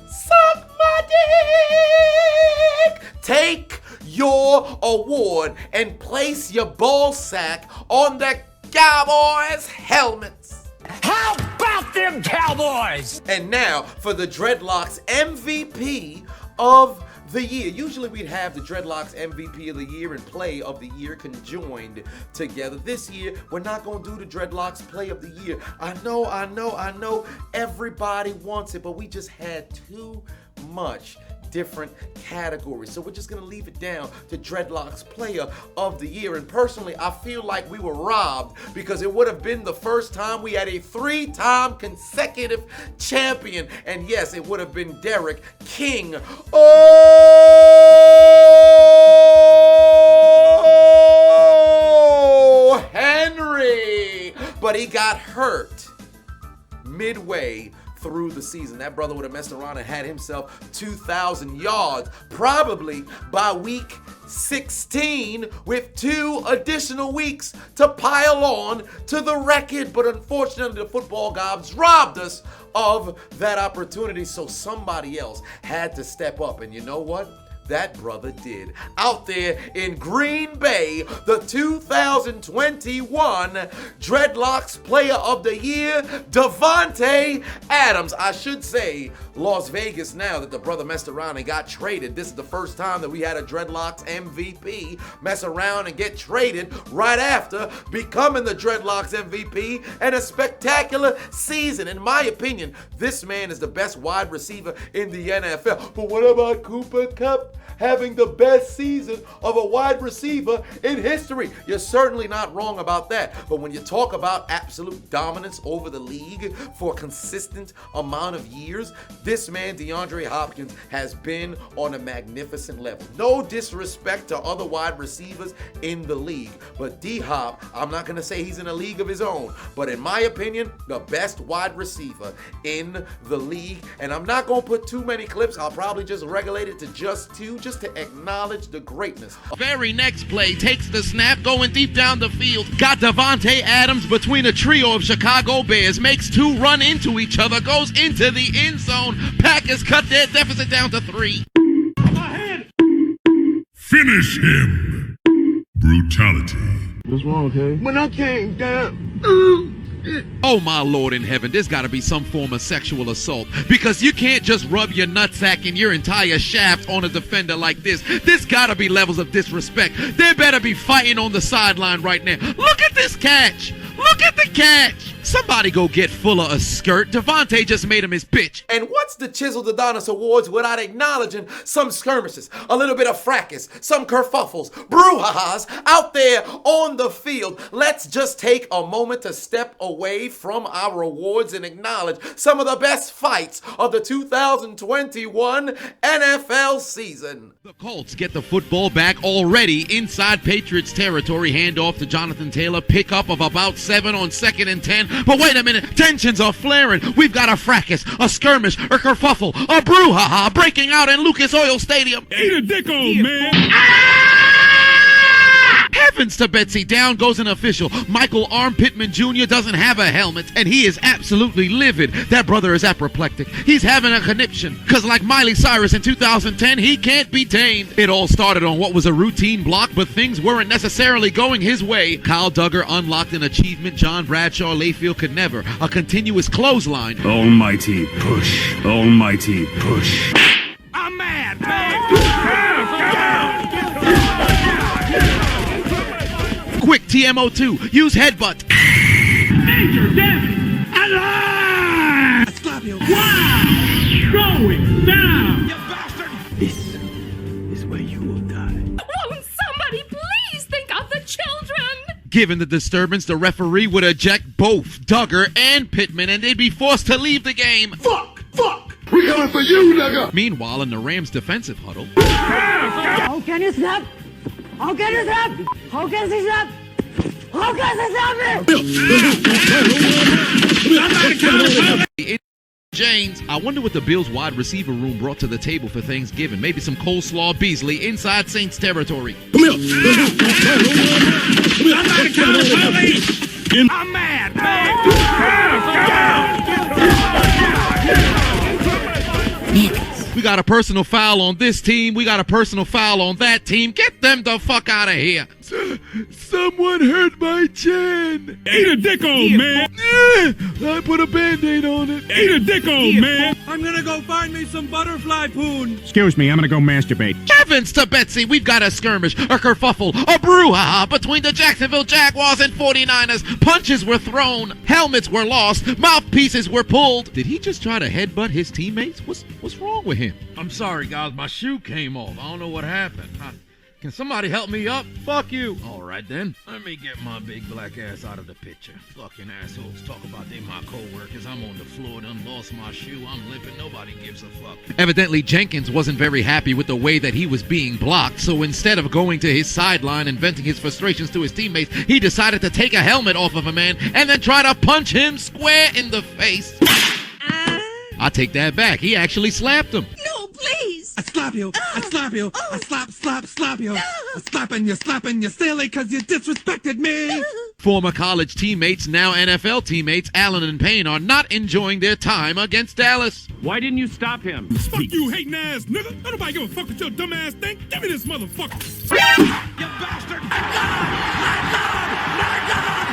Suck my dick. Take your award and place your ball sack on the Cowboys helmets.
How about them Cowboys?
And now for the Dreadlocks MVP of the year. Usually we'd have the Dreadlocks MVP of the year and Play of the Year conjoined together. This year, we're not going to do the Dreadlocks Play of the Year. I know everybody wants it, but we just had too much different categories. So we're just going to leave it down to Dreadlocks Player of the Year. And personally, I feel like we were robbed because it would have been the first time we had a 3-time consecutive champion. And yes, it would have been Derek King Henry. But he got hurt midway through the season. That brother would have messed around and had himself 2,000 yards, probably by week 16, with 2 additional weeks to pile on to the record. But unfortunately, the football gods robbed us of that opportunity, so somebody else had to step up. And you know what? That brother did. Out there in Green Bay, the 2021 Dreadlocks Player of the Year, Davante Adams. I should say Las Vegas now that the brother messed around and got traded. This is the first time that we had a Dreadlocks MVP mess around and get traded right after becoming the Dreadlocks MVP, and a spectacular season. In my opinion, this man is the best wide receiver in the NFL. But what about Cooper Kupp having the best season of a wide receiver in history? You're certainly not wrong about that. But when you talk about absolute dominance over the league for a consistent amount of years, this man, DeAndre Hopkins, has been on a magnificent level. No disrespect to other wide receivers in the league, but D-Hop, I'm not going to say he's in a league of his own, but in my opinion, the best wide receiver in the league. And I'm not going to put too many clips. I'll probably just regulate it to just 2, just to acknowledge the greatness.
Very next play, takes the snap, going deep down the field. Got Davante Adams between a trio of Chicago Bears, makes 2 run into each other, goes into the end zone. Packers cut their deficit down to 3.
Finish him. Brutality.
What's wrong, okay?
When I came down.
Oh my Lord in heaven, there's gotta be some form of sexual assault, because you can't just rub your nutsack and your entire shaft on a defender like this. There's gotta be levels of disrespect. They better be fighting on the sideline right now. Look at this catch! Look at the catch! Somebody go get Fuller a skirt. Davante just made him his bitch.
And what's the Chiseled Adonis Awards without acknowledging some skirmishes, a little bit of fracas, some kerfuffles, brouhahas out there on the field? Let's just take a moment to step away from our awards and acknowledge some of the best fights of the 2021 NFL season.
The Colts get the football back already inside Patriots territory. Handoff to Jonathan Taylor. Pickup of about 7 on 2nd and 10. But wait a minute, tensions are flaring. We've got a fracas, a skirmish, a kerfuffle, a brouhaha breaking out in Lucas Oil Stadium.
Eat a dick, old man.
Heavens to Betsy, down goes an official. Michael Arm Pittman Jr. doesn't have a helmet, and he is absolutely livid. That brother is apoplectic. He's having a conniption, because like Miley Cyrus in 2010, he can't be tamed. It all started on what was a routine block, but things weren't necessarily going his way. Kyle Duggar unlocked an achievement John Bradshaw Layfield could never, a continuous clothesline.
Almighty push. Almighty push.
I'm mad, man.
Quick TMO2, use headbutt.
Major damage. Alive! Stop you. Wow! Going down. You bastard!
This is where you will die.
Won't somebody please think of the children?
Given the disturbance, the referee would eject both Duggar and Pittman, and they'd be forced to leave the game.
Fuck!
We coming for you, nigga!
Meanwhile, in the Rams' defensive huddle.
How can you stop? How can you stop? How can you stop? How can you stop?
James, I wonder what the Bills wide receiver room brought to the table for Thanksgiving. Maybe some coleslaw Beasley inside Saints territory.
Come here. I'm mad, man.
We got a personal foul on this team. We got a personal foul on that team. Get them the fuck out of here. Someone hurt my chin.
Eat a dick, old man.
I put a Band-Aid on it.
Eat a dick, old man.
I'm gonna go find me some butterfly poon.
Excuse me, I'm gonna go masturbate.
Heavens to Betsy, we've got a skirmish, a kerfuffle, a brouhaha between the Jacksonville Jaguars and 49ers. Punches were thrown, helmets were lost, mouthpieces were pulled. Did he just try to headbutt his teammates? What's wrong with him?
I'm sorry, guys. My shoe came off. I don't know what happened. Can somebody help me up?
Fuck you.
All right, then. Let me get my big black ass out of the picture. Fucking assholes talk about they my co-workers. I'm on the floor, done lost my shoe. I'm limping. Nobody gives a fuck.
Evidently, Jenkins wasn't very happy with the way that he was being blocked, so instead of going to his sideline and venting his frustrations to his teammates, he decided to take a helmet off of a man and then try to punch him square in the face. I take that back. He actually slapped him.
No, please.
I slap you. I slap you. I slap you. I'm slapping you silly because you disrespected me.
Former college teammates, now NFL teammates, Allen and Payne, are not enjoying their time against Dallas.
Why didn't you stop him?
Fuck you, hating ass nigga. Don't nobody give a fuck what your dumb ass think. Give me this motherfucker.
You bastard.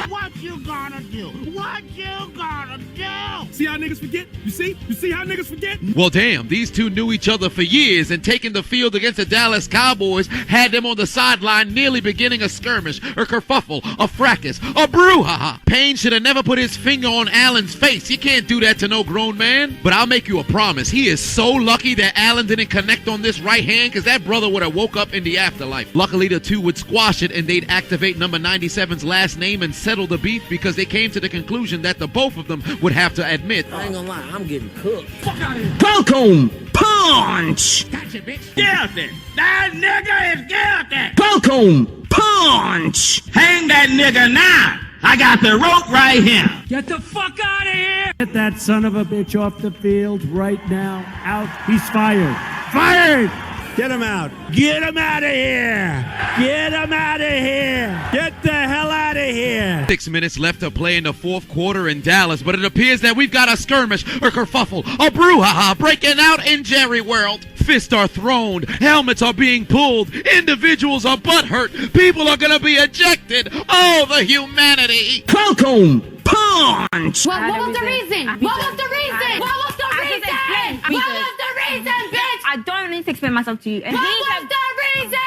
What you gonna do? What you gonna do?
See how niggas forget? You see how niggas forget?
Well, damn, these two knew each other for years, and taking the field against the Dallas Cowboys had them on the sideline nearly beginning a skirmish, a kerfuffle, a fracas, a brouhaha. Payne should have never put his finger on Allen's face. You can't do that to no grown man. But I'll make you a promise. He is so lucky that Allen didn't connect on this right hand, because that brother would have woke up in the afterlife. Luckily, the two would squash it, and they'd activate number 97's last name and settle the beef, because they came to the conclusion that the both of them would have to admit,
I ain't gonna lie, I'm getting cooked.
Fuck out of here.
Welcome, punch! Gotcha, bitch.
Guilty. That nigga is guilty.
Welcome, punch!
Hang that nigga now. I got the rope right here.
Get the fuck out of here.
Get that son of a bitch off the field right now. Out. He's fired. Fired! Get him out. Get him out of here. Get him out of here. Get the hell out of here.
6 minutes left to play in the fourth quarter in Dallas, but it appears that we've got a skirmish, a kerfuffle, a brouhaha breaking out in Jerry World. Fists are thrown, helmets are being pulled, individuals are butthurt, people are gonna be ejected. Oh, the humanity!
Welcome, punch!
What was the reason? What was the reason? What was the reason? What was the reason, bitch?
I don't need to explain myself to you.
What was the reason?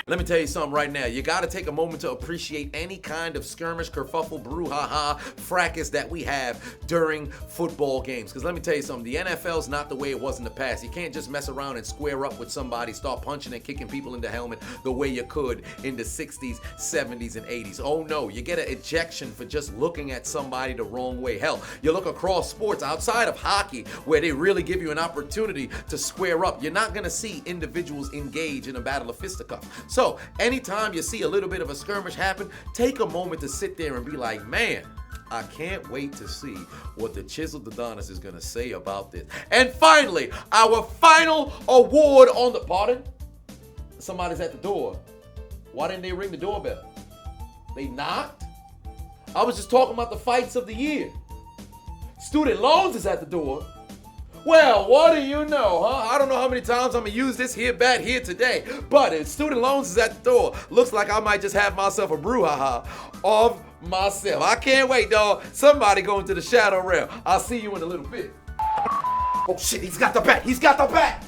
Let me tell you something right now. You got to take a moment to appreciate any kind of skirmish, kerfuffle, brouhaha, fracas that we have during football games. Because let me tell you something. The NFL's not the way it was in the past. You can't just mess around and square up with somebody, start punching and kicking people in the helmet the way you could in the 60s, 70s, and 80s. Oh, no. You get an ejection for just looking at somebody the wrong way. Hell, you look across sports outside of hockey where they really give you an opportunity to square up. You're not going to see individuals engage in a battle of fisticuffs. So anytime you see a little bit of a skirmish happen, take a moment to sit there and be like, man, I can't wait to see what the Chiseled Adonis is going to say about this. And finally, our final award on the... Pardon? Somebody's at the door. Why didn't they ring the doorbell? They knocked? I was just talking about the fights of the year. Student loans is at the door. Well, what do you know, huh? I don't know how many times I'm going to use this here bat here today, but if student loans is at the door, looks like I might just have myself a brouhaha of myself. I can't wait, dog. Somebody going to the shadow realm. I'll see you in a little bit. Oh, shit, he's got the bat. He's got the bat.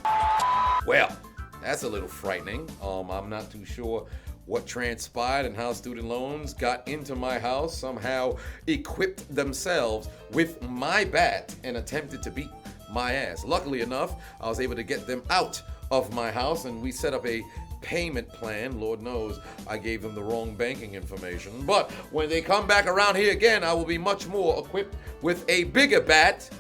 Well, that's a little frightening. I'm not too sure what transpired and how student loans got into my house, somehow equipped themselves with my bat and attempted to beat my ass. Luckily enough, I was able to get them out of my house, and we set up a payment plan. Lord knows I gave them the wrong banking information. But when they come back around here again, I will be much more equipped with a bigger bat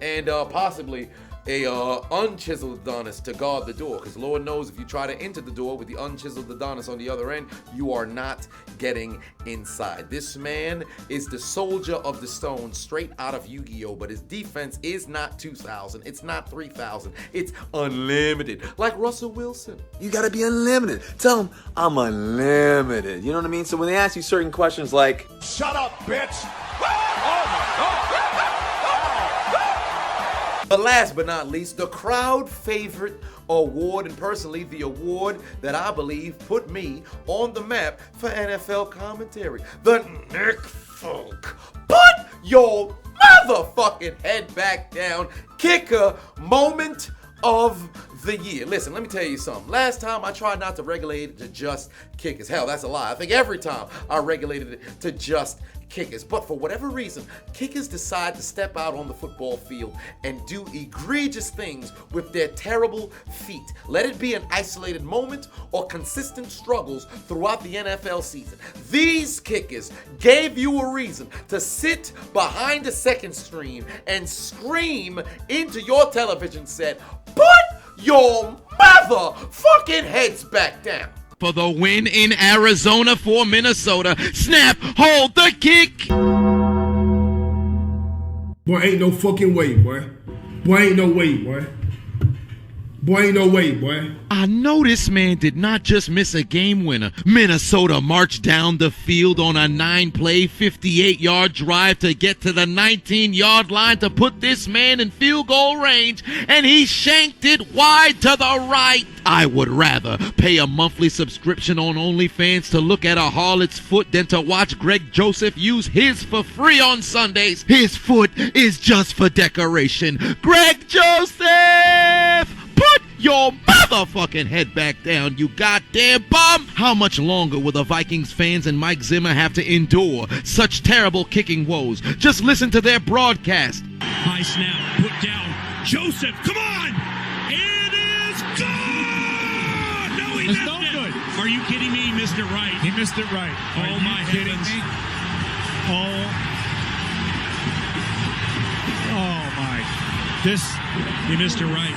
and possibly a unchiseled Adonis to guard the door. Because Lord knows if you try to enter the door with the unchiseled Adonis on the other end, you are not getting inside. This man is the soldier of the stone straight out of Yu-Gi-Oh! But his defense is not 2,000. It's not 3,000. It's unlimited. Like Russell Wilson.
You gotta be unlimited. Tell them, I'm unlimited. You know what I mean? So when they ask you certain questions like,
shut up, bitch. Oh my God.
But last but not least, the crowd favorite award, and personally the award that I believe put me on the map for NFL commentary. The Nick Folk put your motherfucking head back down kicker moment of the year. Listen, let me tell you something. Last time I tried not to regulate it to just kickers. Hell, that's a lie. I think every time I regulated it to just kickers. But for whatever reason, kickers decide to step out on the football field and do egregious things with their terrible feet. Let it be an isolated moment or consistent struggles throughout the NFL season. These kickers gave you a reason to sit behind the second screen and scream into your television set, put your motherfucking heads back down.
For the win in Arizona for Minnesota. Snap, hold the kick.
Boy, ain't no fucking way, boy. Boy, ain't no way, boy. Boy, ain't no way, boy.
I know this man did not just miss a game winner. Minnesota marched down the field on a 9-play, 58-yard drive to get to the 19-yard line to put this man in field goal range, and he shanked it wide to the right. I would rather pay a monthly subscription on OnlyFans to look at a harlot's foot than to watch Greg Joseph use his for free on Sundays. His foot is just for decoration. Greg Joseph! Put your motherfucking head back down, you goddamn bum! How much longer will the Vikings fans and Mike Zimmer have to endure such terrible kicking woes? Just listen to their broadcast.
High snap, put down. Joseph, come on! It is good! No, he missed it! Are you kidding me? He missed it right. He missed it right. Oh, my heavens. Oh, my. He missed it right.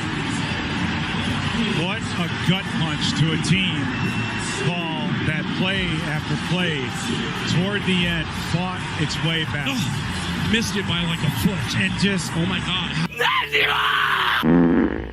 What a gut punch to a team. Paul, that play after play, toward the end, fought its way back. Oh, missed it by like a foot. And just, oh my God.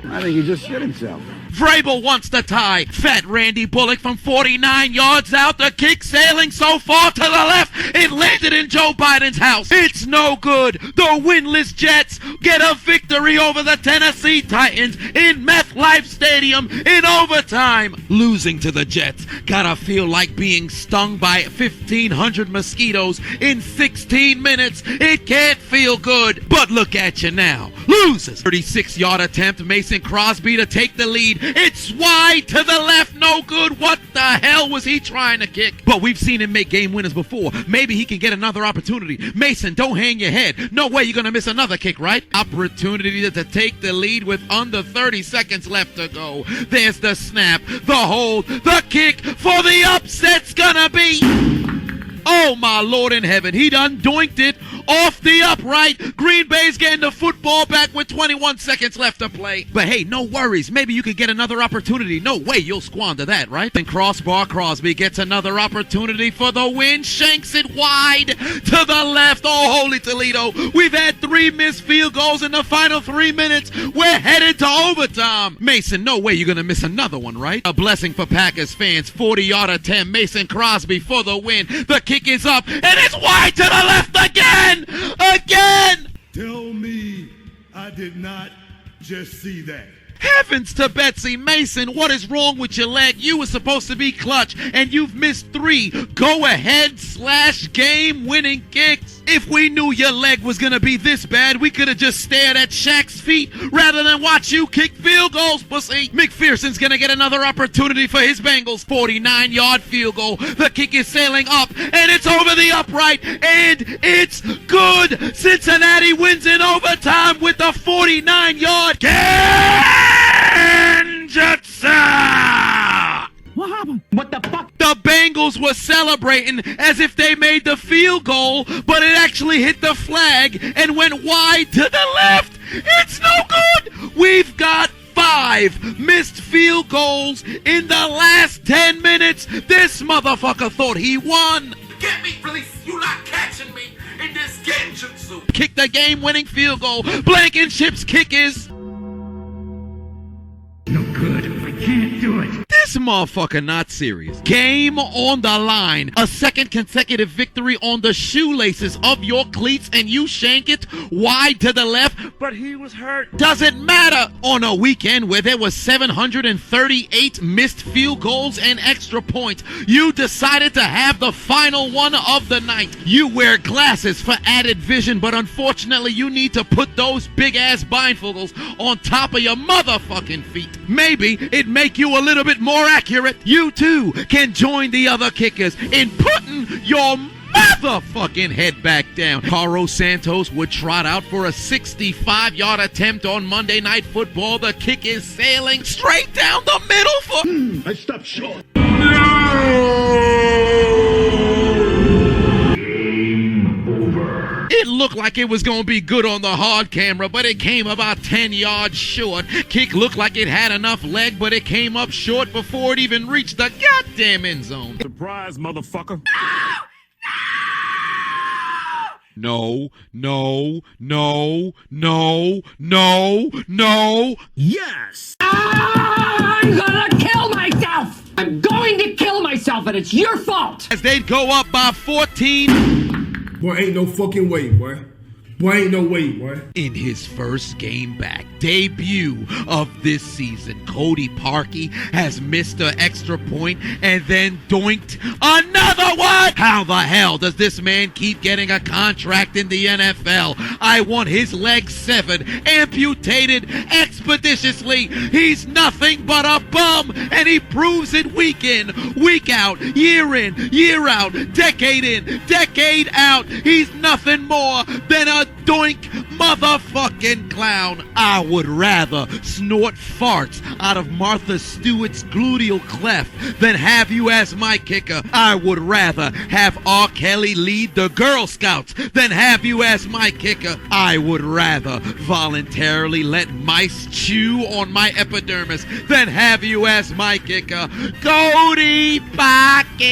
I think he just shit himself.
Vrabel wants to tie. Fat Randy Bullock from 49 yards out. The kick sailing so far to the left, it landed in Joe Biden's house. It's no good. The winless Jets get a victory over the Tennessee Titans in MetLife Stadium in overtime. Losing to the Jets gotta feel like being stung by 1,500 mosquitoes in 16 minutes. It can't feel good. But look at you now. Losers. 36-yard attempt. Mason Crosby to take the lead. It's wide to the left, no good. What the hell was he trying to kick? But we've seen him make game winners before. Maybe he can get another opportunity. Mason, don't hang your head. No way you're going to miss another kick, right? Opportunity to take the lead with under 30 seconds left to go. There's the snap, the hold, the kick for the upset's gonna be... Oh, my Lord in heaven. He done doinked it off the upright. Green Bay's getting the football back with 21 seconds left to play. But hey, no worries. Maybe you could get another opportunity. No way you'll squander that, right? Then crossbar Crosby gets another opportunity for the win. Shanks it wide to the left. Oh, holy Toledo. We've had 3 missed field goals in the final 3 minutes. We're headed to overtime. Mason, no way you're going to miss another one, right? A blessing for Packers fans. 40-yard attempt. Mason Crosby for the win. The kick is up, and it's wide to the left again! Again!
Tell me I did not just see that.
Heavens to Betsy. Mason, what is wrong with your leg? You were supposed to be clutch, and you've missed 3 go-ahead/game-winning kicks. If we knew your leg was going to be this bad, we could have just stared at Shaq's feet rather than watch you kick field goals, pussy. McPherson's going to get another opportunity for his Bengals. 49-yard field goal. The kick is sailing up, and it's over the upright, and it's good. Cincinnati wins in overtime with a 49-yard Kansas.
What happened? What the fuck?
The Bengals were celebrating as if they made the field goal, but it actually hit the flag and went wide to the left. It's no good. We've got 5 missed field goals in the last 10 minutes. This motherfucker thought he won.
Get me, please. You not catching me in this genjutsu.
Kick the game-winning field goal. Blankenship's kick is...
No good. I can't do it.
This motherfucker not serious. Game on the line. A second consecutive victory on the shoelaces of your cleats, and you shank it wide to the left.
But he was hurt.
Doesn't matter. On a weekend where there was 738 missed field goals and extra points, you decided to have the final one of the night. You wear glasses for added vision, but unfortunately you need to put those big-ass bifocals on top of your motherfucking feet. Maybe it'd make you a little bit more accurate. You too can join the other kickers in putting your motherfucking head back down. Carlos Santos would trot out for a 65-yard attempt on Monday Night Football. The kick is sailing straight down the middle for...
I stopped short.
It looked like it was going to be good on the hard camera, but it came about 10 yards short. Kick looked like it had enough leg, but it came up short before it even reached the goddamn end zone.
Surprise, motherfucker.
No, no, no, no, no, no.
Yes!
I'm gonna kill myself! I'm going to kill myself, and it's your fault!
As they'd go up by 14.
Boy, ain't no fucking way, boy. Boy, ain't no way, boy.
In his first game back, debut of this season, Cody Parkey has missed an extra point and then doinked another one! How the hell does this man keep getting a contract in the NFL? I want his leg severed, amputated expeditiously. He's nothing but a bum, and he proves it week in, week out, year in, year out, decade in, decade out. He's nothing more than a doink motherfucking clown. I would rather snort farts out of Martha Stewart's gluteal cleft than have you as my kicker. I would rather have R. Kelly lead the Girl Scouts than have you as my kicker. I would rather voluntarily let mice chew on my epidermis than have you as my kicker. Cody Parkey,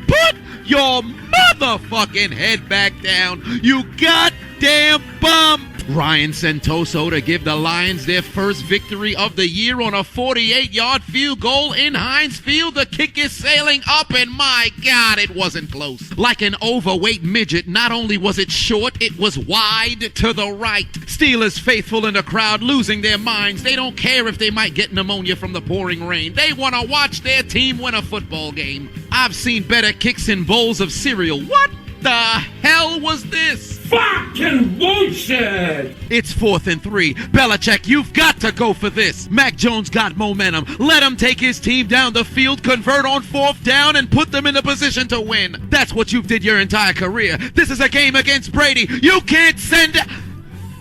put your motherfucking head back down, you goddamn bum! Ryan Santoso to give the Lions their first victory of the year on a 48-yard field goal in Heinz Field. The kick is sailing up, and my God, it wasn't close. Like an overweight midget, not only was it short, it was wide to the right. Steelers faithful in the crowd losing their minds. They don't care if they might get pneumonia from the pouring rain. They want to watch their team win a football game. I've seen better kicks in bowls of cereal. What the hell was this?
Fucking bullshit!
It's 4th and 3. Belichick, you've got to go for this. Mac Jones got momentum. Let him take his team down the field, convert on 4th down, and put them in a position to win. That's what you did your entire career. This is a game against Brady. You can't send...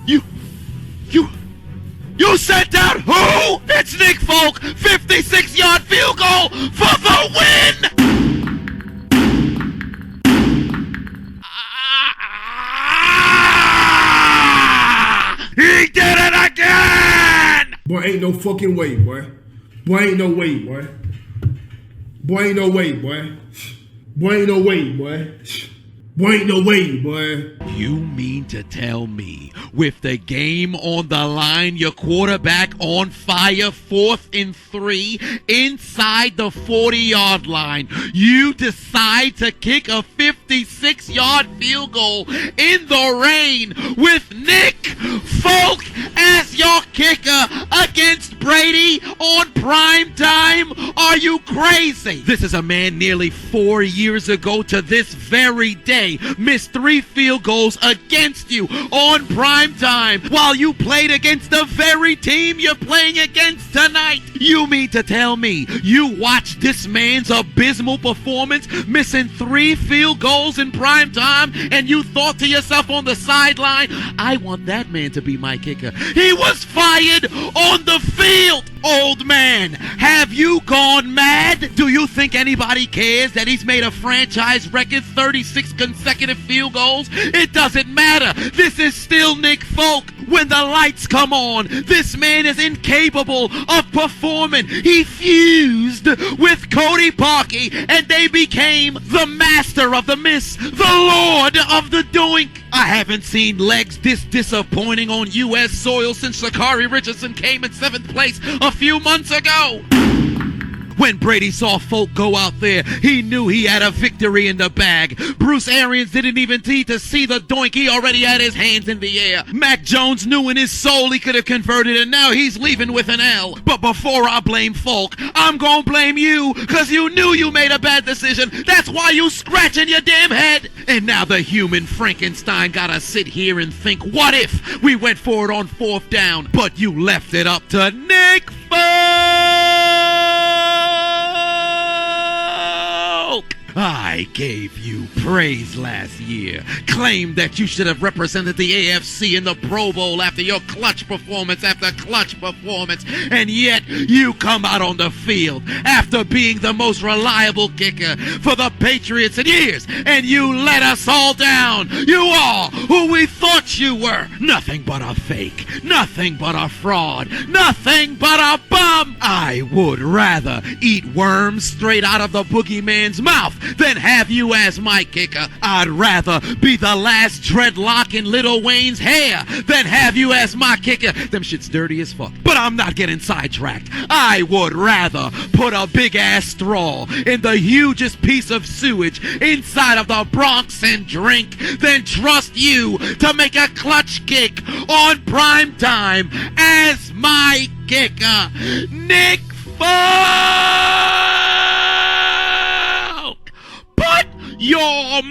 You sent out who? It's Nick Folk. 56-yard field goal for the win! He did it again!
Boy, ain't no fucking way, boy. Boy, ain't no way, boy. Boy, ain't no way, boy. Boy, ain't no way, boy. Boy, ain't no way, boy.
You mean to tell me, with the game on the line, your quarterback on fire, 4th and 3, inside the 40-yard line, you decide to kick a 56-yard field goal in the rain with Nick Folk as your kicker against Brady on prime time? Are you crazy? This is a man nearly 4 years ago to this very day missed 3 field goals against you on prime time while you played against the very team you're playing against tonight. You mean to tell me you watched this man's abysmal performance, missing 3 field goals in prime time, and you thought to yourself on the sideline, I want that man to be my kicker? He was fired on the field. Old man, have you gone mad? Do you think anybody cares that he's made a franchise record 36 consecutive field goals? It doesn't matter. This is still Nick Folk. When the lights come on, this man is incapable of performing. He fused with Cody Parkey, and they became the master of the miss, the lord of the doink. I haven't seen legs this disappointing on U.S. soil since Sha'Carri Richardson came in 7th place a few months ago. When Brady saw Folk go out there, he knew he had a victory in the bag. Bruce Arians didn't even need to see the doink. He already had his hands in the air. Mac Jones knew in his soul he could have converted, and now he's leaving with an L. But before I blame Folk, I'm gonna blame you, because you knew you made a bad decision. That's why you scratching your damn head. And now the human Frankenstein gotta sit here and think, what if we went for it on 4th down, but you left it up to Nick Folk? I gave you praise last year, claimed that you should have represented the AFC in the Pro Bowl after your clutch performance after clutch performance, and yet you come out on the field after being the most reliable kicker for the Patriots in years, and you let us all down. You all who we thought you were. Nothing but a fake, nothing but a fraud, nothing but a bum. I would rather eat worms straight out of the boogeyman's mouth than have you as my kicker. I'd rather be the last dreadlock in Lil Wayne's hair than have you as my kicker. Them shit's dirty as fuck. But I'm not getting sidetracked. I would rather put a big ass straw in the hugest piece of sewage inside of the Bronx and drink than trust you to make a clutch kick on prime time as my kicker, Nick Folk! Put your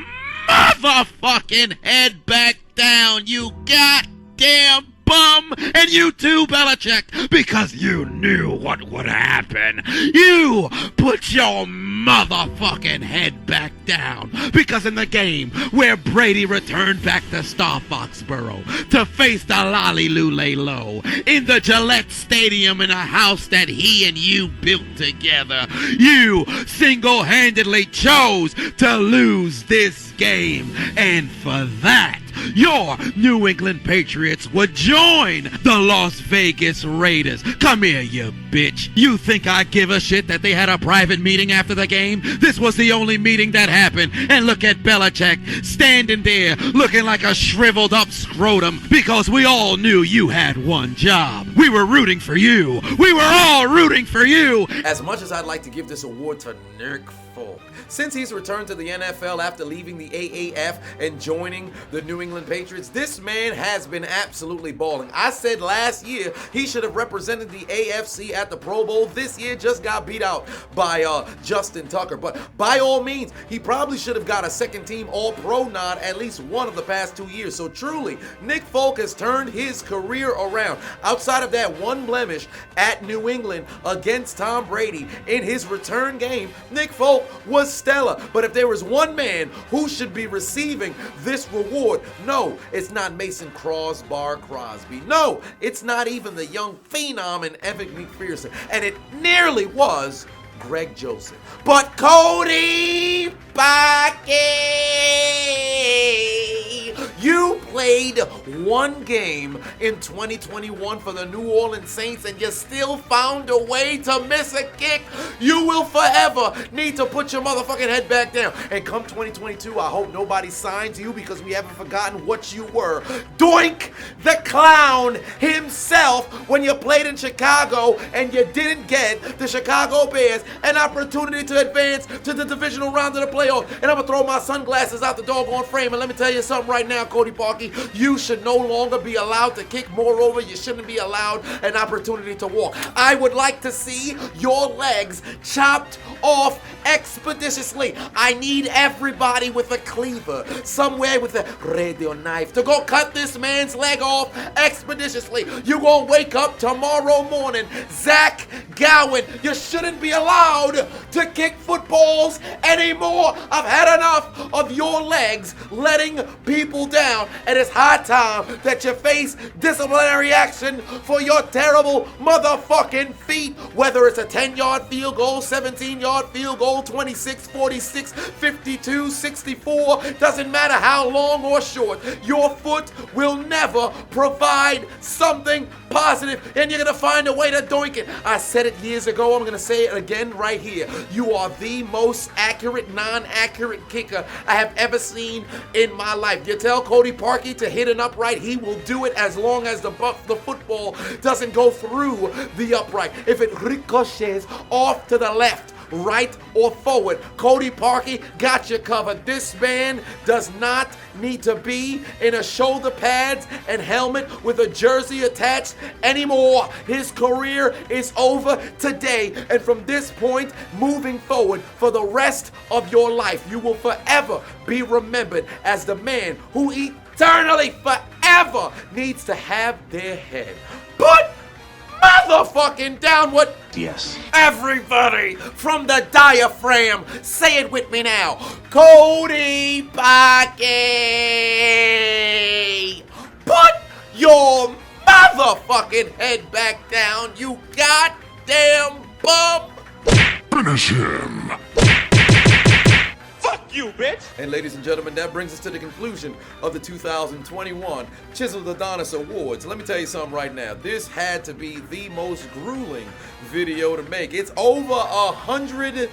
motherfucking head back down, you goddamn bum, and you too, Belichick, because you knew what would happen. You put your motherfucking head back down, because in the game where Brady returned back to Star Foxborough to face the Lollyloo in the Gillette Stadium in a house that he and you built together, you single-handedly chose to lose this game, and for that, your New England Patriots would join the Las Vegas Raiders. Come here, you bitch. You think I give a shit that they had a private meeting after the game? This was the only meeting that happened. And look at Belichick standing there looking like a shriveled up scrotum because we all knew you had one job. We were rooting for you. We were all rooting for you.
As much as I'd like to give this award to Nick Folk, since he's returned to the NFL after leaving the AAF and joining the New England Patriots, this man has been absolutely balling. I said last year he should have represented the AFC at the Pro Bowl. This year just got beat out by Justin Tucker. But by all means, he probably should have got a second team All-Pro nod at least one of the past 2 years. So truly, Nick Folk has turned his career around. Outside of that one blemish at New England against Tom Brady in his return game, Nick Folk was stellar. But if there was one man who should be receiving this reward, no, it's not Mason Crossbar Crosby. No, it's not even the young phenom in Evan McPherson. And it nearly was Greg Joseph. But Cody Parkey, you played one game in 2021 for the New Orleans Saints and you still found a way to miss a kick. You will forever need to put your motherfucking head back down. And come 2022, I hope nobody signs you because we haven't forgotten what you were. Doink the Clown himself when you played in Chicago and you didn't get the Chicago Bears an opportunity to advance to the divisional round of the playoffs. And I'm going to throw my sunglasses out the doggone frame. And let me tell you something right now, Cody Parkey. You should no longer be allowed to kick. Moreover, you shouldn't be allowed an opportunity to walk. I would like to see your legs chopped off expeditiously. I need everybody with a cleaver, somewhere with a radio knife, to go cut this man's leg off expeditiously. You're going to wake up tomorrow morning, Zach Gowen. You shouldn't be allowed to kick footballs anymore. I've had enough of your legs letting people down, and it's high time that you face disciplinary action for your terrible motherfucking feet. Whether it's a 10-yard field goal, 17-yard field goal, 26, 46, 52, 64, doesn't matter how long or short, your foot will never provide something positive, and you're going to find a way to doink it. I said it years ago, I'm going to say it again right here. You are the most accurate, non-accurate kicker I have ever seen in my life. You tell Cody Parkey to hit an upright, he will do it as long as the football doesn't go through the upright. If it ricochets off to the left, right, or forward, Cody Parkey got you covered. This man does not need to be in a shoulder pads and helmet with a jersey attached anymore. His career is over today, and from this point moving forward for the rest of your life, you will forever be remembered as the man who eternally forever needs to have their head put motherfucking downward.
Yes.
Everybody from the diaphragm, say it with me now. Cody Parkey, put your motherfucking head back down, you goddamn bum.
Finish him.
Fuck you, bitch! And ladies and gentlemen, that brings us to the conclusion of the 2021 Chiseled Adonis Awards. Let me tell you something right now. This had to be the most grueling video to make. It's over 100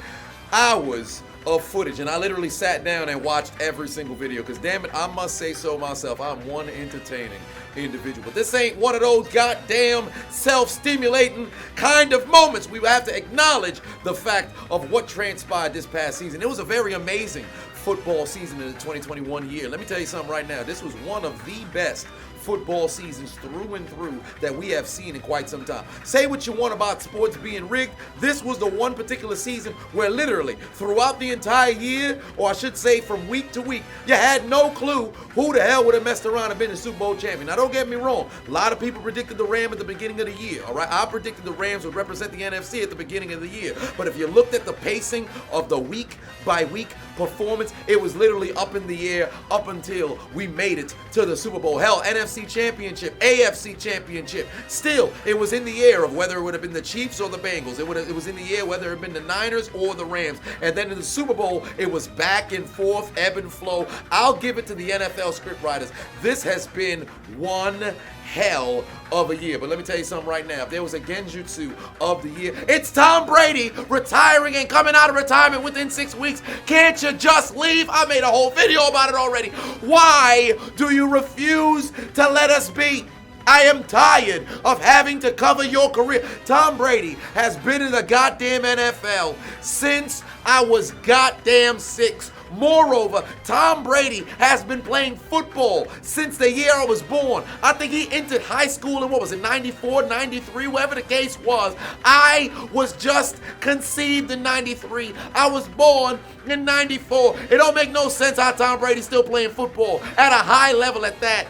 hours of footage, and I literally sat down and watched every single video, because damn it, I must say so myself, I'm one entertaining individual. But this ain't one of those goddamn self-stimulating kind of moments. We have to acknowledge the fact of what transpired this past season. It was a very amazing football season in the 2021 year. Let me tell you something right now. This was one of the best football seasons through and through that we have seen in quite some time. Say what you want about sports being rigged. This was the one particular season where literally throughout the entire year, or I should say from week to week, you had no clue who the hell would have messed around and been the Super Bowl champion. Now don't get me wrong, a lot of people predicted the Rams at the beginning of the year, all right? I predicted the Rams would represent the NFC at the beginning of the year. But if you looked at the pacing of the week by week performance, it was literally up in the air up until we made it to the Super Bowl. Hell, NFC Championship, AFC Championship, still it was in the air of whether it would have been the Chiefs or the Bengals. It was in the air whether it had been the Niners or the Rams. And then in the Super Bowl, it was back and forth, ebb and flow. I'll give it to the NFL scriptwriters. This has been one hell of a year. But let me tell you something right now. If there was a genjutsu of the year, it's Tom Brady retiring and coming out of retirement within 6 weeks. Can't you just leave? I made a whole video about it already. Why do you refuse to let us be? I am tired of having to cover your career. Tom Brady has been in the goddamn NFL since I was goddamn 6. Moreover, Tom Brady has been playing football since the year I was born. I think he entered high school in, what was it, 94, 93, whatever the case was. I was just conceived in 93. I was born in 94. It don't make no sense how Tom Brady's still playing football at a high level at that.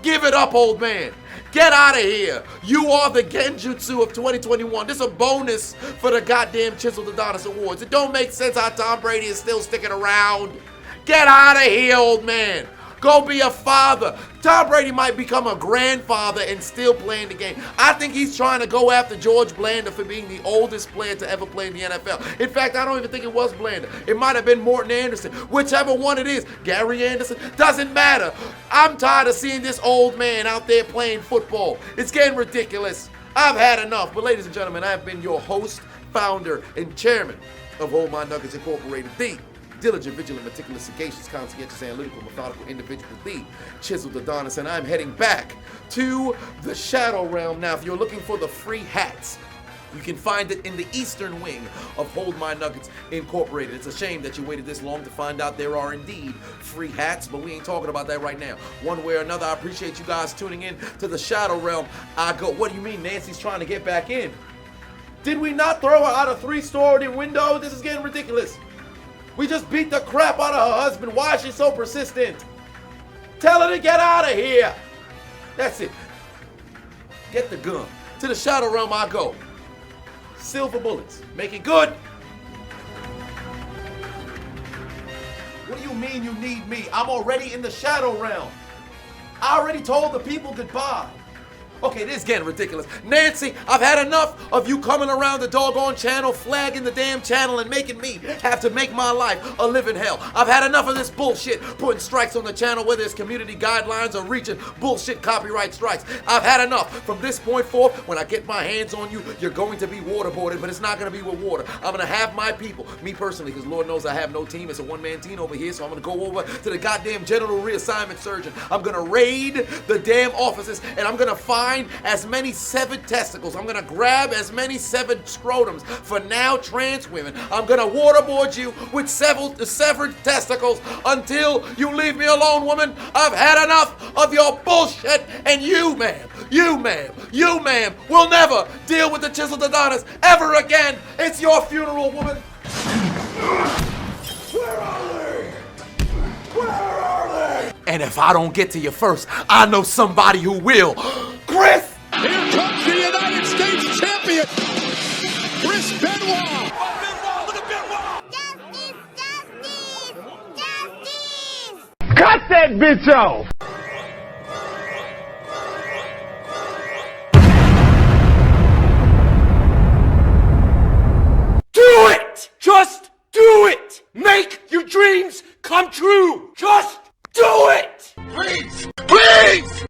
Give it up, old man. Get out of here. You are the genjutsu of 2021. This is a bonus for the goddamn Chiseled Adonis Awards. It don't make sense how Tom Brady is still sticking around. Get out of here, old man. Go be a father. Tom Brady might become a grandfather and still playing the game. I think he's trying to go after George Blanda for being the oldest player to ever play in the NFL. In fact, I don't even think it was Blanda. It might have been Morton Anderson. Whichever one it is, Gary Anderson, doesn't matter. I'm tired of seeing this old man out there playing football. It's getting ridiculous. I've had enough. But ladies and gentlemen, I have been your host, founder, and chairman of Hold My Nuggets Incorporated, the diligent, vigilant, meticulous, sagacious, conscientious, analytical, methodical individual, the Chiseled Adonis, and I'm heading back to the Shadow Realm. Now, if you're looking for the free hats, you can find it in the eastern wing of Hold My Nuggets Incorporated. It's a shame that you waited this long to find out there are indeed free hats, but we ain't talking about that right now. One way or another, I appreciate you guys tuning in to the Shadow Realm. I go, what do you mean Nancy's trying to get back in? Did we not throw her out a 3-story window? This is getting ridiculous. We just beat the crap out of her husband. Why is she so persistent? Tell her to get out of here. That's it. Get the gun. To the Shadow Realm I go. Silver bullets. Make it good. What do you mean you need me? I'm already in the Shadow Realm. I already told the people goodbye. Okay, this is getting ridiculous. Nancy, I've had enough of you coming around the doggone channel, flagging the damn channel, and making me have to make my life a living hell. I've had enough of this bullshit, putting strikes on the channel, whether it's community guidelines or reaching bullshit copyright strikes. I've had enough. From this point forth, when I get my hands on you, you're going to be waterboarded, but it's not going to be with water. I'm going to have my people, me personally, because Lord knows I have no team. It's a one-man team over here, so I'm going to go over to the goddamn general reassignment surgeon. I'm going to raid the damn offices, and I'm going to find as many severed testicles. I'm gonna grab as many severed scrotums for now trans women. I'm gonna waterboard you with severed testicles until you leave me alone, woman. I've had enough of your bullshit, and you, ma'am, will never deal with the Chiseled Adonis ever again. It's your funeral, woman.
Where are they? Where are they?
And if I don't get to you first, I know somebody who will. Chris!
Here comes the United States champion, Chris Benoit! Look at Benoit!
Justice! Cut that bitch off!
Do it! Just do it! Make your dreams come true! Just do it! Please! Please!